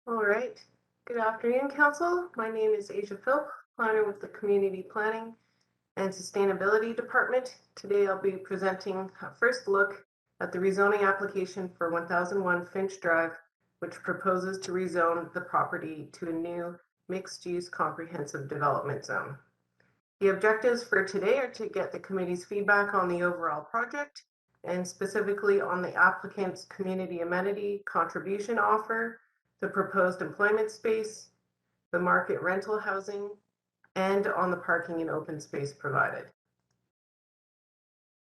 All right. Good afternoon, Council. My name is Philp, planner with the Community Planning and Sustainability Department. Today I'll be presenting a first look at the rezoning application for 1001 Finch Drive, which proposes to rezone the property to a new mixed-use comprehensive development zone. The objectives for today are to get the committee's feedback on the overall project, and specifically on the applicant's community amenity contribution offer, the proposed employment space, the market rental housing, and on the parking and open space provided.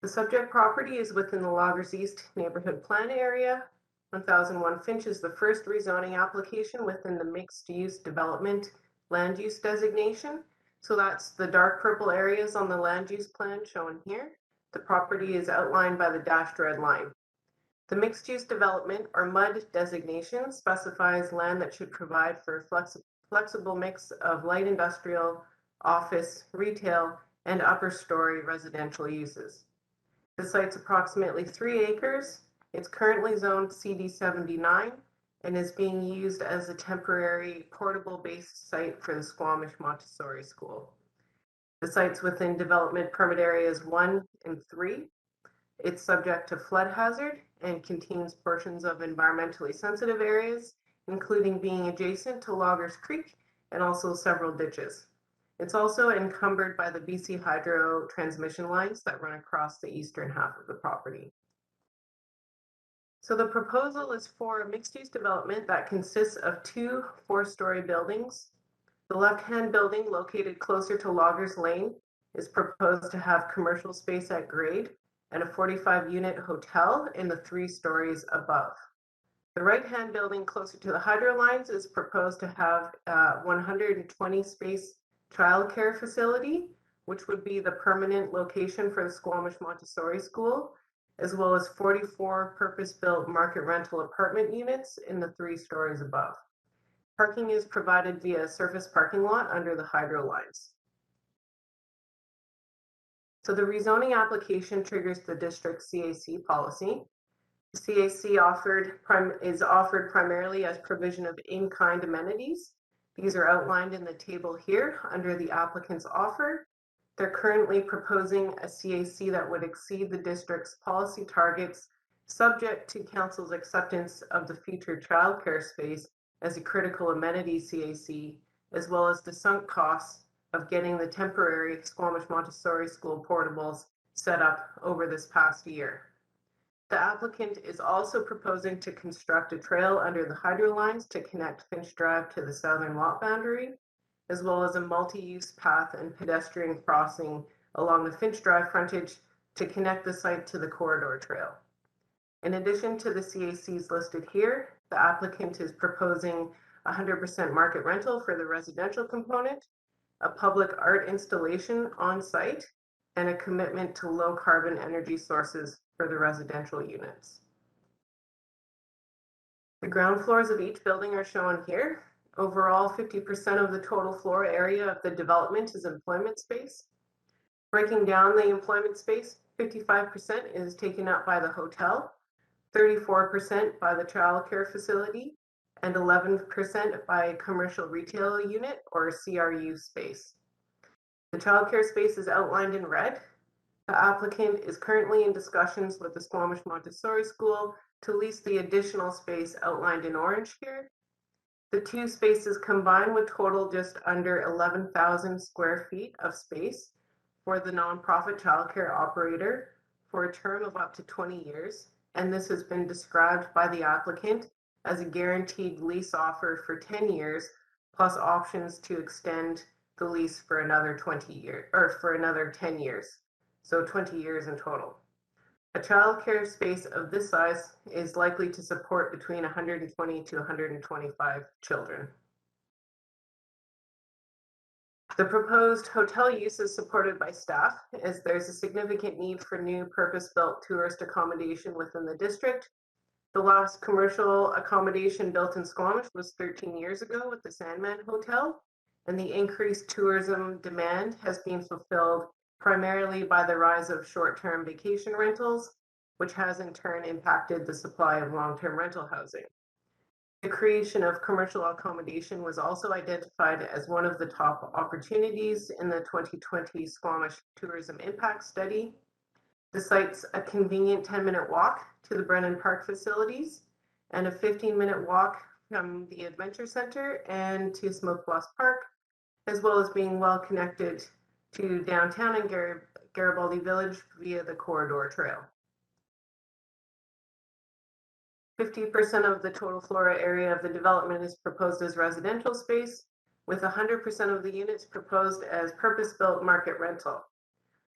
The subject property is within the Loggers East neighborhood plan area. 1001 Finch is the first rezoning application within the mixed-use development land use designation. So that's the dark purple areas on the land use plan shown here. The property is outlined by the dashed red line. The mixed-use development or MUD designation specifies land that should provide for a flexible mix of light industrial, office, retail, and upper story residential uses. The site's approximately 3 acres It's currently zoned CD 79 and is being used as a temporary portable base site for the Squamish Montessori School. The site's within development permit areas 1 and 3. It's subject to flood hazard and contains portions of environmentally sensitive areas, including being adjacent to Loggers Creek and also several ditches. It's also encumbered by the BC Hydro transmission lines that run across the eastern half of the property. So the proposal is for a mixed-use development that consists of 2 four-story buildings. The left-hand building, located closer to Loggers Lane, is proposed to have commercial space at grade and a 45-unit hotel in the 3 stories above. The right-hand building closer to the hydro lines is proposed to have a 120-space childcare facility, which would be the permanent location for the Squamish Montessori School, as well as 44 purpose-built market rental apartment units in the 3 stories above. Parking is provided via a surface parking lot under the hydro lines. So the rezoning application triggers the district CAC policy. The CAC is offered primarily as provision of in-kind amenities. These are outlined in the table here under the applicant's offer. They're currently proposing a CAC that would exceed the district's policy targets, subject to council's acceptance of the future childcare space as a critical amenity CAC, as well as the sunk costs of getting the temporary Squamish Montessori School portables set up over this past year. The applicant is also proposing to construct a trail under the hydro lines to connect Finch Drive to the southern lot boundary, as well as a multi-use path and pedestrian crossing along the Finch Drive frontage to connect the site to the corridor trail. In addition to the CACs listed here, the applicant is proposing 100% market rental for the residential component, a public art installation on site, and a commitment to low carbon energy sources for the residential units. The ground floors of each building are shown here. Overall, 50% of the total floor area of the development is employment space. Breaking down the employment space, 55% is taken up by the hotel, 34% by the child care facility, and 11% by commercial retail unit or CRU space. The child care space is outlined in red. The applicant is currently in discussions with the Squamish Montessori School to lease the additional space outlined in orange here. The 2 spaces combine would total just under 11,000 square feet of space for the nonprofit childcare operator for a term of up to 20 years. And this has been described by the applicant as a guaranteed lease offer for 10 years, plus options to extend the lease for another 20 years, or for another 10 years. So 20 years in total. A childcare space of this size is likely to support between 120 to 125 children. The proposed hotel use is supported by staff, as there's a significant need for new purpose-built tourist accommodation within the district. The last commercial accommodation built in Squamish was 13 years ago with the Sandman Hotel, and the increased tourism demand has been fulfilled primarily by the rise of short-term vacation rentals, which has in turn impacted the supply of long-term rental housing. The creation of commercial accommodation was also identified as one of the top opportunities in the 2020 Squamish Tourism Impact Study. The site's a convenient 10-minute walk to the Brennan Park facilities and a 15-minute walk from the Adventure Center and to Smoke Blast Park, as well as being well connected to downtown and Garibaldi Village via the corridor trail. 50% of the total floor area of the development is proposed as residential space, with 100% of the units proposed as purpose-built market rental.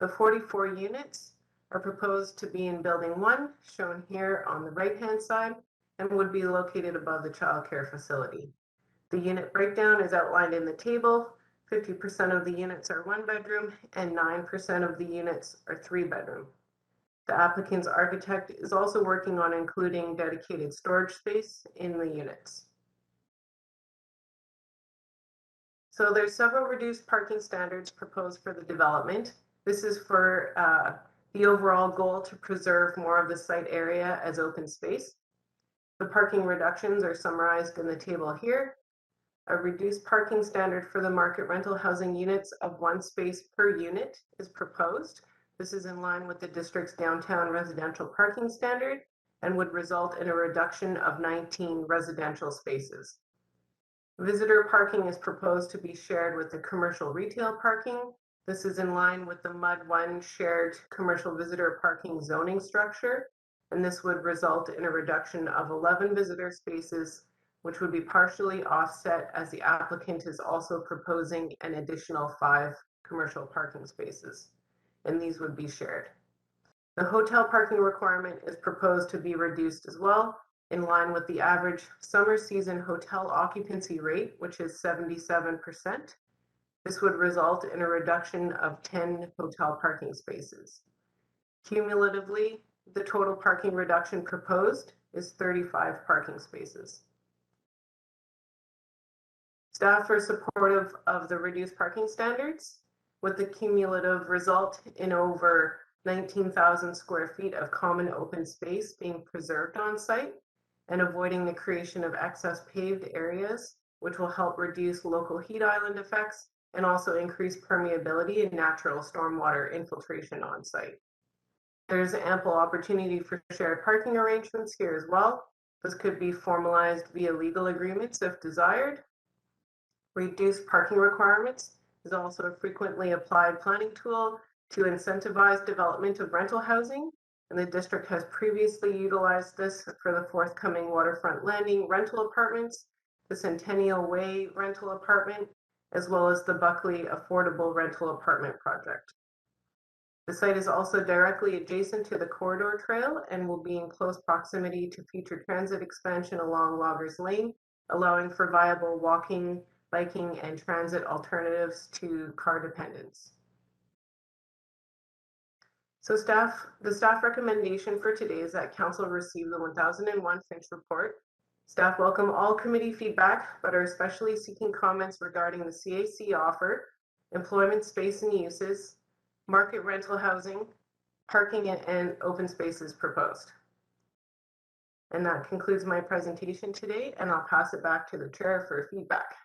The 44 units are proposed to be in Building 1, shown here on the right-hand side, and would be located above the child care facility. The unit breakdown is outlined in the table. 50% of the units are 1-bedroom and 9% of the units are 3-bedroom. The applicant's architect is also working on including dedicated storage space in the units. So there's several reduced parking standards proposed for the development. This is for The overall goal to preserve more of the site area as open space. The parking reductions are summarized in the table here. A reduced parking standard for the market rental housing units of 1 space per unit is proposed. This is in line with the district's downtown residential parking standard and would result in a reduction of 19 residential spaces. Visitor parking is proposed to be shared with the commercial retail parking. This is in line with the MUD 1 shared commercial visitor parking zoning structure, and this would result in a reduction of 11 visitor spaces, which would be partially offset as the applicant is also proposing an additional 5 commercial parking spaces, and these would be shared. The hotel parking requirement is proposed to be reduced as well, in line with the average summer season hotel occupancy rate, which is 77%. This would result in a reduction of 10 hotel parking spaces. Cumulatively, the total parking reduction proposed is 35 parking spaces. Staff are supportive of the reduced parking standards, with the cumulative result in over 19,000 square feet of common open space being preserved on site and avoiding the creation of excess paved areas, which will help reduce local heat island effects and also increase permeability and natural stormwater infiltration on site. There's ample opportunity for shared parking arrangements here as well. This could be formalized via legal agreements if desired. Reduced parking requirements is also a frequently applied planning tool to incentivize development of rental housing, and the district has previously utilized this for the forthcoming Waterfront Landing rental apartments, the Centennial Way rental apartment, as well as the Buckley Affordable Rental Apartment project. The site is also directly adjacent to the corridor trail and will be in close proximity to future transit expansion along Loggers Lane, allowing for viable walking, biking, and transit alternatives to car dependence. So the staff recommendation for today is that council receive the 1001 Finch report. Staff welcome all committee feedback, but are especially seeking comments regarding the CAC offer, employment space and uses, market rental housing, parking, and open spaces proposed. And that concludes my presentation today, and I'll pass it back to the chair for feedback.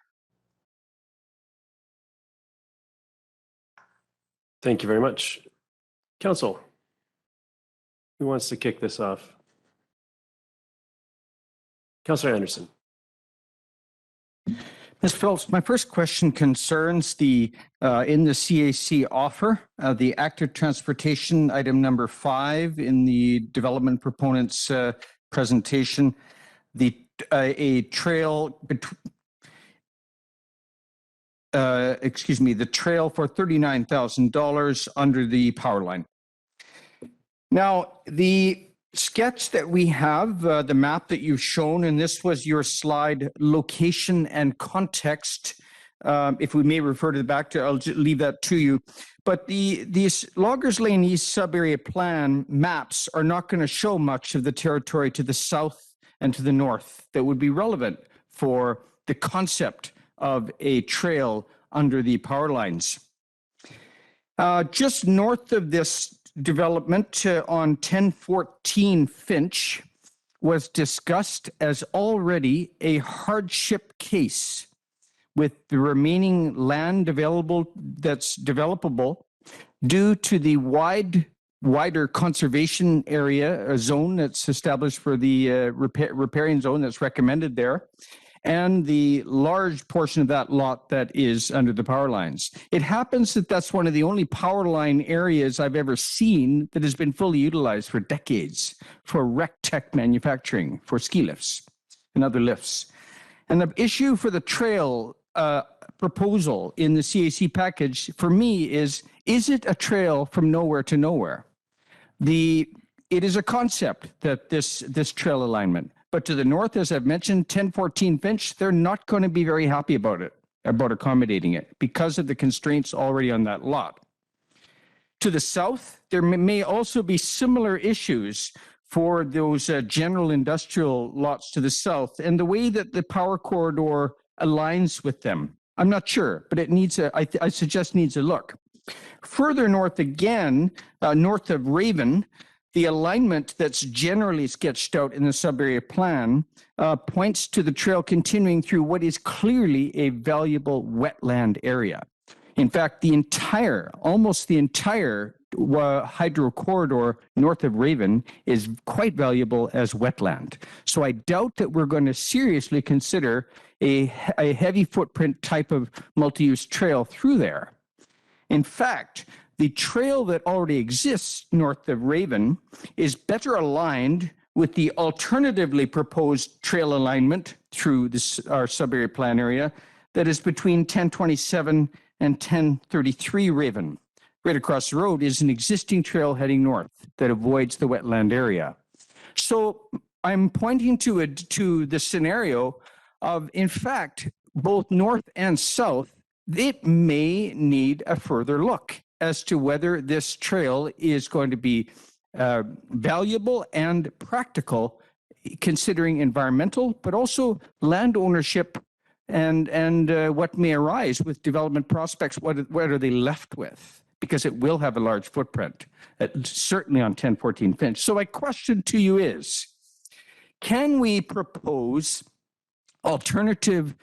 Thank you very much. Council, who wants to kick this off? Councillor Anderson. Ms. Phillips, my first question concerns the in the CAC offer, the active transportation item number 5 in the development proponents presentation, the a trail the trail for $39,000 under the power line. Now, the sketch that we have, the map that you've shown, and this was your slide, location and context. If we may refer to the back to, I'll just leave that to you. But these Loggers Lane East sub-area plan maps are not going to show much of the territory to the south and to the north that would be relevant for the concept of a trail under the power lines. Just north of this development on 1014 Finch was discussed as already a hardship case with the remaining land available that's developable due to the wider conservation area, a zone that's established for the riparian zone that's recommended there, and the large portion of that lot that is under the power lines. It happens that that's one of the only power line areas I've ever seen that has been fully utilized for decades for rec tech manufacturing, for ski lifts and other lifts. And the issue for the trail proposal in the CAC package for me is it a trail from nowhere to nowhere? It is a concept that this trail alignment. But to the north, as I've mentioned, 1014 Finch, they're not going to be very happy about accommodating it because of the constraints already on that lot. To the south, there may also be similar issues for those general industrial lots to the south, and the way that the power corridor aligns with them. I'm not sure, but it needs I suggest needs a look. Further north again, north of Raven, the alignment that's generally sketched out in the sub-area plan points to the trail continuing through what is clearly a valuable wetland area. In fact, almost the entire hydro corridor north of Raven is quite valuable as wetland. So I doubt that we're going to seriously consider a heavy footprint type of multi-use trail through there. In fact, the trail that already exists north of Raven is better aligned with the alternatively proposed trail alignment through our sub-area plan area that is between 1027 and 1033 Raven. Right across the road is an existing trail heading north that avoids the wetland area. So I'm pointing to the scenario of, in fact, both north and south, it may need a further look as to whether this trail is going to be valuable and practical, considering environmental, but also land ownership and what may arise with development prospects. What are they left with? Because it will have a large footprint, certainly on 1014 Finch. So my question to you is, can we propose alternative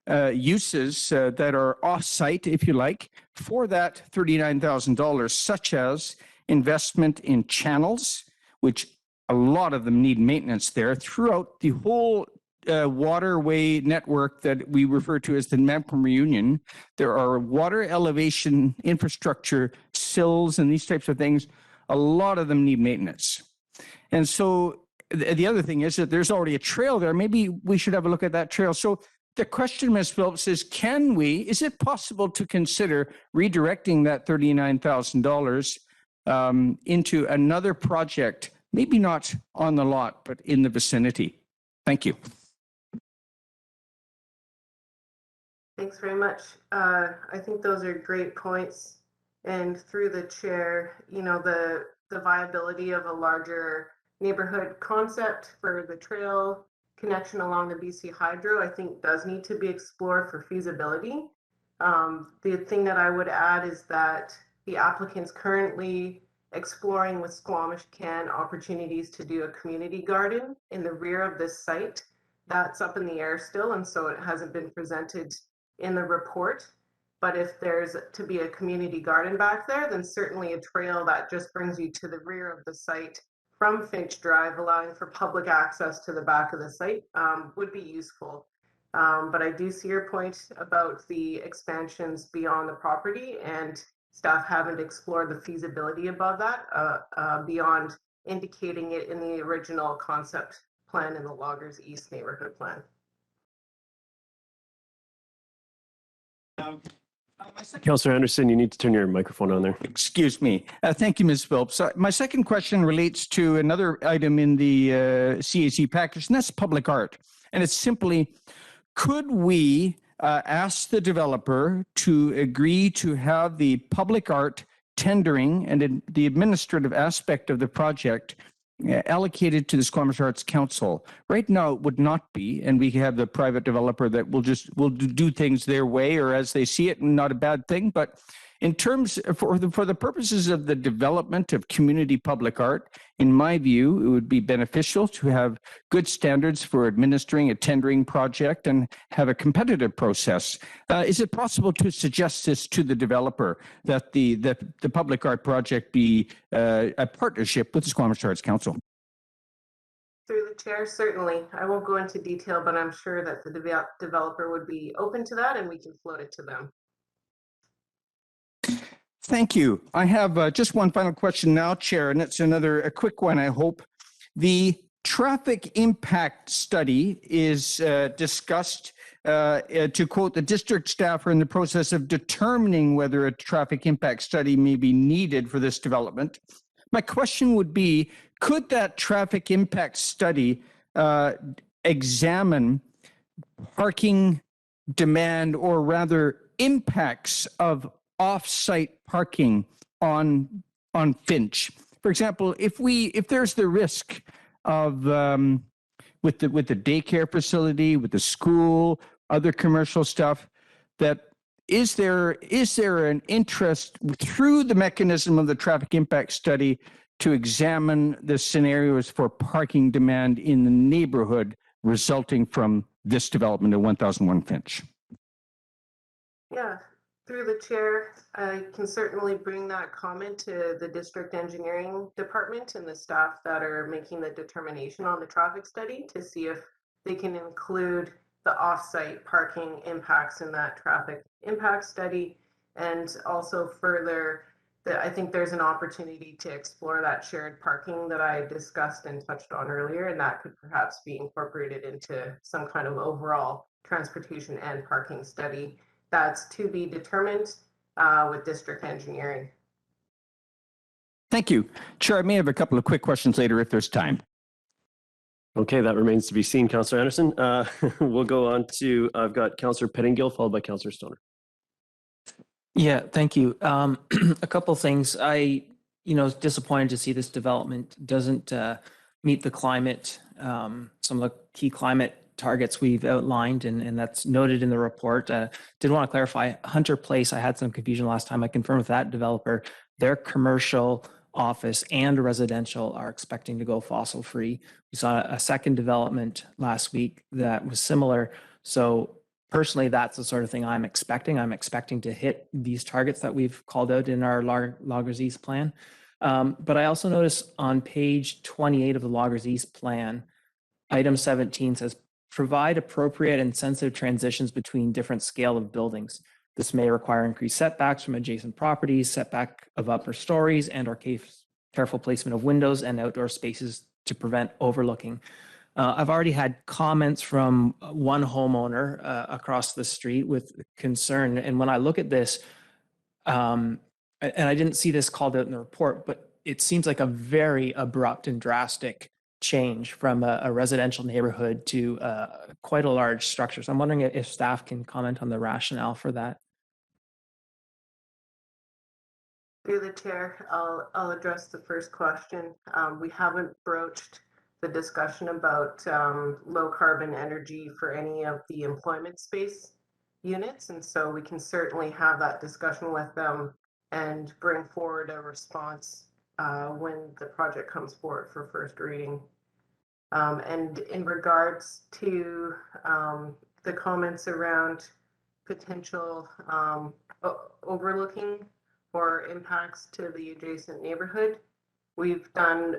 uses that are off-site, if you like, for that $39,000, such as investment in channels, which a lot of them need maintenance there, throughout the whole waterway network that we refer to as the Mampum Reunion. There are water elevation infrastructure sills and these types of things. A lot of them need maintenance. And so the other thing is that there's already a trail there. Maybe we should have a look at that trail. So the question, Ms. Phillips, is is it possible to consider redirecting that $39,000 into another project, maybe not on the lot, but in the vicinity? Thank you. Thanks very much. I think those are great points. And through the chair, the viability of a larger neighborhood concept for the trail connection along the BC Hydro, I think does need to be explored for feasibility. The thing that I would add is that the applicant's currently exploring with Squamish Can opportunities to do a community garden in the rear of this site. That's up in the air still, and so it hasn't been presented in the report. But if there's to be a community garden back there, then certainly a trail that just brings you to the rear of the site from Finch Drive, allowing for public access to the back of the site, would be useful. But I do see your point about the expansions beyond the property, and staff haven't explored the feasibility above that, beyond indicating it in the original concept plan in the Loggers East neighborhood plan. Councillor Anderson, you need to turn your microphone on there. Excuse me. Thank you, Ms. Phillips. My second question relates to another item in the CAC package, and that's public art. And it's simply, could we ask the developer to agree to have the public art tendering and the administrative aspect of the project allocated to the Squamish Arts Council? Right now, it would not be, and we have the private developer that will do things their way or as they see it, and not a bad thing. But in terms for the purposes of the development of community public art, in my view, it would be beneficial to have good standards for administering a tendering project and have a competitive process. Is it possible to suggest this to the developer, that the public art project be a partnership with the Squamish Arts Council? Through the chair, certainly. I won't go into detail, but I'm sure that the developer would be open to that, and we can float it to them. Thank you. I have just one final question now, Chair, and it's a quick one, I hope. The traffic impact study is discussed, to quote, the district staff are in the process of determining whether a traffic impact study may be needed for this development. My question would be, could that traffic impact study examine parking demand, or rather impacts of off-site parking on Finch? For example, if there's the risk of with the daycare facility, with the school, other commercial stuff, that is there an interest through the mechanism of the traffic impact study to examine the scenarios for parking demand in the neighborhood resulting from this development of 1001 Finch? Yeah, through the chair, I can certainly bring that comment to the district engineering department and the staff that are making the determination on the traffic study to see if they can include the off-site parking impacts in that traffic impact study. And also further, I think there's an opportunity to explore that shared parking that I discussed and touched on earlier, and that could perhaps be incorporated into some kind of overall transportation and parking study. That's to be determined with district engineering. Thank you. Chair, I may have a couple of quick questions later if there's time. Okay, that remains to be seen, Councillor Anderson. We'll go on to, I've got Councillor Pettingill, followed by Councillor Stoner. Yeah, thank you. A couple things. I, disappointed to see this development doesn't meet the climate, some of the key climate targets we've outlined, and that's noted in the report. Did want to clarify, Hunter Place, I had some confusion last time. I confirmed with that developer, their commercial, office, and residential are expecting to go fossil free. We saw a second development last week that was similar. So personally, that's the sort of thing I'm expecting. I'm expecting to hit these targets that we've called out in our Loggers East plan. But I also noticed on page 28 of the Loggers East plan, item 17 says, provide appropriate and sensitive transitions between different scale of buildings. This may require increased setbacks from adjacent properties, setback of upper stories, and or careful placement of windows and outdoor spaces to prevent overlooking. I've already had comments from one homeowner across the street with concern. And when I look at this, and I didn't see this called out in the report, but it seems like a very abrupt and drastic change from a residential neighborhood to quite a large structure. So I'm wondering if staff can comment on the rationale for that. Through the chair, I'll address the first question. We haven't broached the discussion about low carbon energy for any of the employment space units, and so we can certainly have that discussion with them and bring forward a response when the project comes forward for first reading. And in regards to the comments around potential overlooking or impacts to the adjacent neighborhood, we've done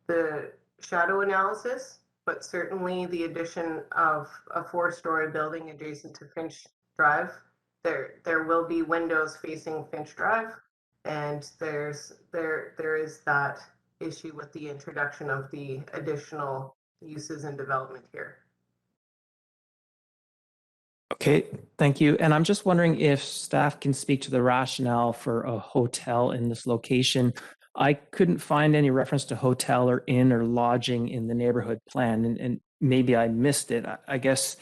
the shadow analysis, but certainly the addition of a 4-story building adjacent to Finch Drive, there will be windows facing Finch Drive, and there is that issue with the introduction of the additional uses and development here. Okay, thank you. And I'm just wondering if staff can speak to the rationale for a hotel in this location. I couldn't find any reference to hotel or inn or lodging in the neighborhood plan, and maybe I missed it. I guess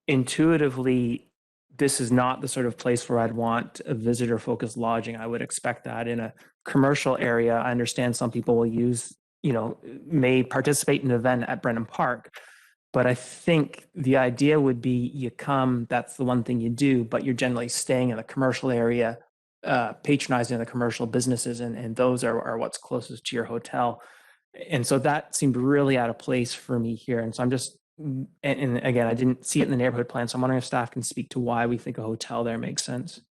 intuitively, this is not the sort of place where I'd want a visitor-focused lodging. I would expect that in a commercial area. I understand some people will use, may participate in an event at Brennan Park, but I think the idea would be you come, that's the one thing you do, but you're generally staying in the commercial area, patronizing the commercial businesses, and those are what's closest to your hotel. And so that seemed really out of place for me here. And so I'm just, and again, I didn't see it in the neighborhood plan, so I'm wondering if staff can speak to why we think a hotel there makes sense.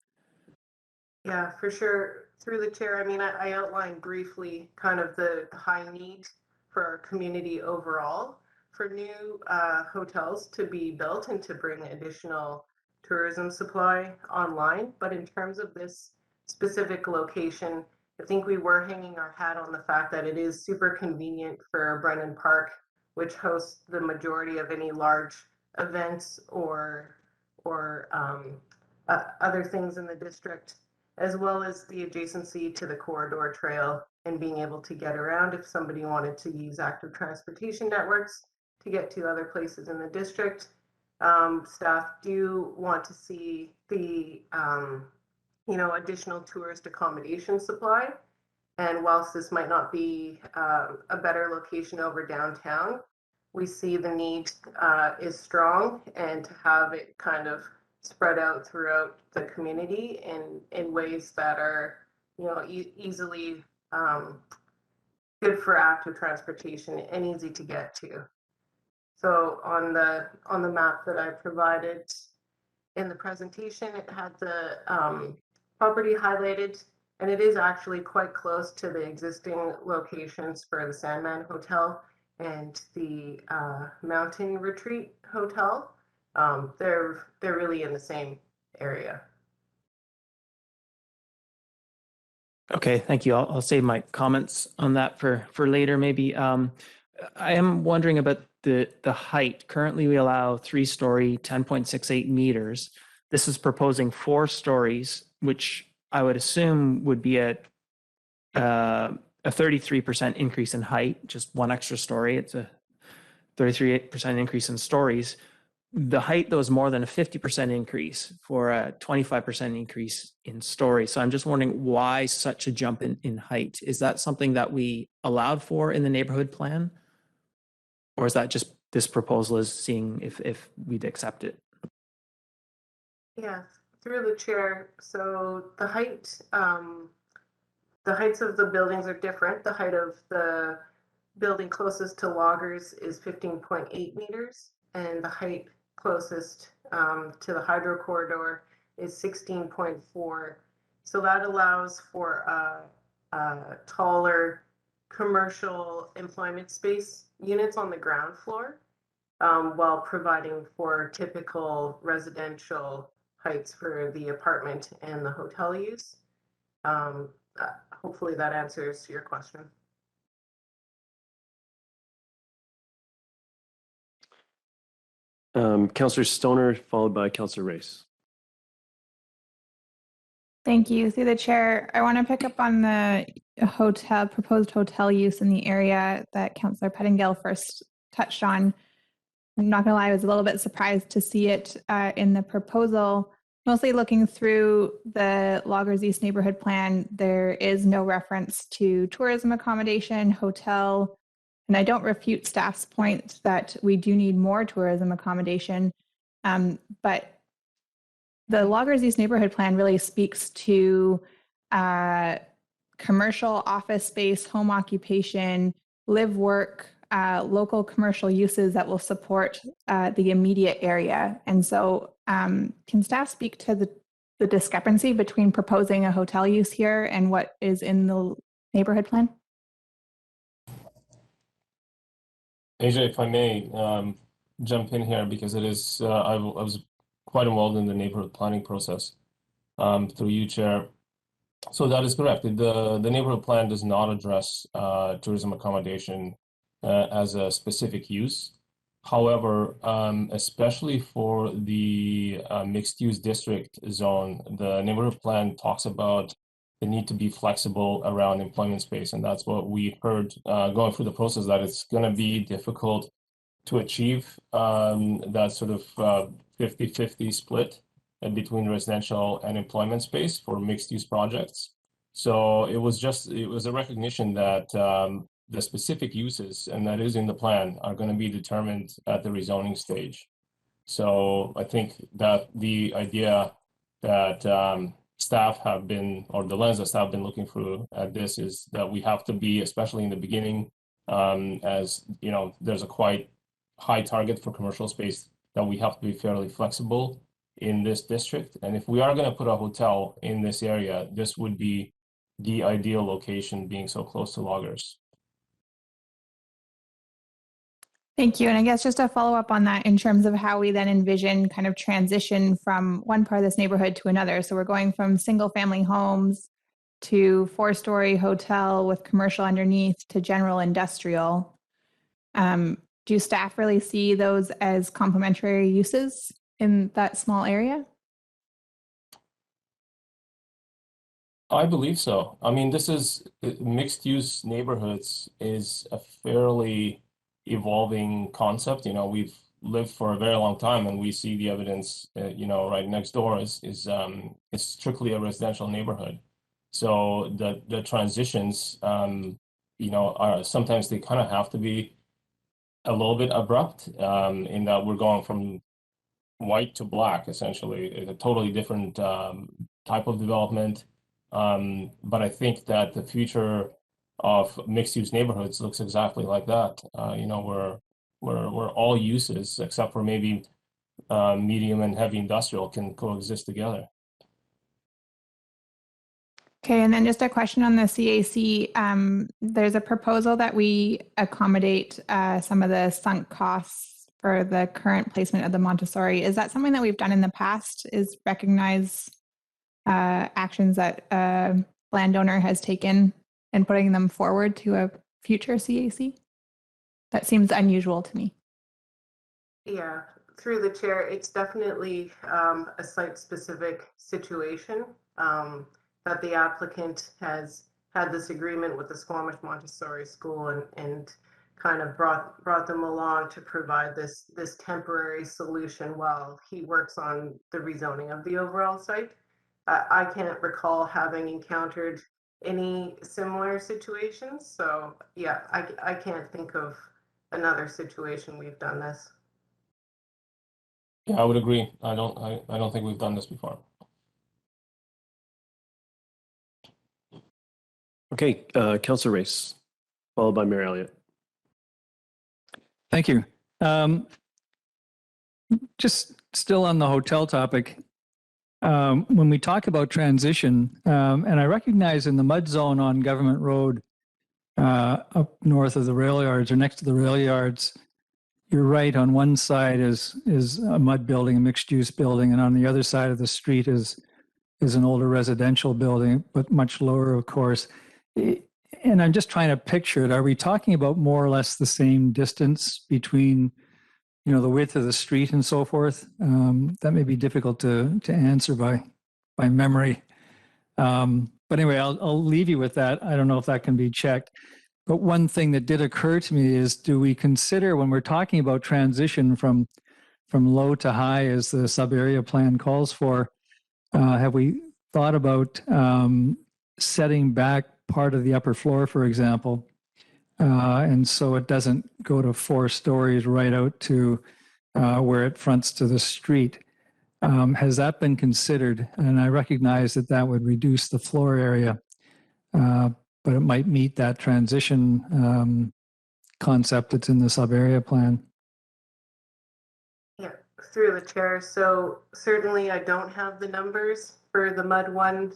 Yeah, for sure. Through the chair, I mean, I outlined briefly kind of the high need for our community overall for new hotels to be built and to bring additional tourism supply online. But in terms of this specific location, I think we were hanging our hat on the fact that it is super convenient for Brennan Park, which hosts the majority of any large events or other things in the district, as well as the adjacency to the corridor trail and being able to get around if somebody wanted to use active transportation networks to get to other places in the district. Staff do want to see the additional tourist accommodation supply. And whilst this might not be a better location over downtown, we see the need is strong, and to have it kind of spread out throughout the community in ways that are, easily good for active transportation and easy to get to. So on the map that I provided in the presentation, it had the property highlighted, and it is actually quite close to the existing locations for the Sandman Hotel and the Mountain Retreat Hotel. They're really in the same area. Okay, thank you. I'll save my comments on that for later, maybe. I am wondering about the height. Currently, we allow 3-story, 10.68 meters. This is proposing 4 stories, which I would assume would be a 33% increase in height, just 1 extra story. It's a 33% increase in stories. The height, though, is more than a 50% increase for a 25% increase in stories. So I'm just wondering why such a jump in height. Is that something that we allowed for in the neighborhood plan? Or is that just this proposal is seeing if we'd accept it? Yeah, through the chair. So the heights of the buildings are different. The height of the building closest to loggers is 15.8 meters, and the height closest to the hydro corridor is 16.4. So that allows for a taller commercial employment space units on the ground floor, while providing for typical residential heights for the apartment and the hotel use. Hopefully that answers your question. Councillor Stoner, followed by Councillor Race. Thank you. Through the chair, I want to pick up on the proposed hotel use in the area that Councillor Pettingill first touched on. I'm not going to lie, I was a little bit surprised to see it in the proposal. Mostly looking through the Loggers East neighborhood plan, there is no reference to tourism accommodation, hotel, and I don't refute staff's point that we do need more tourism accommodation, but the Loggers East neighborhood plan really speaks to commercial office space, home occupation, live work, local commercial uses that will support the immediate area. And so can staff speak to the discrepancy between proposing a hotel use here and what is in the neighborhood plan? AJ, if I may jump in here, because it is, I was quite involved in the neighborhood planning process through you, Chair. So that is correct. The neighborhood plan does not address tourism accommodation as a specific use. However, especially for the mixed-use district zone, the neighborhood plan talks about the need to be flexible around employment space. And that's what we heard going through the process, that it's going to be difficult to achieve that sort of 50-50 split between residential and employment space for mixed-use projects. So it was a recognition that the specific uses, and that is in the plan, are going to be determined at the rezoning stage. So I think that the idea that staff have been, or the lens that staff have been looking through at this, is that we have to be, especially in the beginning, as you know, there's a quite high target for commercial space, that we have to be fairly flexible in this district. And if we are going to put a hotel in this area, this would be the ideal location, being so close to loggers. Thank you. And I guess just a follow up on that in terms of how we then envision kind of transition from one part of this neighborhood to another. So we're going from single family homes to 4-story hotel with commercial underneath to general industrial. Do staff really see those as complementary uses in that small area? I believe so. I mean, this is mixed use neighborhoods is a fairly evolving concept. You know, we've lived for a very long time, and we see the evidence, you know, right next door is strictly a residential neighborhood. So the transitions, you know, are sometimes they kind of have to be a little bit abrupt in that we're going from white to black, essentially. It's a totally different type of development. But I think that the future of mixed-use neighborhoods looks exactly like that. You know, where all uses, except for maybe medium and heavy industrial, can coexist together. Okay, and then just a question on the CAC. There's a proposal that we accommodate some of the sunk costs for the current placement of the Montessori. Is that something that we've done in the past? Is recognize actions that a landowner has taken and putting them forward to a future CAC? That seems unusual to me. Yeah, through the chair, it's definitely a site-specific situation that the applicant has had this agreement with the Squamish Montessori School and kind of brought them along to provide this temporary solution while he works on the rezoning of the overall site. I can't recall having encountered any similar situations, so yeah, I can't think of another situation we've done this. Yeah, I would agree. I don't think we've done this before. Okay, Councillor Race, followed by Mayor Elliott. Thank you. Just still on the hotel topic, when we talk about transition, and I recognize in the mud zone on Government Road up north of the rail yards or next to the rail yards, you're right, on one side is a mud building, a mixed-use building, and on the other side of the street is an older residential building, but much lower, of course. And I'm just trying to picture it. Are we talking about more or less the same distance between, you know, the width of the street and so forth? That may be difficult to answer by memory. But anyway, I'll leave you with that. I don't know if that can be checked. But one thing that did occur to me is, do we consider when we're talking about transition from low to high, as the sub-area plan calls for, have we thought about setting back part of the upper floor, for example, and so it doesn't go to 4 stories right out to where it fronts to the street? Has that been considered? And I recognize that that would reduce the floor area, but it might meet that transition concept that's in the sub-area plan. Yeah, through the chair. So certainly I don't have the numbers for the mud one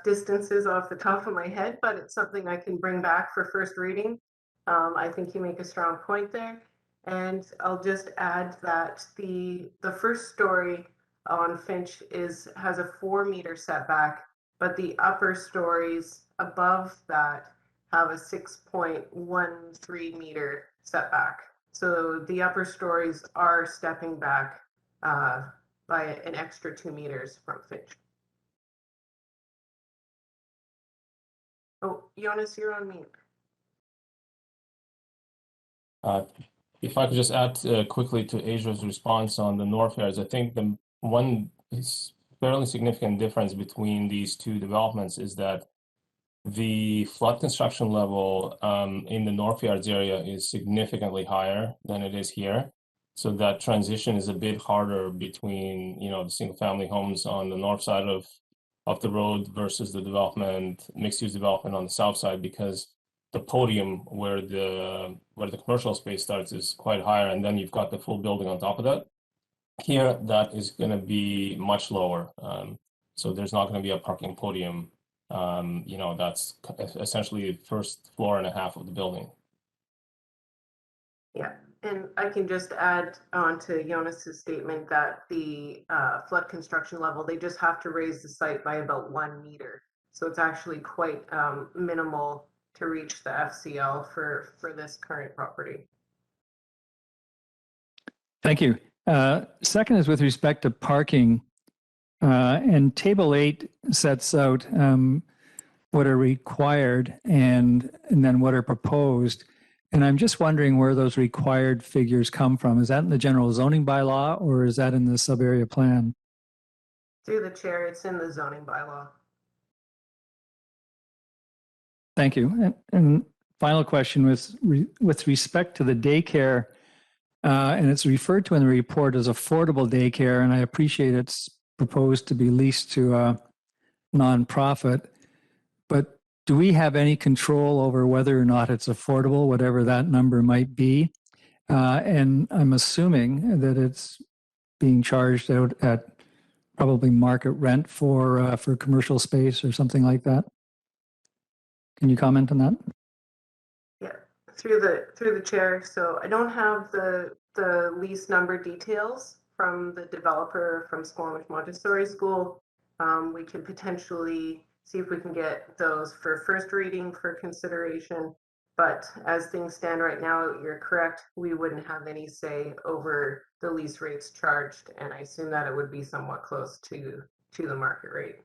distances off the top of my head, but it's something I can bring back for first reading. I think you make a strong point there. And I'll just add that the first story on Finch has a 4-meter setback, but the upper stories above that have a 6.13 meter setback. So the upper stories are stepping back by an extra 2 meters from Finch. Oh, Jonas, you're on mute. If I could just add quickly to Asia's response on the North Yards, I think the one is fairly significant difference between these two developments is that the flood construction level in the North Yards area is significantly higher than it is here. So that transition is a bit harder between, you know, the single family homes on the north side of the road versus the development, mixed use development on the south side, because the podium where the commercial space starts is quite higher, and then you've got the full building on top of that. Here, that is going to be much lower. So there's not going to be a parking podium. You know, that's essentially the first floor and a half of the building. Yeah, and I can just add on to Jonas's statement that the flood construction level, they just have to raise the site by about 1 meter. So it's actually quite minimal to reach the FCL for this current property. Thank you. Second is with respect to parking, and Table 8 sets out what are required and then what are proposed. And I'm just wondering where those required figures come from. Is that in the general zoning bylaw or is that in the sub-area plan? Through the chair, it's in the zoning bylaw. Thank you. And final question with respect to the daycare, and it's referred to in the report as affordable daycare, and I appreciate it's proposed to be leased to a nonprofit. But do we have any control over whether or not it's affordable, whatever that number might be? And I'm assuming that it's being charged out at probably market rent for commercial space or something like that. Can you comment on that? Yeah, through the chair. So I don't have the lease number details from the developer from Squamish Montessori School. We could potentially see if we can get those for first reading for consideration. But as things stand right now, you're correct. We wouldn't have any say over the lease rates charged, and I assume that it would be somewhat close to the market rate.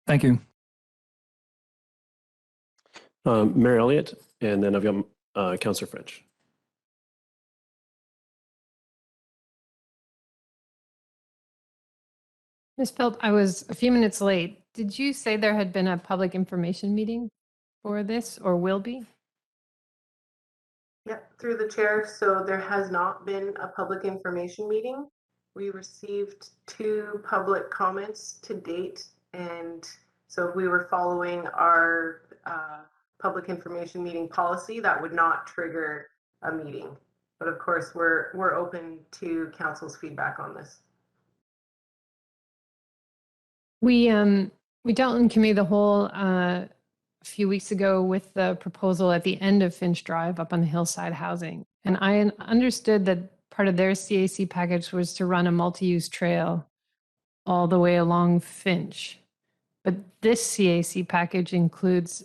Thank you. Mayor Elliott, and then I've got Councillor Finch. Ms. Philp, I was a few minutes late. Did you say there had been a public information meeting for this or will be? Yeah, through the chair. So there has not been a public information meeting. We received 2 public comments to date. And so if we were following our public information meeting policy, that would not trigger a meeting. But of course, we're open to council's feedback on this. We dealt in committee the whole a few weeks ago with the proposal at the end of Finch Drive up on the hillside housing. And I understood that part of their CAC package was to run a multi-use trail all the way along Finch. But this CAC package includes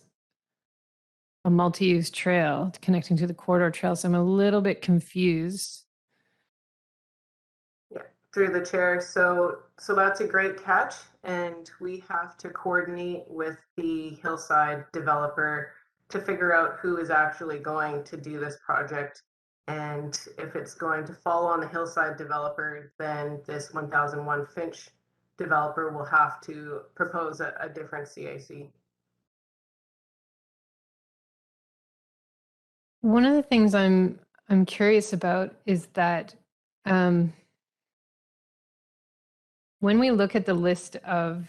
a multi-use trail connecting to the corridor trail. So I'm a little bit confused. Yeah, through the chair. So that's a great catch. And we have to coordinate with the hillside developer to figure out who is actually going to do this project. And if it's going to fall on the hillside developer, then this 1001 Finch developer will have to propose a different CAC. One of the things I'm curious about is that when we look at the list of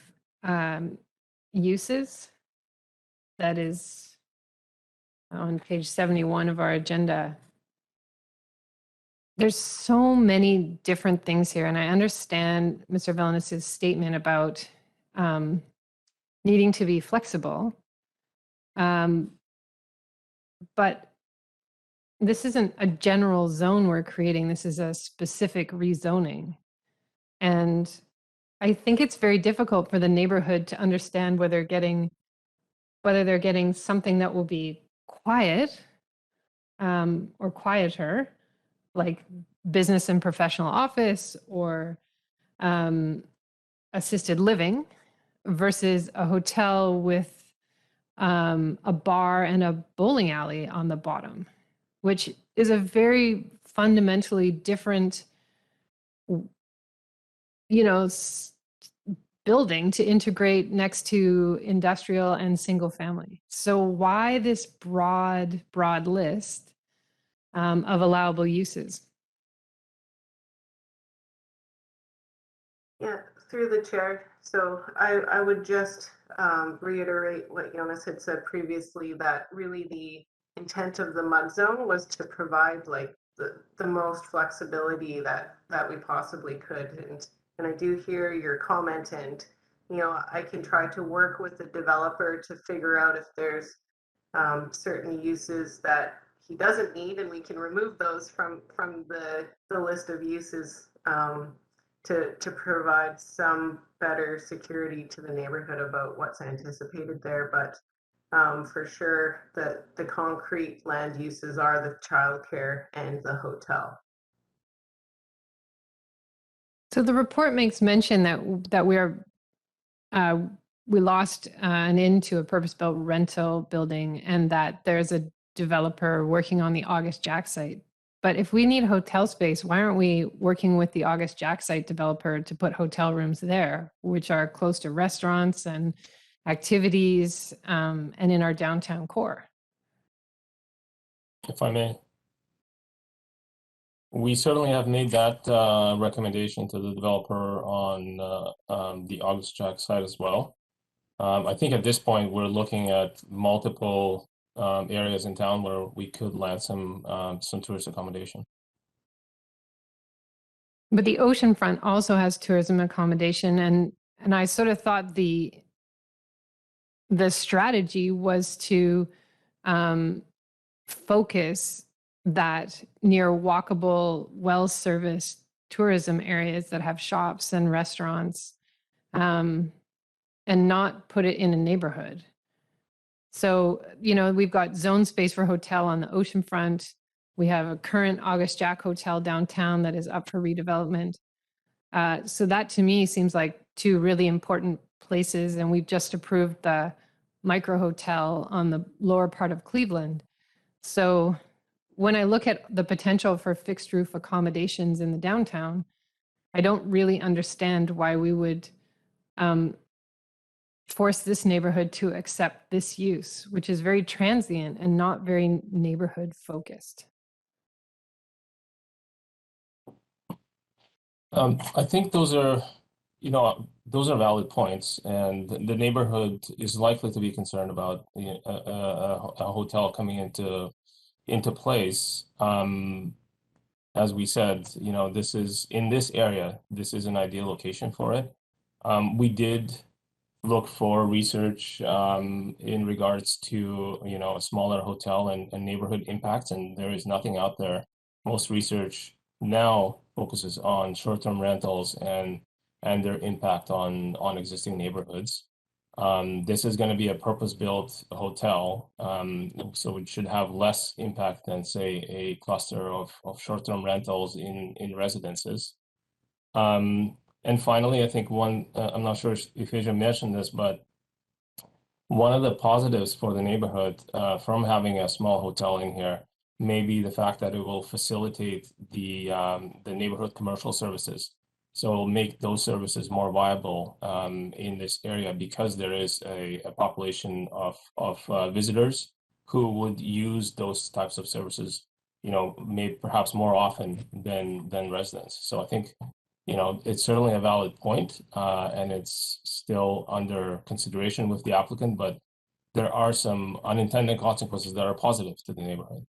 uses that is on page 71 of our agenda, there's so many different things here. And I understand Mr. Villanis's statement about needing to be flexible. But this isn't a general zone we're creating. This is a specific rezoning. And I think it's very difficult for the neighborhood to understand whether they're getting something that will be quiet or quieter, like business and professional office or assisted living, versus a hotel with a bar and a bowling alley on the bottom, which is a very fundamentally different, building to integrate next to industrial and single family. So why this broad list of allowable uses? Yeah, through the chair. So I would just reiterate what Jonas had said previously, that really the intent of the mud zone was to provide like the most flexibility that we possibly could. And I do hear your comment, and I can try to work with the developer to figure out if there's certain uses that he doesn't need, and we can remove those from the list of uses to provide some better security to the neighborhood about what's anticipated there. But for sure, the concrete land uses are the childcare and the hotel. So the report makes mention that we lost an into a purpose-built rental building, and that there's a developer working on the August Jack site. But if we need hotel space, why aren't we working with the August Jack site developer to put hotel rooms there, which are close to restaurants and activities and in our downtown core? If I may. We certainly have made that recommendation to the developer on the August Jack site as well. I think at this point we're looking at multiple areas in town where we could land some tourist accommodation. But the oceanfront also has tourism accommodation, and I sort of thought the strategy was to focus that near walkable, well-serviced tourism areas that have shops and restaurants, and not put it in a neighborhood. So, you know, we've got zone space for hotel on the oceanfront. We have a current August Jack Hotel downtown that is up for redevelopment. So that to me seems like two really important places. And we've just approved the micro hotel on the lower part of Cleveland. So when I look at the potential for fixed roof accommodations in the downtown, I don't really understand why we would force this neighborhood to accept this use, which is very transient and not very neighborhood focused. I think those are, those are valid points, and the neighborhood is likely to be concerned about a hotel coming into place. As we said, this is in this area. This is an ideal location for it. We did look for research in regards to a smaller hotel and neighborhood impacts, and there is nothing out there. Most research now focuses on short-term rentals and their impact on existing neighborhoods. This is going to be a purpose-built hotel, so it should have less impact than, say, a cluster of short-term rentals in residences. And finally, I think I'm not sure if Asia mentioned this, but one of the positives for the neighborhood from having a small hotel in here may be the fact that it will facilitate the neighborhood commercial services. So it'll make those services more viable in this area, because there is a population of visitors who would use those types of services, maybe perhaps more often than residents. So I think it's certainly a valid point, and it's still under consideration with the applicant, but there are some unintended consequences that are positive to the neighborhood.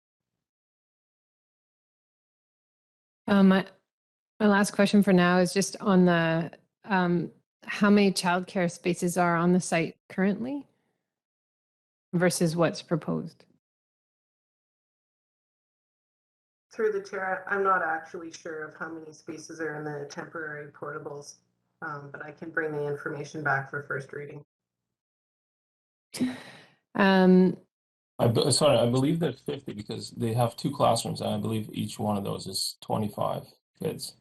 My last question for now is just on the how many childcare spaces are on the site currently versus what's proposed? Through the chair, I'm not actually sure of how many spaces are in the temporary portables, but I can bring the information back for first reading. Sorry, I believe there's 50 because they have 2 classrooms, and I believe each one of those is 25 kids.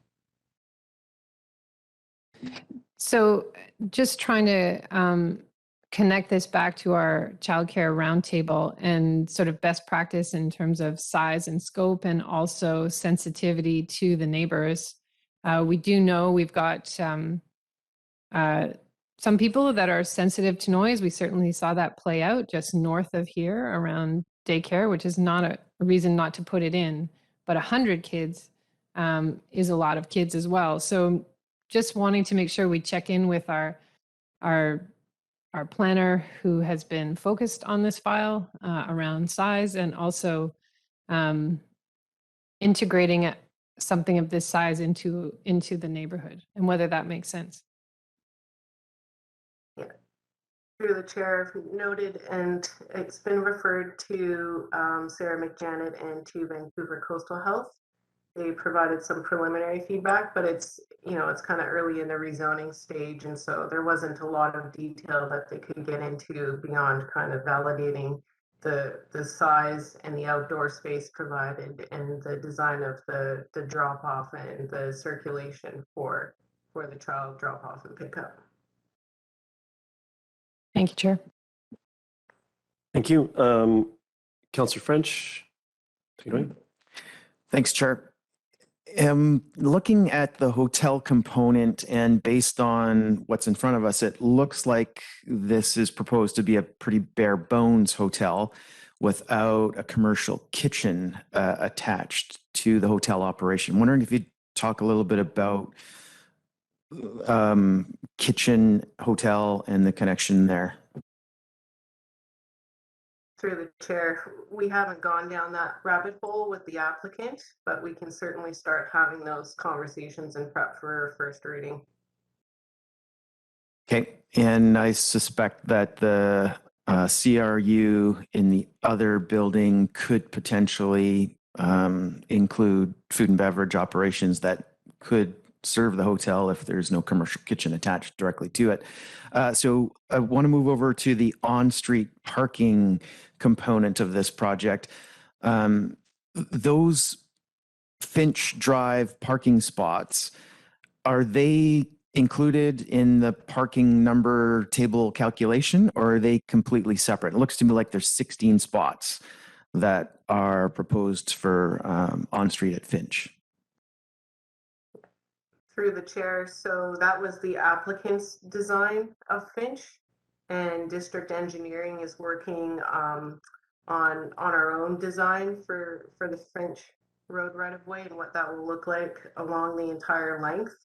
So just trying to connect this back to our childcare roundtable and sort of best practice in terms of size and scope, and also sensitivity to the neighbors. We do know we've got some people that are sensitive to noise. We certainly saw that play out just north of here around daycare, which is not a reason not to put it in, but 100 kids is a lot of kids as well. So just wanting to make sure we check in with our planner who has been focused on this file around size, and also integrating something of this size into the neighborhood, and whether that makes sense. Yeah. Through the chair, noted, and it's been referred to Sarah McJanet and to Vancouver Coastal Health. They provided some preliminary feedback, but it's kind of early in the rezoning stage, and so there wasn't a lot of detail that they could get into beyond kind of validating the size and the outdoor space provided, and the design of the drop off and the circulation for the child drop off and pickup. Thank you, Chair. Thank you. Councillor Finch. Thanks, Char. Looking at the hotel component, and based on what's in front of us, it looks like this is proposed to be a pretty bare bones hotel without a commercial kitchen attached to the hotel operation. Wondering if you'd talk a little bit about kitchen, hotel, and the connection there. Through the chair, we haven't gone down that rabbit hole with the applicant, but we can certainly start having those conversations and prep for first reading. Okay, and I suspect that the CRU in the other building could potentially include food and beverage operations that could serve the hotel if there's no commercial kitchen attached directly to it. So I want to move over to the on-street parking component of this project. Those Finch Drive parking spots, are they included in the parking number table calculation, or are they completely separate? It looks to me like there's 16 spots that are proposed for on-street at Finch. Through the chair, so that was the applicant's design of Finch, and district engineering is working on our own design for the Finch road right of way and what that will look like along the entire length.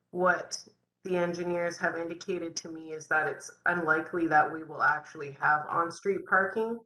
What the engineers have indicated to me is that it's unlikely that we will actually have on-street parking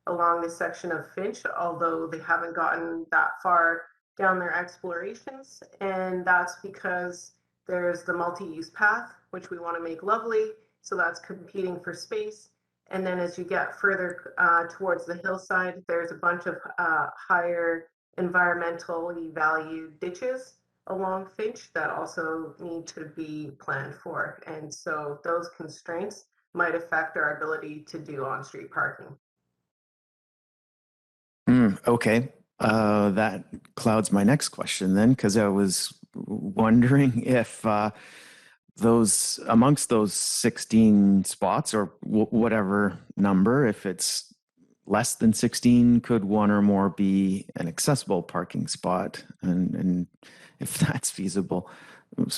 along this section of Finch, although they haven't gotten that far down their explorations, and that's because there's the multi-use path, which we want to make lovely, so that's competing for space. And then as you get further towards the hillside, there's a bunch of higher environmentally valued ditches along Finch that also need to be planned for. And so those constraints might affect our ability to do on-street parking. Okay. That clouds my next question then, because I was wondering if those amongst those 16 spots or whatever number, if it's less than 16, could one or more be an accessible parking spot? And if that's feasible,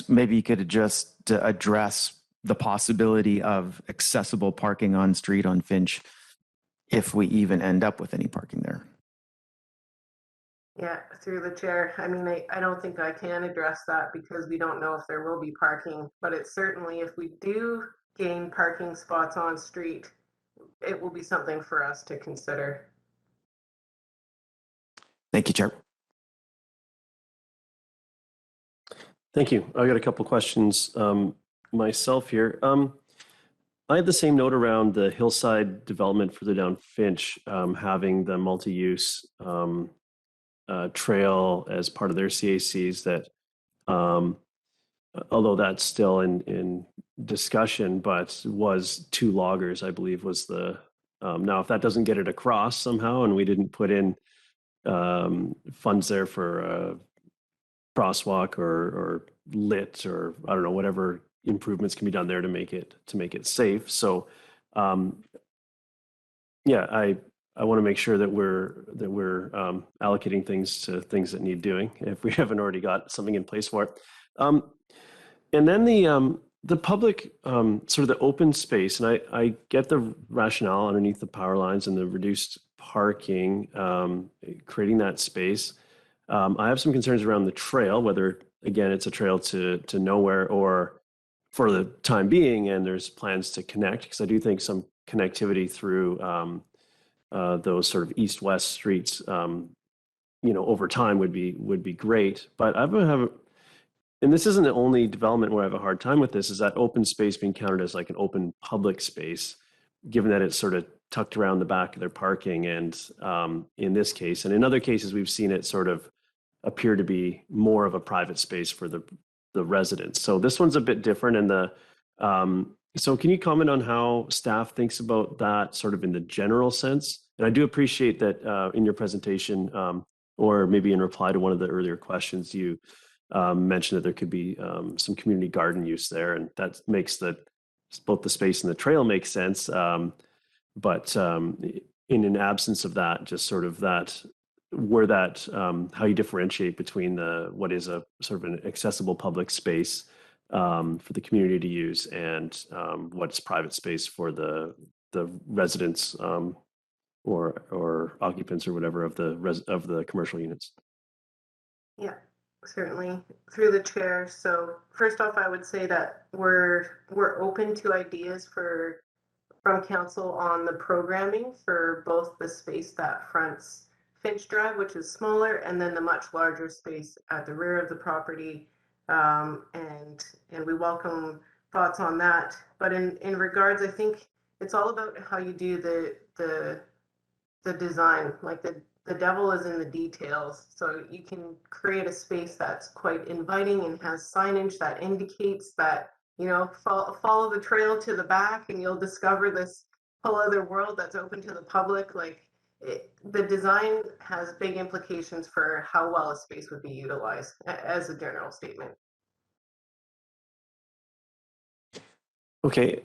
maybe you could just address the possibility of accessible parking on street on Finch if we even end up with any parking there. Yeah, through the chair. I mean, I don't think I can address that because we don't know if there will be parking, but it's certainly, if we do gain parking spots on street, it will be something for us to consider. Thank you, Chair. Thank you. I got a couple questions myself here. I had the same note around the hillside development further down Finch, having the multi-use trail as part of their CACs that, although that's still in discussion, but was 2 loggers, I believe was the, now if that doesn't get it across somehow and we didn't put in funds there for crosswalk or lit or I don't know, whatever improvements can be done there to make it safe. So yeah, I want to make sure that we're allocating things to things that need doing if we haven't already got something in place for it. And then the public sort of the open space, and I get the rationale underneath the power lines and the reduced parking, creating that space. I have some concerns around the trail, whether again it's a trail to nowhere or for the time being, and there's plans to connect, because I do think some connectivity through those sort of east-west streets, over time would be great. But and this isn't the only development where I have a hard time with this, is that open space being counted as like an open public space, given that it's sort of tucked around the back of their parking. And in this case, and in other cases, we've seen it sort of appear to be more of a private space for the residents. So this one's a bit different. And so can you comment on how staff thinks about that sort of in the general sense? And I do appreciate that in your presentation, or maybe in reply to one of the earlier questions, you mentioned that there could be some community garden use there, and that makes both the space and the trail make sense. But in an absence of that, just sort of how you differentiate between what is a sort of an accessible public space for the community to use and what's private space for the residents or occupants or whatever of the commercial units. Yeah, certainly through the chair. So first off, I would say that we're open to ideas from council on the programming for both the space that fronts Finch Drive, which is smaller, and then the much larger space at the rear of the property. And we welcome thoughts on that. But in regards, I think it's all about how you do the design. Like the devil is in the details. So you can create a space that's quite inviting and has signage that indicates that, you know, follow the trail to the back and you'll discover this whole other world that's open to the public. Like the design has big implications for how well a space would be utilized as a general statement. Okay,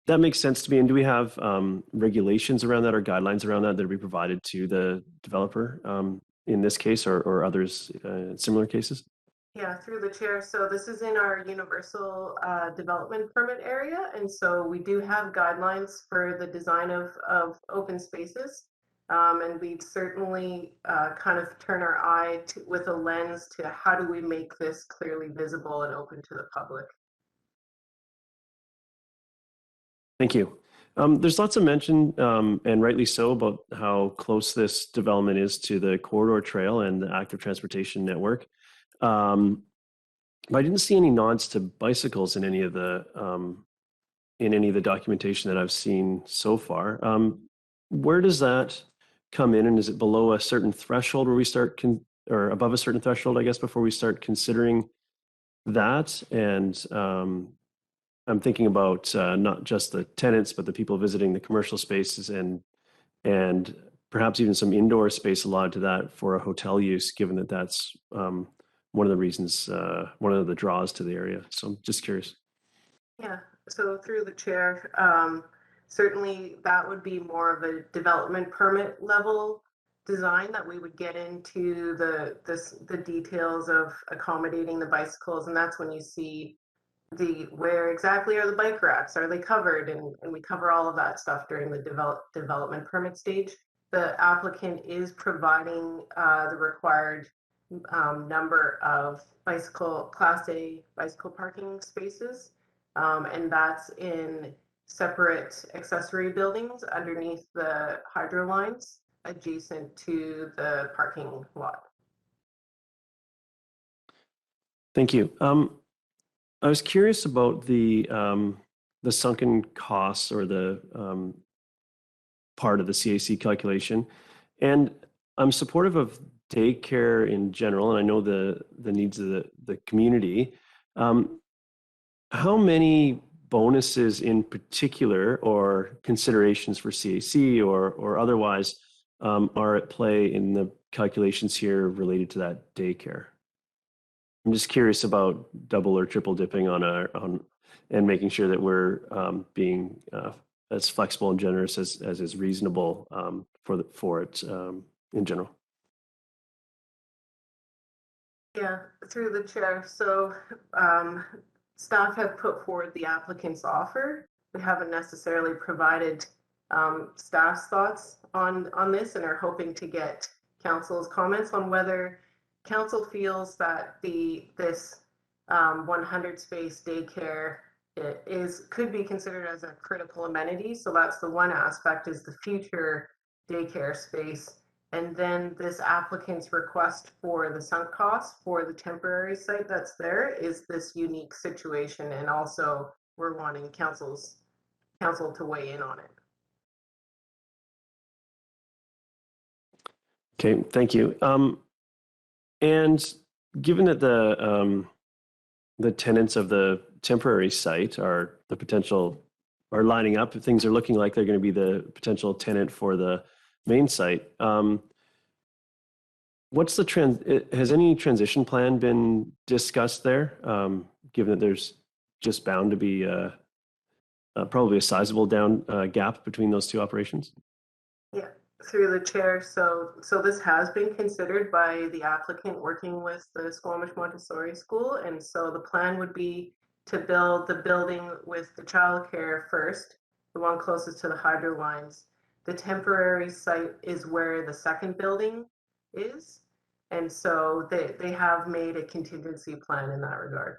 that makes sense to me. And do we have regulations around that or guidelines around that that will be provided to the developer in this case or others similar cases? Yeah, through the chair. So this is in our universal development permit area. And so we do have guidelines for the design of open spaces. And we'd certainly kind of turn our eye with a lens to how do we make this clearly visible and open to the public. Thank you. There's lots of mention, and rightly so, about how close this development is to the corridor trail and the active transportation network. But I didn't see any nods to bicycles in any of the documentation that I've seen so far. Where does that come in, and is it below a certain threshold where we start, or above a certain threshold, I guess, before we start considering that? And I'm thinking about not just the tenants, but the people visiting the commercial spaces and perhaps even some indoor space allotted to that for a hotel use, given that that's one of the reasons, one of the draws to the area. So I'm just curious. Yeah, so through the chair, certainly that would be more of a development permit level design that we would get into the details of accommodating the bicycles, and that's when you see where exactly are the bike racks, are they covered, and we cover all of that stuff during the development permit stage. The applicant is providing the required number of Class A bicycle parking spaces, and that's in separate accessory buildings underneath the hydro lines adjacent to the parking lot. Thank you. I was curious about the sunken costs or the part of the CAC calculation, and I'm supportive of daycare in general, and I know the needs of the community. How many bonuses in particular or considerations for CAC or otherwise are at play in the calculations here related to that daycare? I'm just curious about double or triple dipping on and making sure that we're being as flexible and generous as is reasonable for it in general. Yeah, through the chair. So staff have put forward the applicant's offer. We haven't necessarily provided staff's thoughts on this and are hoping to get council's comments on whether council feels that this 100 space daycare could be considered as a critical amenity. So that's the one aspect, is the future daycare space. And then this applicant's request for the sunk cost for the temporary site that's there is this unique situation. And also we're wanting council to weigh in on it. Okay, thank you. And given that the tenants of the temporary site are lining up, things are looking like they're going to be the potential tenant for the main site. Has any transition plan been discussed there? Given that there's just bound to be probably a sizable gap between those two operations? Yeah, through the chair. So this has been considered by the applicant working with the Squamish Montessori School. And so the plan would be to build the building with the childcare first, the one closest to the hydro lines, the temporary site is where the second building is. And so they have made a contingency plan in that regard.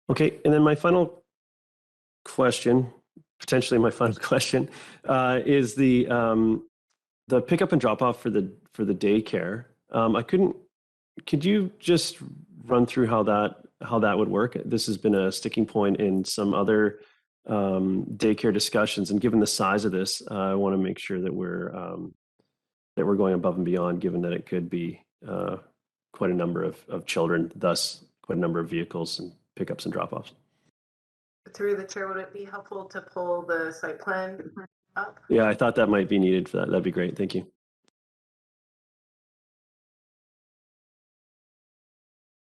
Okay, and then my final question, potentially my final question, is the pickup and drop off for the daycare. Could you just run through how that would work? This has been a sticking point in some other daycare discussions, and given the size of this, I want to make sure that we're going above and beyond, given that it could be quite a number of children, thus quite a number of vehicles and pickups and drop-offs. Through the chair, would it be helpful to pull the site plan up? Yeah, I thought that might be needed for that. That'd be great. Thank you.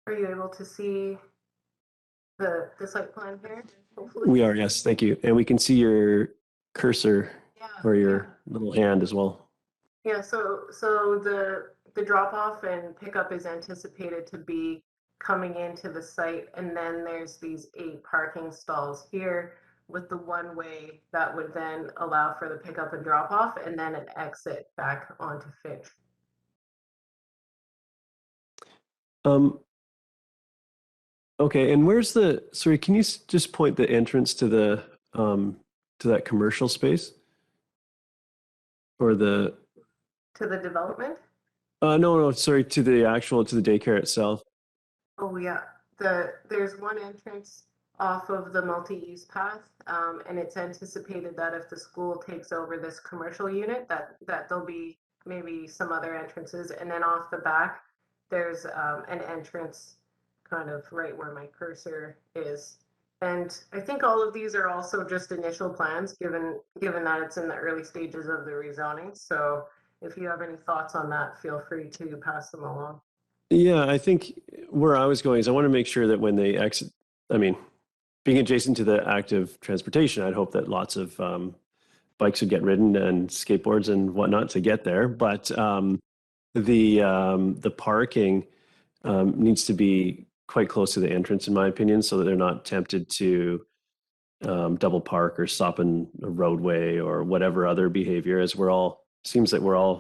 Are you able to see the site plan here? Hopefully. We are, yes. Thank you. And we can see your cursor or your little hand as well. Yeah, so the drop off and pickup is anticipated to be coming into the site, and then there's these 8 parking stalls here with the one way that would then allow for the pickup and drop off, and then an exit back onto Finch. Okay, and where's sorry, can you just point the entrance to the to that commercial space? Or to the development? No, sorry, to the daycare itself. Oh yeah, there's one entrance off of the multi-use path, and it's anticipated that if the school takes over this commercial unit, that there'll be maybe some other entrances, and then off the back, there's an entrance kind of right where my cursor is. And I think all of these are also just initial plans, given that it's in the early stages of the rezoning. So if you have any thoughts on that, feel free to pass them along. Yeah, I think where I was going is I want to make sure that when they exit, I mean, being adjacent to the active transportation, I'd hope that lots of bikes would get ridden and skateboards and whatnot to get there. But the parking needs to be quite close to the entrance, in my opinion, so that they're not tempted to double park or stop in a roadway or whatever other behavior, as seems that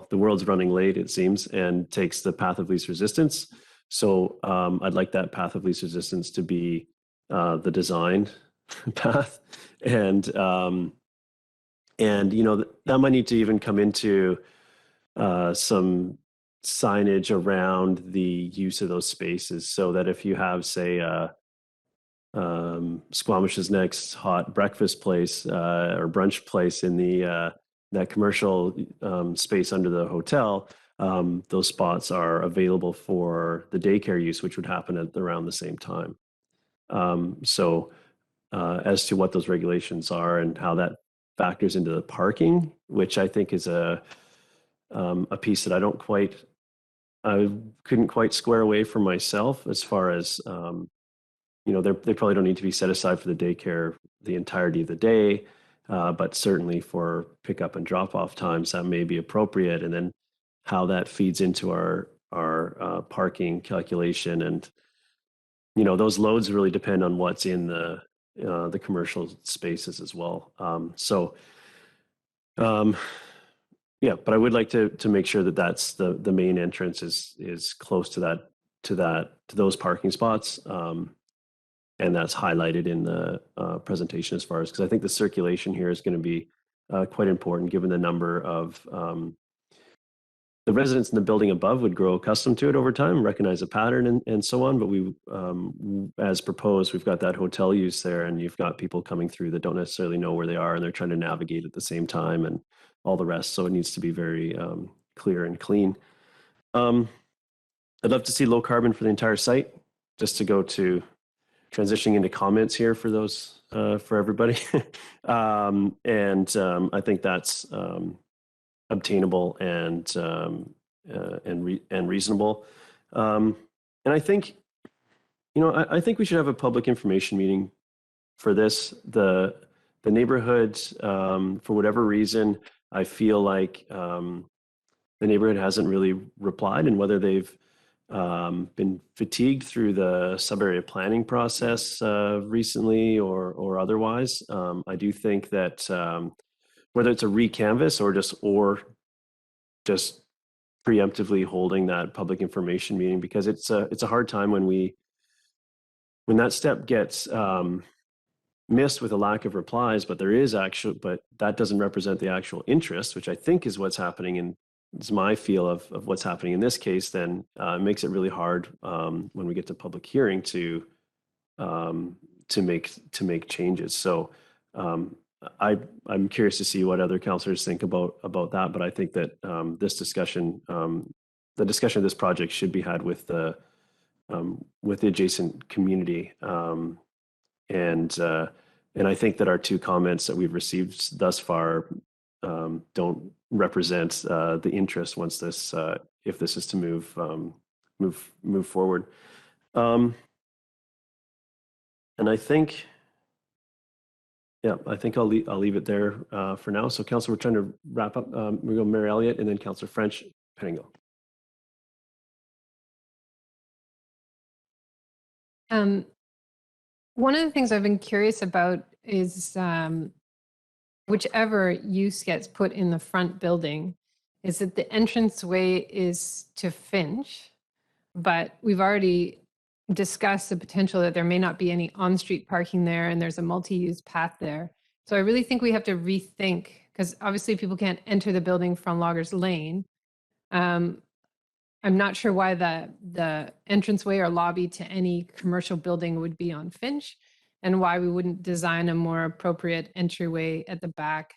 the world's running late, it seems, and takes the path of least resistance. So I'd like that path of least resistance to be the designed path. And that might need to even come into some signage around the use of those spaces, so that if you have, say, Squamish's next hot breakfast place or brunch place in that commercial space under the hotel, those spots are available for the daycare use, which would happen at around the same time. So as to what those regulations are and how that factors into the parking, which I think is a piece that I couldn't quite square away for myself, as far as they probably don't need to be set aside for the daycare the entirety of the day, but certainly for pickup and drop off times that may be appropriate, and then how that feeds into our parking calculation. And those loads really depend on what's in the commercial spaces as well. Yeah, but I would like to make sure that that's the main entrance is close to those parking spots. And that's highlighted in the presentation, as far as, because I think the circulation here is going to be quite important, given the number of the residents in the building above would grow accustomed to it over time, recognize a pattern and so on. But we, as proposed, we've got that hotel use there, and you've got people coming through that don't necessarily know where they are, and they're trying to navigate at the same time and all the rest. So it needs to be very clear and clean. I'd love to see low carbon for the entire site, just to go to transitioning into comments here for those, for everybody. I think that's obtainable and reasonable. And I think, I think we should have a public information meeting for this. The neighborhood, for whatever reason, I feel like the neighborhood hasn't really replied, and whether they've been fatigued through the sub-area planning process recently or otherwise. I do think that whether it's a recanvas or just preemptively holding that public information meeting, because it's a hard time when that step gets missed with a lack of replies, but that doesn't represent the actual interest, which I think is what's happening in is my feel of what's happening in this case. Then it makes it really hard when we get to public hearing to make changes. So I'm curious to see what other councillors think about that. But I think that this discussion, the discussion of this project, should be had with the adjacent community. And I think that our two comments that we've received thus far don't represent the interest once this, if this is to move forward. And I think, yeah, I think I'll leave it there for now. So, Councillor, we're trying to wrap up. We go Mayor Elliott and then Councillor French, Pettingill. One of the things I've been curious about is whichever use gets put in the front building, is that the entranceway is to Finch, but we've already discussed the potential that there may not be any on-street parking there, and there's a multi-use path there. So I really think we have to rethink, because obviously people can't enter the building from Loggers Lane. I'm not sure why the entranceway or lobby to any commercial building would be on Finch, and why we wouldn't design a more appropriate entryway at the back.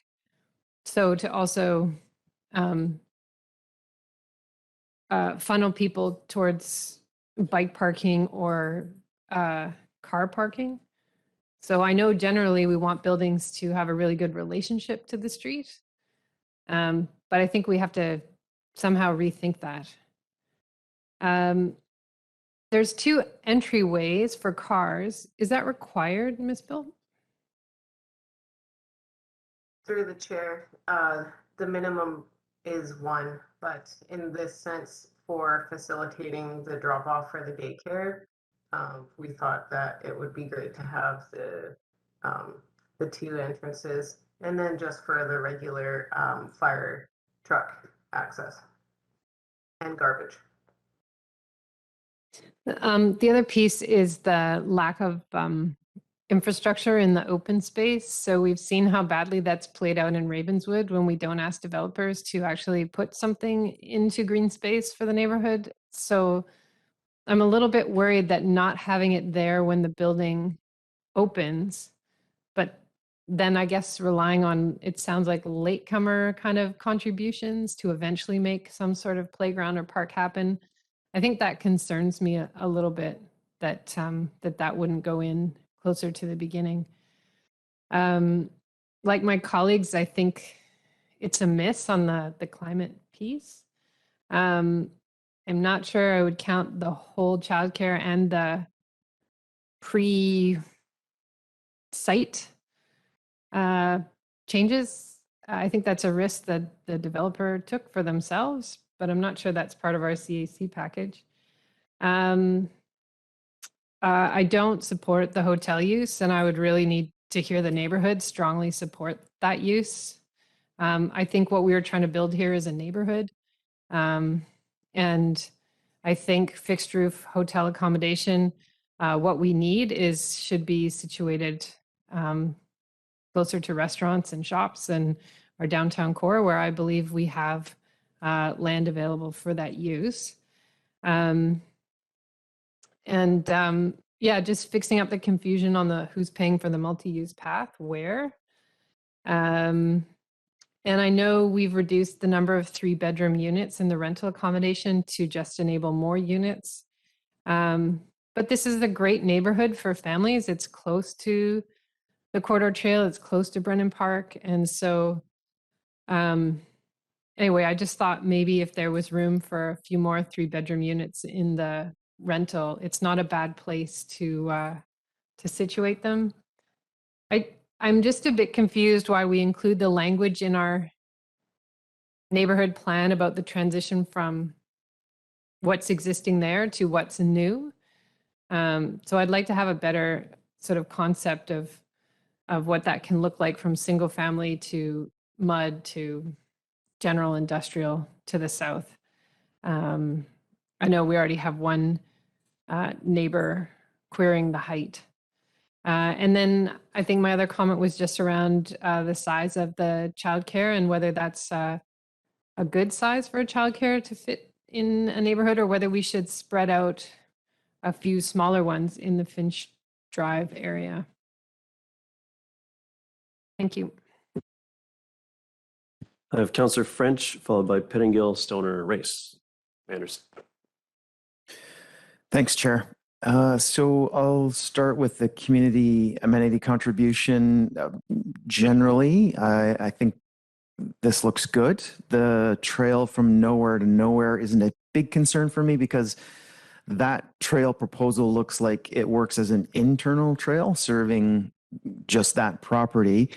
So to also funnel people towards bike parking or car parking. So I know generally we want buildings to have a really good relationship to the street, but I think we have to somehow rethink that. There's two entryways for cars. Is that required, Ms. Philp? Through the chair, the minimum is one, but in this sense, for facilitating the drop off for the daycare, we thought that it would be great to have the two entrances, and then just for the regular fire truck access and garbage. The other piece is the lack of infrastructure in the open space. So we've seen how badly that's played out in Ravenswood when we don't ask developers to actually put something into green space for the neighborhood. So I'm a little bit worried that not having it there when the building opens, but then I guess relying on, it sounds like latecomer kind of contributions to eventually make some sort of playground or park happen. I think that concerns me a little bit, that that wouldn't go in closer to the beginning. Like my colleagues, I think it's a miss on the climate piece. I'm not sure I would count the whole childcare and the pre-site changes. I think that's a risk that the developer took for themselves, but I'm not sure that's part of our CAC package. I don't support the hotel use, and I would really need to hear the neighborhood strongly support that use. I think what we were trying to build here is a neighborhood. And I think fixed roof hotel accommodation, what we need should be situated closer to restaurants and shops and our downtown core, where I believe we have land available for that use. Yeah, just fixing up the confusion on the who's paying for the multi-use path, where. And I know we've reduced the number of 3-bedroom units in the rental accommodation to just enable more units. But this is a great neighborhood for families. It's close to the Corridor Trail, it's close to Brennan Park. And so anyway, I just thought maybe if there was room for a few more 3-bedroom units in the rental, it's not a bad place to situate them. I'm just a bit confused why we include the language in our neighborhood plan about the transition from what's existing there to what's new. So I'd like to have a better sort of concept of what that can look like from single family to mud to general industrial to the south. I know we already have one neighbor querying the height. And then I think my other comment was just around the size of the childcare and whether that's a good size for a childcare to fit in a neighborhood, or whether we should spread out a few smaller ones in the Finch Drive area. Thank you. I have Councillor French, followed by Pettingill, Stoner, Race. Anderson. Thanks, Chair. So I'll start with the community amenity contribution. Generally, I think this looks good. The trail from nowhere to nowhere isn't a big concern for me because that trail proposal looks like it works as an internal trail serving just that property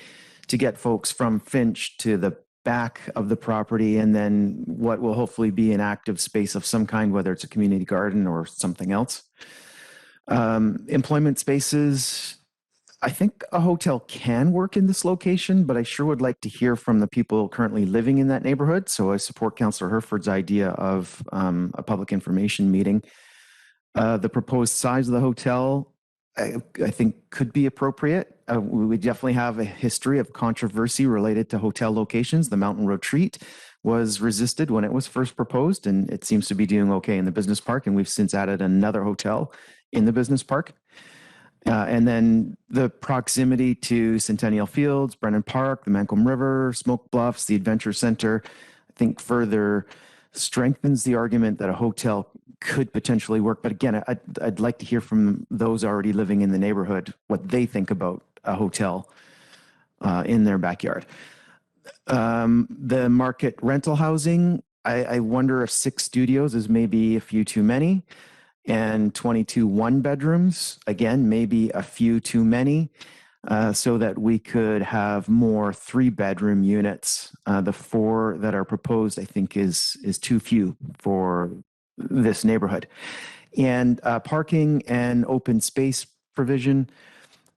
to get folks from Finch to the back of the property and then what will hopefully be an active space of some kind, whether it's a community garden or something else. Employment spaces, I think a hotel can work in this location, but I sure would like to hear from the people currently living in that neighborhood. So I support Councillor Herford's idea of a public information meeting. The proposed size of the hotel, I think could be appropriate. We definitely have a history of controversy related to hotel locations. The Mountain Retreat was resisted when it was first proposed, and it seems to be doing okay in the business park. And we've since added another hotel in the business park. And then the proximity to Centennial Fields, Brennan Park, the Mancomb River, Smoke Bluffs, the Adventure Center, I think further strengthens the argument that a hotel could potentially work. But again, I'd like to hear from those already living in the neighborhood what they think about a hotel in their backyard. The market rental housing, I wonder if 6 studios is maybe a few too many, and 22 one-bedrooms, again, maybe a few too many, so that we could have more 3-bedroom units. The 4 that are proposed, I think, is too few for this neighborhood. And parking and open space provision,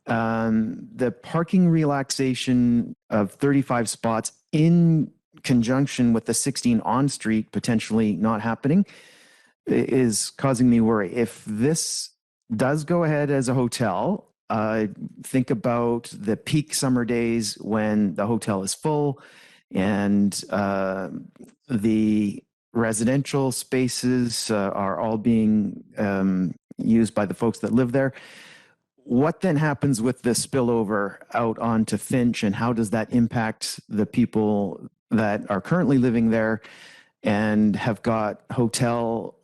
the parking relaxation of 35 spots in conjunction with the 16 on street potentially not happening is causing me worry. If this does go ahead as a hotel, think about the peak summer days when the hotel is full and the residential spaces are all being used by the folks that live there. What then happens with the spillover out onto Finch, and how does that impact the people that are currently living there and have got hotel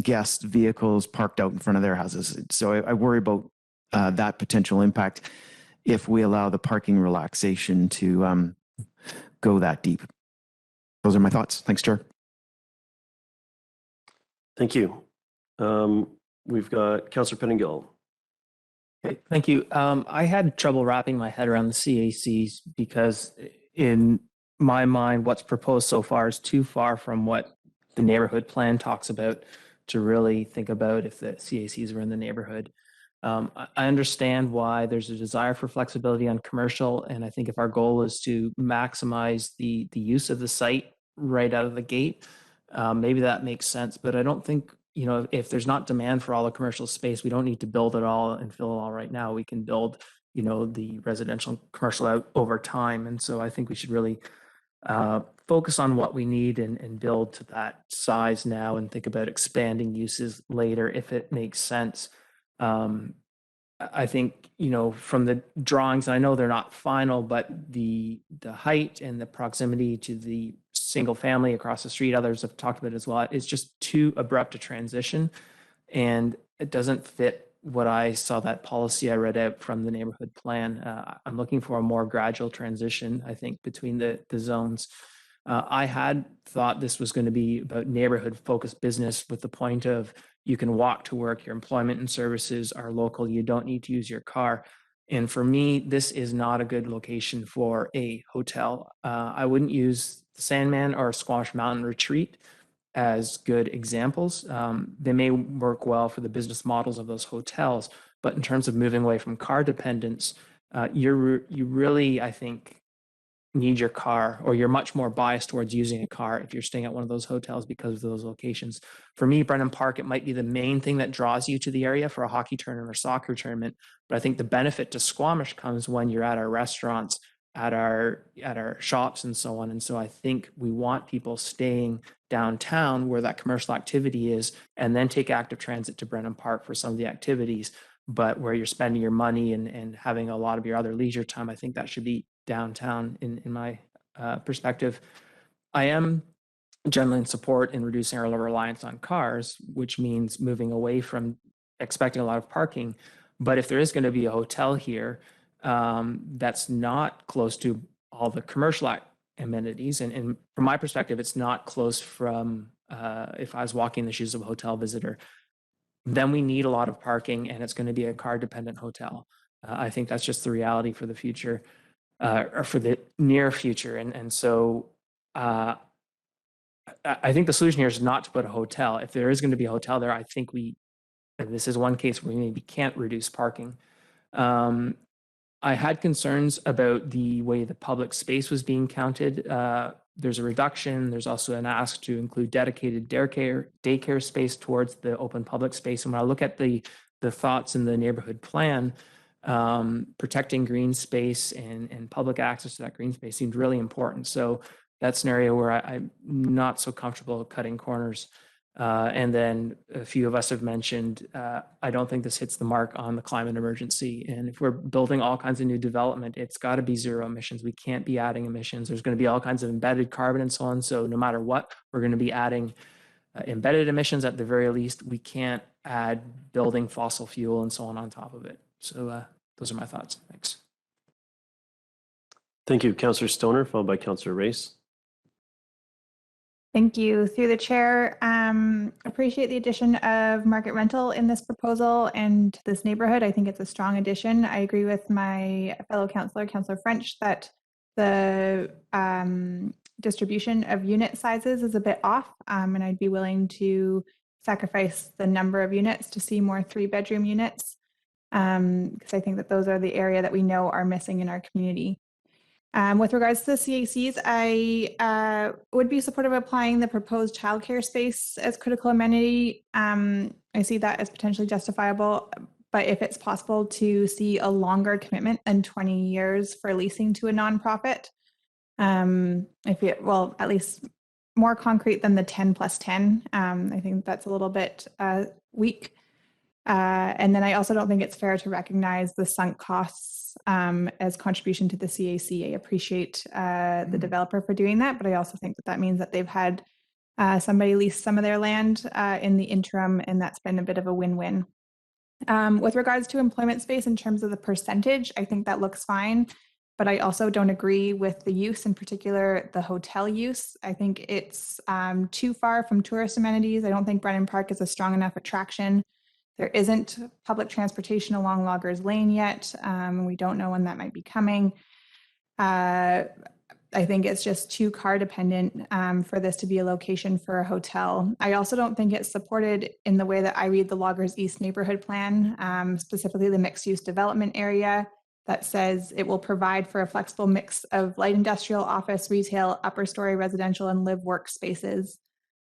guest vehicles parked out in front of their houses? So I worry about that potential impact if we allow the parking relaxation to go that deep. Those are my thoughts. Thanks, Chair. Thank you. We've got Councillor Pettingill. Okay, thank you. I had trouble wrapping my head around the CACs because in my mind, what's proposed so far is too far from what the neighborhood plan talks about to really think about if the CACs were in the neighborhood. I understand why there's a desire for flexibility on commercial, and I think if our goal is to maximize the use of the site right out of the gate, maybe that makes sense. But I don't think, you know, if there's not demand for all the commercial space, we don't need to build it all and fill it all right now. We can build, you know, the residential and commercial out over time. And so I think we should really focus on what we need and build to that size now and think about expanding uses later if it makes sense. I think, you know, from the drawings, I know they're not final, but the height and the proximity to the single family across the street, others have talked about it as well, it's just too abrupt a transition, and it doesn't fit what I saw that policy I read out from the neighborhood plan. I'm looking for a more gradual transition, I think, between the zones. I had thought this was going to be about neighborhood focused business with the point of you can walk to work, your employment and services are local, you don't need to use your car. And for me, this is not a good location for a hotel. I wouldn't use the Sandman or Squamish Mountain Retreat as good examples. They may work well for the business models of those hotels, but in terms of moving away from car dependence, you really, I think, need your car, or you're much more biased towards using a car if you're staying at one of those hotels because of those locations. For me, Brennan Park, it might be the main thing that draws you to the area for a hockey tournament or soccer tournament. But I think the benefit to Squamish comes when you're at our restaurants, at our shops and so on. And so I think we want people staying downtown where that commercial activity is, and then take active transit to Brennan Park for some of the activities. But where you're spending your money and having a lot of your other leisure time, I think that should be downtown in my perspective. I am generally in support in reducing our reliance on cars, which means moving away from expecting a lot of parking. But if there is going to be a hotel here that's not close to all the commercial amenities, and from my perspective, it's not close from if I was walking in the shoes of a hotel visitor, then we need a lot of parking, and it's going to be a car-dependent hotel. I think that's just the reality for the future, or for the near future. And so I think the solution here is not to put a hotel. If there is going to be a hotel there, I think and this is one case where we maybe can't reduce parking. I had concerns about the way the public space was being counted. There's a reduction. There's also an ask to include dedicated daycare space towards the open public space. And when I look at the thoughts in the neighborhood plan, protecting green space and public access to that green space seemed really important. So that's an area where I'm not so comfortable cutting corners. And then a few of us have mentioned, I don't think this hits the mark on the climate emergency. And if we're building all kinds of new development, it's got to be zero emissions. We can't be adding emissions. There's going to be all kinds of embedded carbon and so on. So no matter what, we're going to be adding embedded emissions at the very least. We can't add building fossil fuel and so on top of it. So those are my thoughts. Thanks. Thank you, Councillor Stoner, followed by Councillor Race. Thank you. Through the chair, appreciate the addition of market rental in this proposal and to this neighborhood. I think it's a strong addition. I agree with my fellow councillor, Councillor Finch, that the distribution of unit sizes is a bit off, and I'd be willing to sacrifice the number of units to see more 3-bedroom units, because I think that those are the area that we know are missing in our community. With regards to the CACs, I would be supportive of applying the proposed childcare space as critical amenity. I see that as potentially justifiable, but if it's possible to see a longer commitment than 20 years for leasing to a nonprofit, well, at least more concrete than the 10 plus 10. I think that's a little bit weak. And then I also don't think it's fair to recognize the sunk costs as contribution to the CAC. I appreciate the developer for doing that, but I also think that means that they've had somebody lease some of their land in the interim, and that's been a bit of a win-win. With regards to employment space in terms of the percentage, I think that looks fine, but I also don't agree with the use, in particular the hotel use. I think it's too far from tourist amenities. I don't think Brennan Park is a strong enough attraction. There isn't public transportation along Loggers Lane yet. We don't know when that might be coming. I think it's just too car dependent for this to be a location for a hotel. I also don't think it's supported in the way that I read the Loggers East neighborhood plan, specifically the mixed use development area that says it will provide for a flexible mix of light industrial, office, retail, upper story residential, and live work spaces.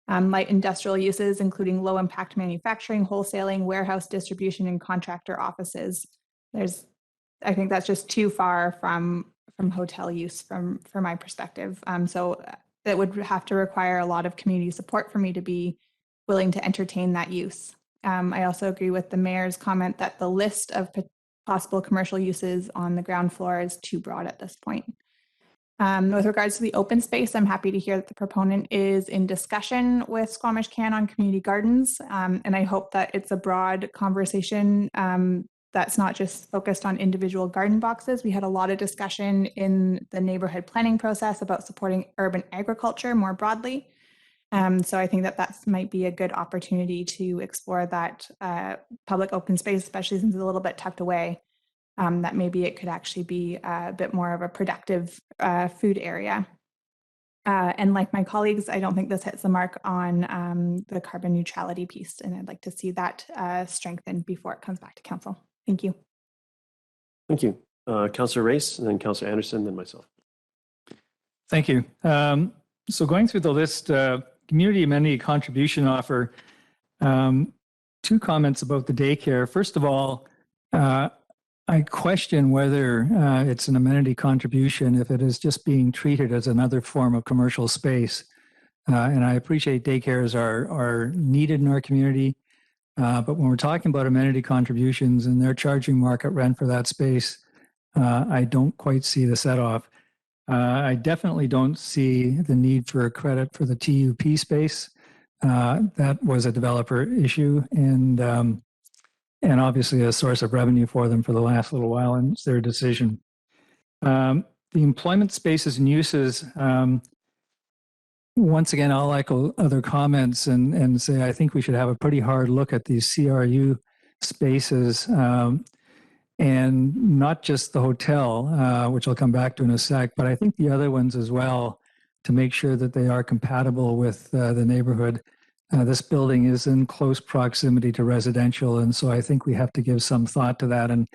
Light industrial uses, including low impact manufacturing, wholesaling, warehouse distribution, and contractor offices. I think that's just too far from hotel use from my perspective. So it would have to require a lot of community support for me to be willing to entertain that use. I also agree with the mayor's comment that the list of possible commercial uses on the ground floor is too broad at this point. With regards to the open space, I'm happy to hear that the proponent is in discussion with Squamish Can on community gardens, and I hope that it's a broad conversation that's not just focused on individual garden boxes. We had a lot of discussion in the neighborhood planning process about supporting urban agriculture more broadly. So I think that might be a good opportunity to explore that public open space, especially since it's a little bit tucked away. That maybe it could actually be a bit more of a productive food area. And like my colleagues, I don't think this hits the mark on the carbon neutrality piece, and I'd like to see that strengthened before it comes back to council. Thank you. Thank you. Councillor Race, and then Councillor Anderson, then myself. Thank you. So going through the list, community amenity contribution offer, two comments about the daycare. First of all, I question whether it's an amenity contribution if it is just being treated as another form of commercial space. And I appreciate daycares are needed in our community, but when we're talking about amenity contributions and they're charging market rent for that space, I don't quite see the set off. I definitely don't see the need for a credit for the TUP space. That was a developer issue and obviously a source of revenue for them for the last little while, and it's their decision. The employment spaces and uses, once again, I'll echo other comments and say I think we should have a pretty hard look at these CRU spaces, and not just the hotel, which I'll come back to in a sec, but I think the other ones as well, to make sure that they are compatible with the neighborhood. This building is in close proximity to residential, and so I think we have to give some thought to that. And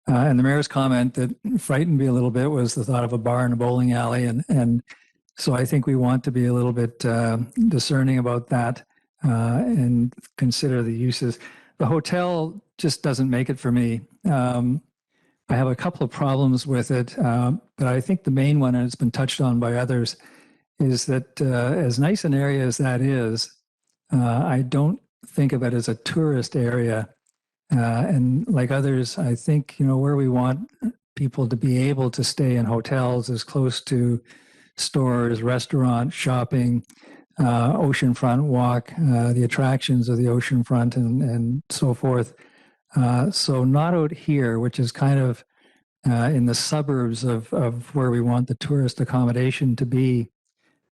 the mayor's comment that frightened me a little bit was the thought of a bar and a bowling alley, and so I think we want to be a little bit discerning about that and consider the uses. The hotel just doesn't make it for me. I have a couple of problems with it, but I think the main one, and it's been touched on by others, is that as nice an area as that is, I don't think of it as a tourist area. And like others, I think, where we want people to be able to stay in hotels is close to stores, restaurants, shopping, oceanfront walk, the attractions of the oceanfront and so forth. So not out here, which is kind of in the suburbs of where we want the tourist accommodation to be.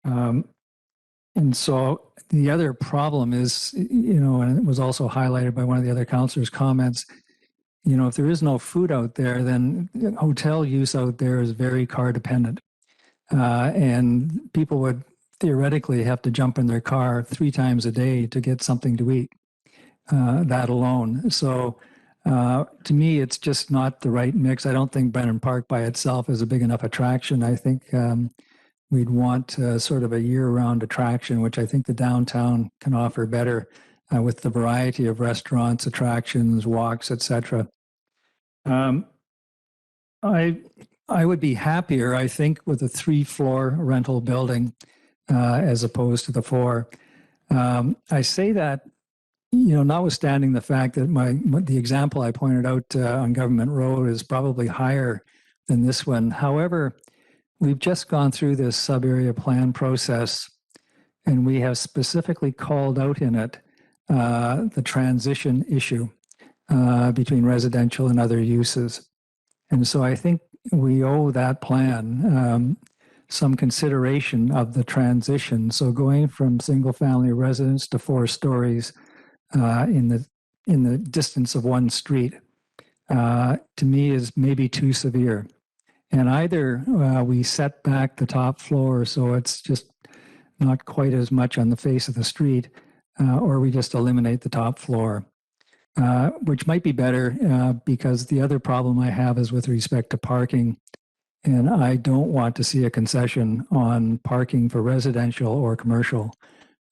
And so the other problem is, and it was also highlighted by one of the other councillors' comments, if there is no food out there, then hotel use out there is very car dependent. And people would theoretically have to jump in their car 3 times a day to get something to eat, that alone. So to me, it's just not the right mix. I don't think Brennan Park by itself is a big enough attraction. I think we'd want sort of a year-round attraction, which I think the downtown can offer better with the variety of restaurants, attractions, walks, etc. I would be happier, I think, with a 3-floor rental building as opposed to the 4. I say that, notwithstanding the fact that the example I pointed out on Government Road is probably higher than this one. However, we've just gone through this sub-area plan process, and we have specifically called out in it the transition issue between residential and other uses. And so I think we owe that plan some consideration of the transition. So going from single-family residence to 4 stories in the distance of 1 street, to me is maybe too severe. And either we set back the top floor so it's just not quite as much on the face of the street, or we just eliminate the top floor, which might be better because the other problem I have is with respect to parking. And I don't want to see a concession on parking for residential or commercial.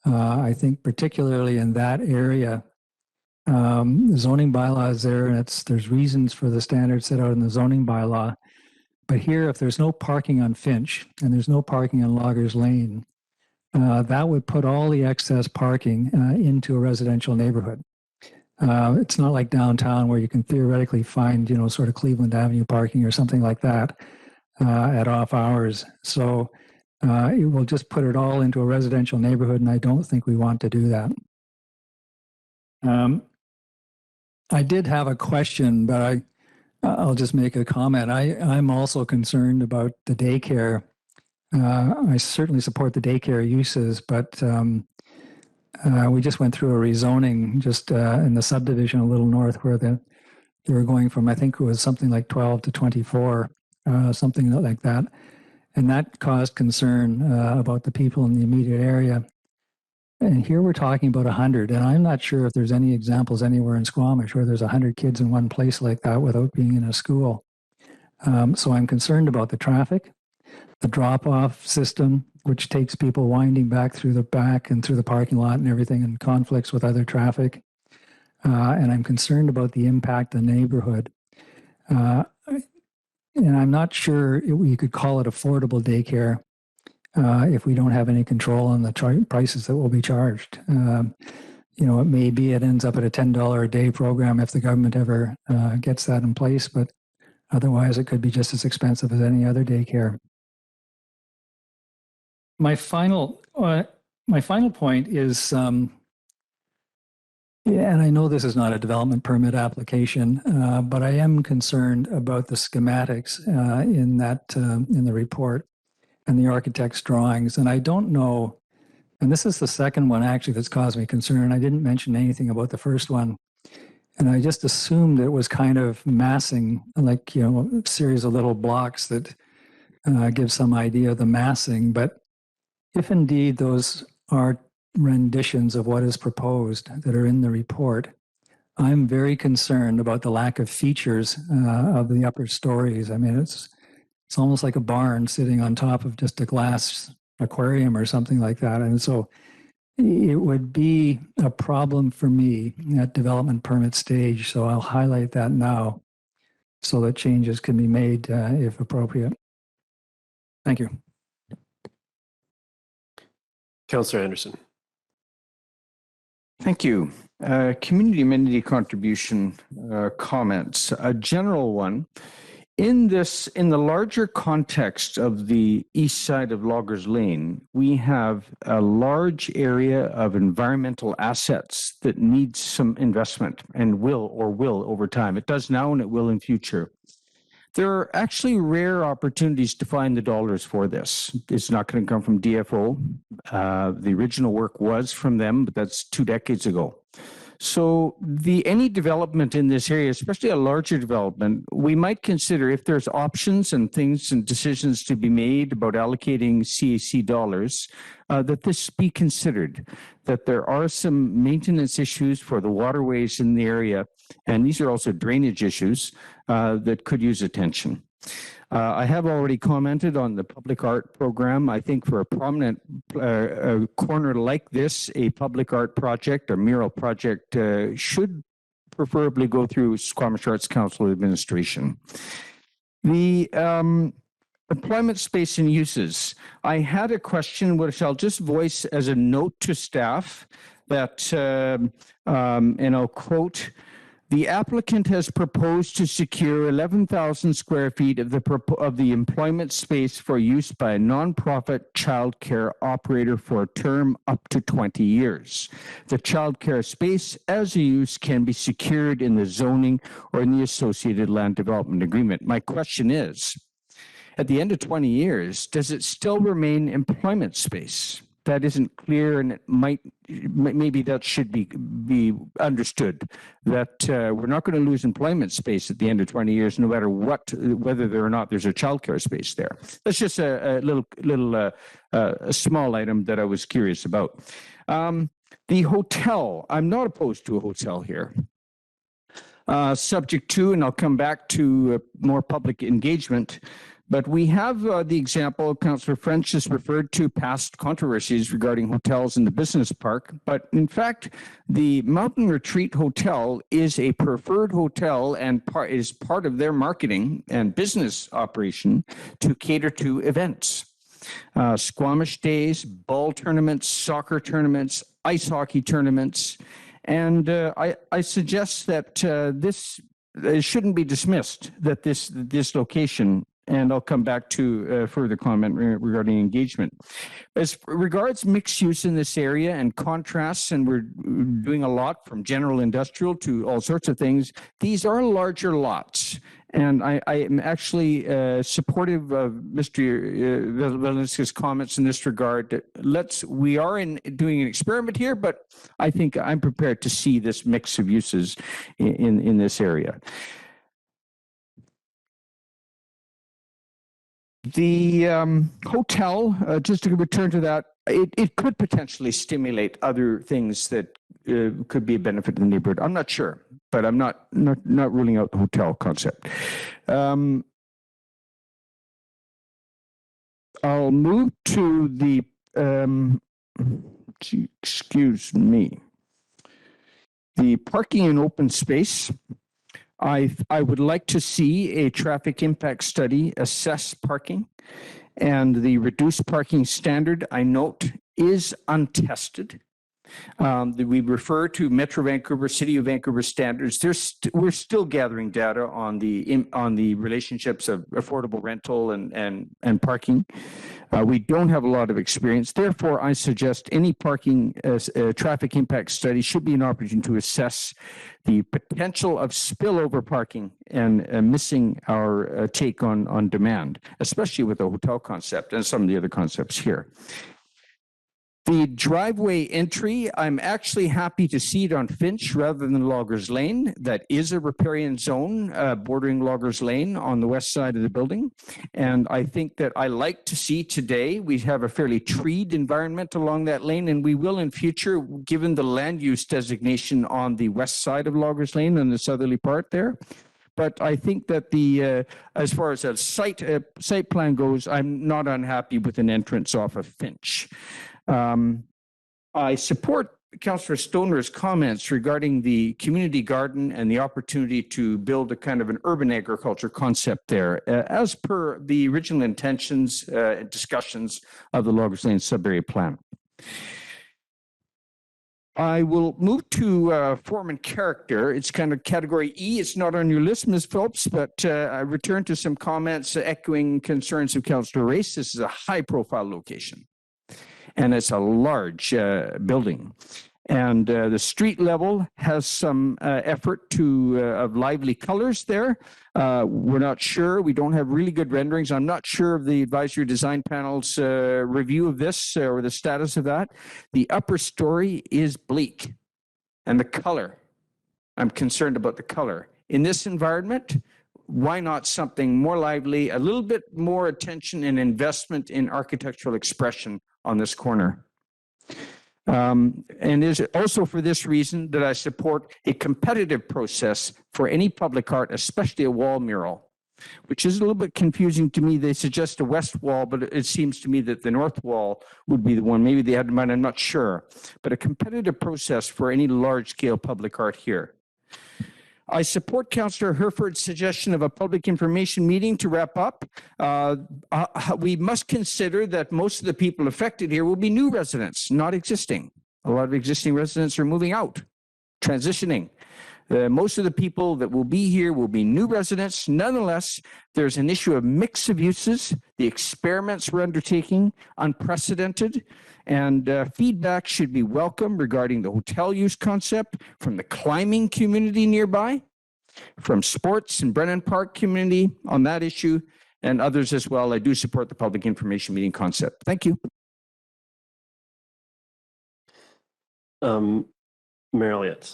I think particularly in that area, the zoning bylaw is there, and there's reasons for the standards set out in the zoning bylaw. But here, if there's no parking on Finch and there's no parking on Loggers Lane, that would put all the excess parking into a residential neighborhood. It's not like downtown where you can theoretically find, sort of Cleveland Avenue parking or something like that at off hours. So it will just put it all into a residential neighborhood, and I don't think we want to do that. I did have a question, but I'll just make a comment. I'm also concerned about the daycare. I certainly support the daycare uses, but we just went through a rezoning just in the subdivision a little north where they were going from, I think it was something like 12 to 24, something like that. And that caused concern about the people in the immediate area. And here we're talking about 100, and I'm not sure if there's any examples anywhere in Squamish where there's 100 kids in one place like that without being in a school. So I'm concerned about the traffic. the drop-off system, which takes people winding back through the back and through the parking lot and everything, and conflicts with other traffic. And I'm concerned about the impact on the neighborhood. And I'm not sure you could call it affordable daycare if we don't have any control on the prices that will be charged. You know, it may be it ends up at a $10 a day program if the government ever gets that in place, but otherwise it could be just as expensive as any other daycare. My final point is, yeah, and I know this is not a development permit application, but I am concerned about the schematics in the report and the architect's drawings. And I don't know, and this is the second one actually that's caused me concern. I didn't mention anything about the first one. And I just assumed it was kind of massing, like, you know, a series of little blocks that give some idea of the massing. But if indeed those are renditions of what is proposed that are in the report, I'm very concerned about the lack of features of the upper stories. I mean, it's almost like a barn sitting on top of just a glass aquarium or something like that. And so it would be a problem for me at development permit stage. So I'll highlight that now so that changes can be made if appropriate. Thank you. Councillor Anderson. Thank you. Community amenity contribution comments. A general one. In the larger context of the east side of Loggers Lane, we have a large area of environmental assets that needs some investment and will over time. It does now and it will in future. There are actually rare opportunities to find the dollars for this. It's not going to come from DFO. The original work was from them, but that's 2 decades ago. So any development in this area, especially a larger development, we might consider if there's options and things and decisions to be made about allocating CAC dollars, that this be considered, that there are some maintenance issues for the waterways in the area, and these are also drainage issues that could use attention. I have already commented on the public art program. I think for a prominent corner like this, a public art project or mural project should preferably go through Squamish Arts Council administration. The employment space and uses. I had a question which I'll just voice as a note to staff that, and I'll quote, the applicant has proposed to secure 11,000 square feet of the employment space for use by a nonprofit childcare operator for a term up to 20 years. The childcare space as a use can be secured in the zoning or in the associated land development agreement. My question is, at the end of 20 years, does it still remain employment space? That isn't clear, and it maybe that should be understood, that we're not going to lose employment space at the end of 20 years, no matter whether there or not there's a childcare space there. That's just a small item that I was curious about. The hotel, I'm not opposed to a hotel here. Subject to, and I'll come back to more public engagement, but we have the example, Councillor Finch has referred to past controversies regarding hotels in the business park. But in fact, the Mountain Retreat Hotel is a preferred hotel and is part of their marketing and business operation to cater to events. Squamish days, ball tournaments, soccer tournaments, ice hockey tournaments. And I suggest that this shouldn't be dismissed, that this location, and I'll come back to further comment regarding engagement. As regards mixed use in this area and contrasts, and we're doing a lot from general industrial to all sorts of things, these are larger lots. And I am actually supportive of Mr. Valensky's comments in this regard. We are doing an experiment here, but I think I'm prepared to see this mix of uses in this area. The hotel, just to return to that, it could potentially stimulate other things that could be a benefit to the neighborhood. I'm not sure, but I'm not ruling out the hotel concept. I'll move to the, excuse me, the parking and open space. I would like to see a traffic impact study assess parking, and the reduced parking standard, I note, is untested. We refer to Metro Vancouver, City of Vancouver standards. We're still gathering data on the relationships of affordable rental and parking. We don't have a lot of experience. Therefore, I suggest any parking traffic impact study should be an opportunity to assess the potential of spillover parking and missing our take on demand, especially with the hotel concept and some of the other concepts here. The driveway entry, I'm actually happy to see it on Finch rather than Loggers Lane. That is a riparian zone bordering Loggers Lane on the west side of the building. And I think that I like to see today, we have a fairly treed environment along that lane, and we will in future, given the land use designation on the west side of Loggers Lane and the southerly part there. But I think that as far as a site plan goes, I'm not unhappy with an entrance off of Finch. I support Councillor Stoner's comments regarding the community garden and the opportunity to build a kind of an urban agriculture concept there, as per the original intentions and discussions of the Loggers Lane sub-area plan. I will move to form and character. It's kind of category E. It's not on your list, Ms. Phillips, but I return to some comments echoing concerns of Councillor Race. This is a high-profile location, and it's a large building. And the street level has some effort of lively colors there. We're not sure. We don't have really good renderings. I'm not sure of the advisory design panel's review of this or the status of that. The upper story is bleak. And the color, I'm concerned about the color. In this environment, why not something more lively, a little bit more attention and investment in architectural expression on this corner? And is also for this reason that I support a competitive process for any public art, especially a wall mural, which is a little bit confusing to me. They suggest a west wall, but it seems to me that the north wall would be the one. Maybe they had in mind, I'm not sure. But a competitive process for any large-scale public art here. I support Councillor Herford's suggestion of a public information meeting to wrap up. We must consider that most of the people affected here will be new residents, not existing. A lot of existing residents are moving out, transitioning. Most of the people that will be here will be new residents. Nonetheless, there's an issue of mix of uses, the experiments we're undertaking, unprecedented, and feedback should be welcome regarding the hotel use concept from the climbing community nearby, from sports and Brennan Park community on that issue, and others as well. I do support the public information meeting concept. Thank you. Mayor Elliott.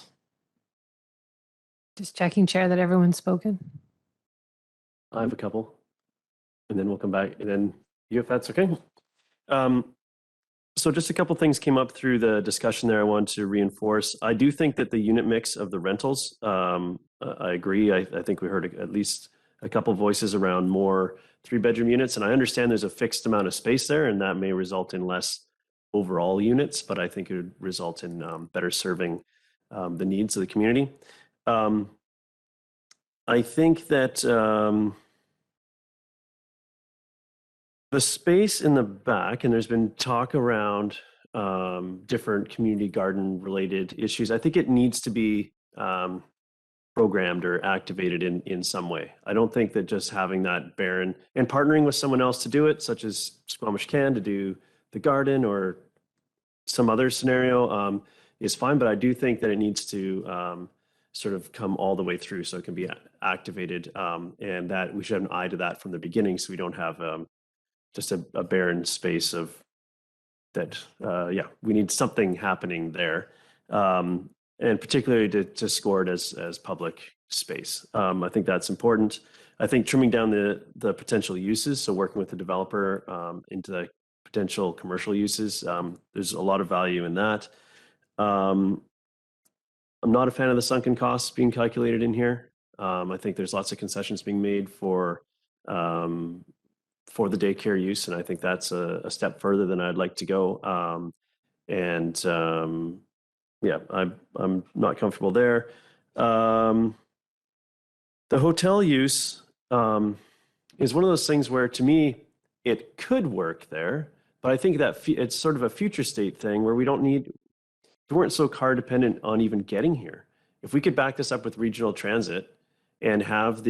Just checking, Chair, that everyone's spoken. I have a couple, and then we'll come back, and then you, if that's okay. So just a couple things came up through the discussion there I want to reinforce. I do think that the unit mix of the rentals, I agree. I think we heard at least a couple voices around more 3-bedroom units, and I understand there's a fixed amount of space there, and that may result in less overall units, but I think it would result in better serving the needs of the community. I think that the space in the back, and there's been talk around different community garden related issues. I think it needs to be programmed or activated in some way. I don't think that just having that barren and partnering with someone else to do it, such as Squamish can to do the garden or some other scenario is fine, but I do think that it needs to sort of come all the way through so it can be activated, and that we should have an eye to that from the beginning so we don't have just a barren space of that. Yeah, we need something happening there, and particularly to score it as public space. I think that's important. I think trimming down the potential uses, so working with the developer into the potential commercial uses, there's a lot of value in that. I'm not a fan of the sunken costs being calculated in here. I think there's lots of concessions being made for for the daycare use, and I think that's a step further than I'd like to go. Yeah, I'm not comfortable there. The hotel use is one of those things where, to me, it could work there, but I think that it's sort of a future state thing where we weren't so car dependent on even getting here. If we could back this up with regional transit and have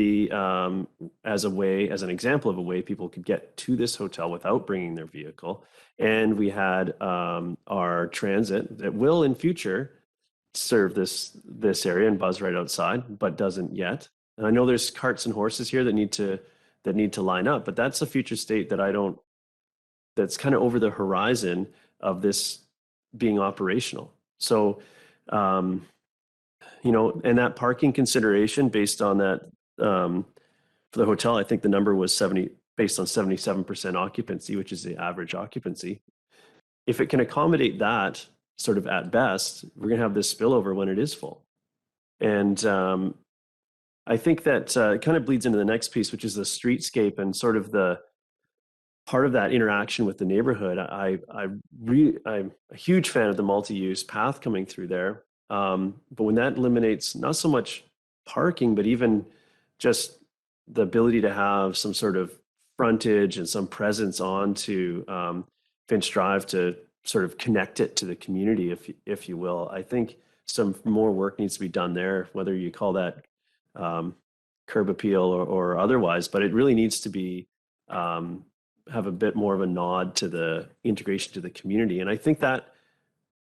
as an example of a way people could get to this hotel without bringing their vehicle, and we had our transit that will in future serve this area and buzz right outside, but doesn't yet. And I know there's carts and horses here that need to line up, but that's a future state that's kind of over the horizon of this being operational. So, and that parking consideration based on that, for the hotel, I think the number was based on 77% occupancy, which is the average occupancy. If it can accommodate that sort of at best, we're going to have this spillover when it is full. And I think that it kind of bleeds into the next piece, which is the streetscape and sort of the part of that interaction with the neighborhood. I'm a huge fan of the multi-use path coming through there. But when that eliminates not so much parking, but even just the ability to have some sort of frontage and some presence onto Finch Drive to sort of connect it to the community, if you will, I think some more work needs to be done there, whether you call that curb appeal or otherwise, but it really needs to be have a bit more of a nod to the integration to the community. And I think that,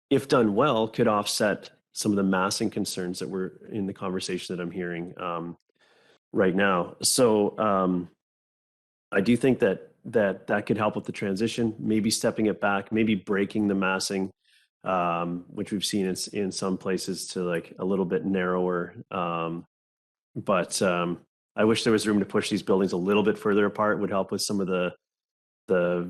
if done well, could offset some of the massing concerns that were in the conversation that I'm hearing right now. So I do think that could help with the transition, maybe stepping it back, maybe breaking the massing, which we've seen in some places to like a little bit narrower. But I wish there was room to push these buildings a little bit further apart. It would help with some of the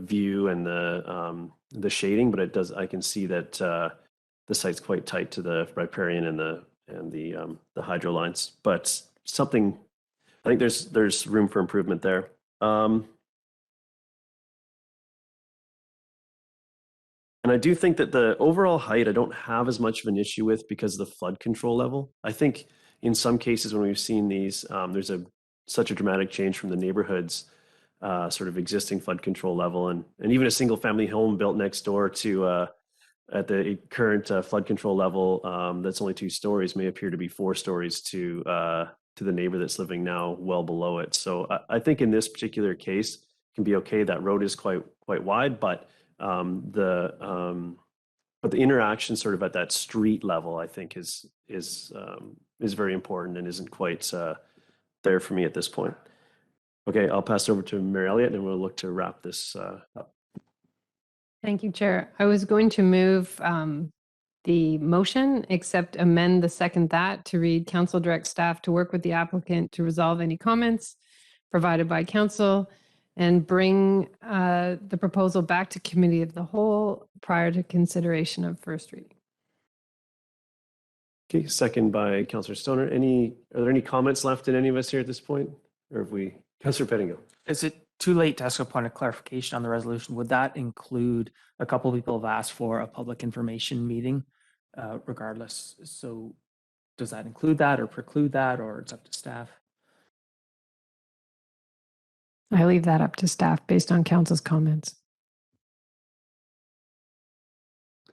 view and the shading, but it does. I can see that the site's quite tight to the riparian and the hydro lines. But something, I think there's room for improvement there. And I do think that the overall height, I don't have as much of an issue with because of the flood control level. I think in some cases when we've seen these, there's such a dramatic change from the neighborhood's sort of existing flood control level, and even a single family home built next door to at the current flood control level that's only 2 stories may appear to be 4 stories to the neighbor that's living now well below it. So I think in this particular case it can be okay. That road is quite wide, but the interaction sort of at that street level, I think is very important and isn't quite there for me at this point. Okay, I'll pass it over to Mary Elliott and we'll look to wrap this up. Thank you, Chair. I was going to move the motion, except amend the second that to read council direct staff to work with the applicant to resolve any comments provided by council and bring the proposal back to committee of the whole prior to consideration of first reading. Okay, second by Councillor Stoner. Are there any comments left in any of us here at this point? Or have we, Councillor Pettingill? Is it too late to ask a point of clarification on the resolution? Would that include, a couple of people have asked for a public information meeting regardless? So does that include that or preclude that, or it's up to staff? I leave that up to staff based on council's comments.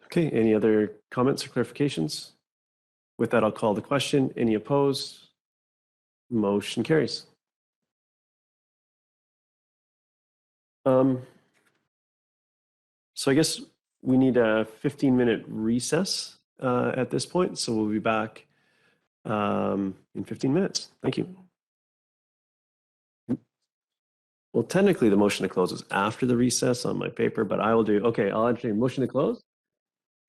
Okay, any other comments or clarifications? With that, I'll call the question. Any opposed? Motion carries. So I guess we need a 15-minute recess at this point. So we'll be back in 15 minutes. Thank you. Well, technically the motion to close is after the recess on my paper, but I will do, okay, I'll entertain a motion to close.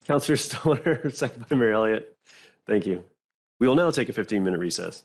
Councillor Stoner, second by Mary Elliott. Thank you. We will now take a 15-minute recess.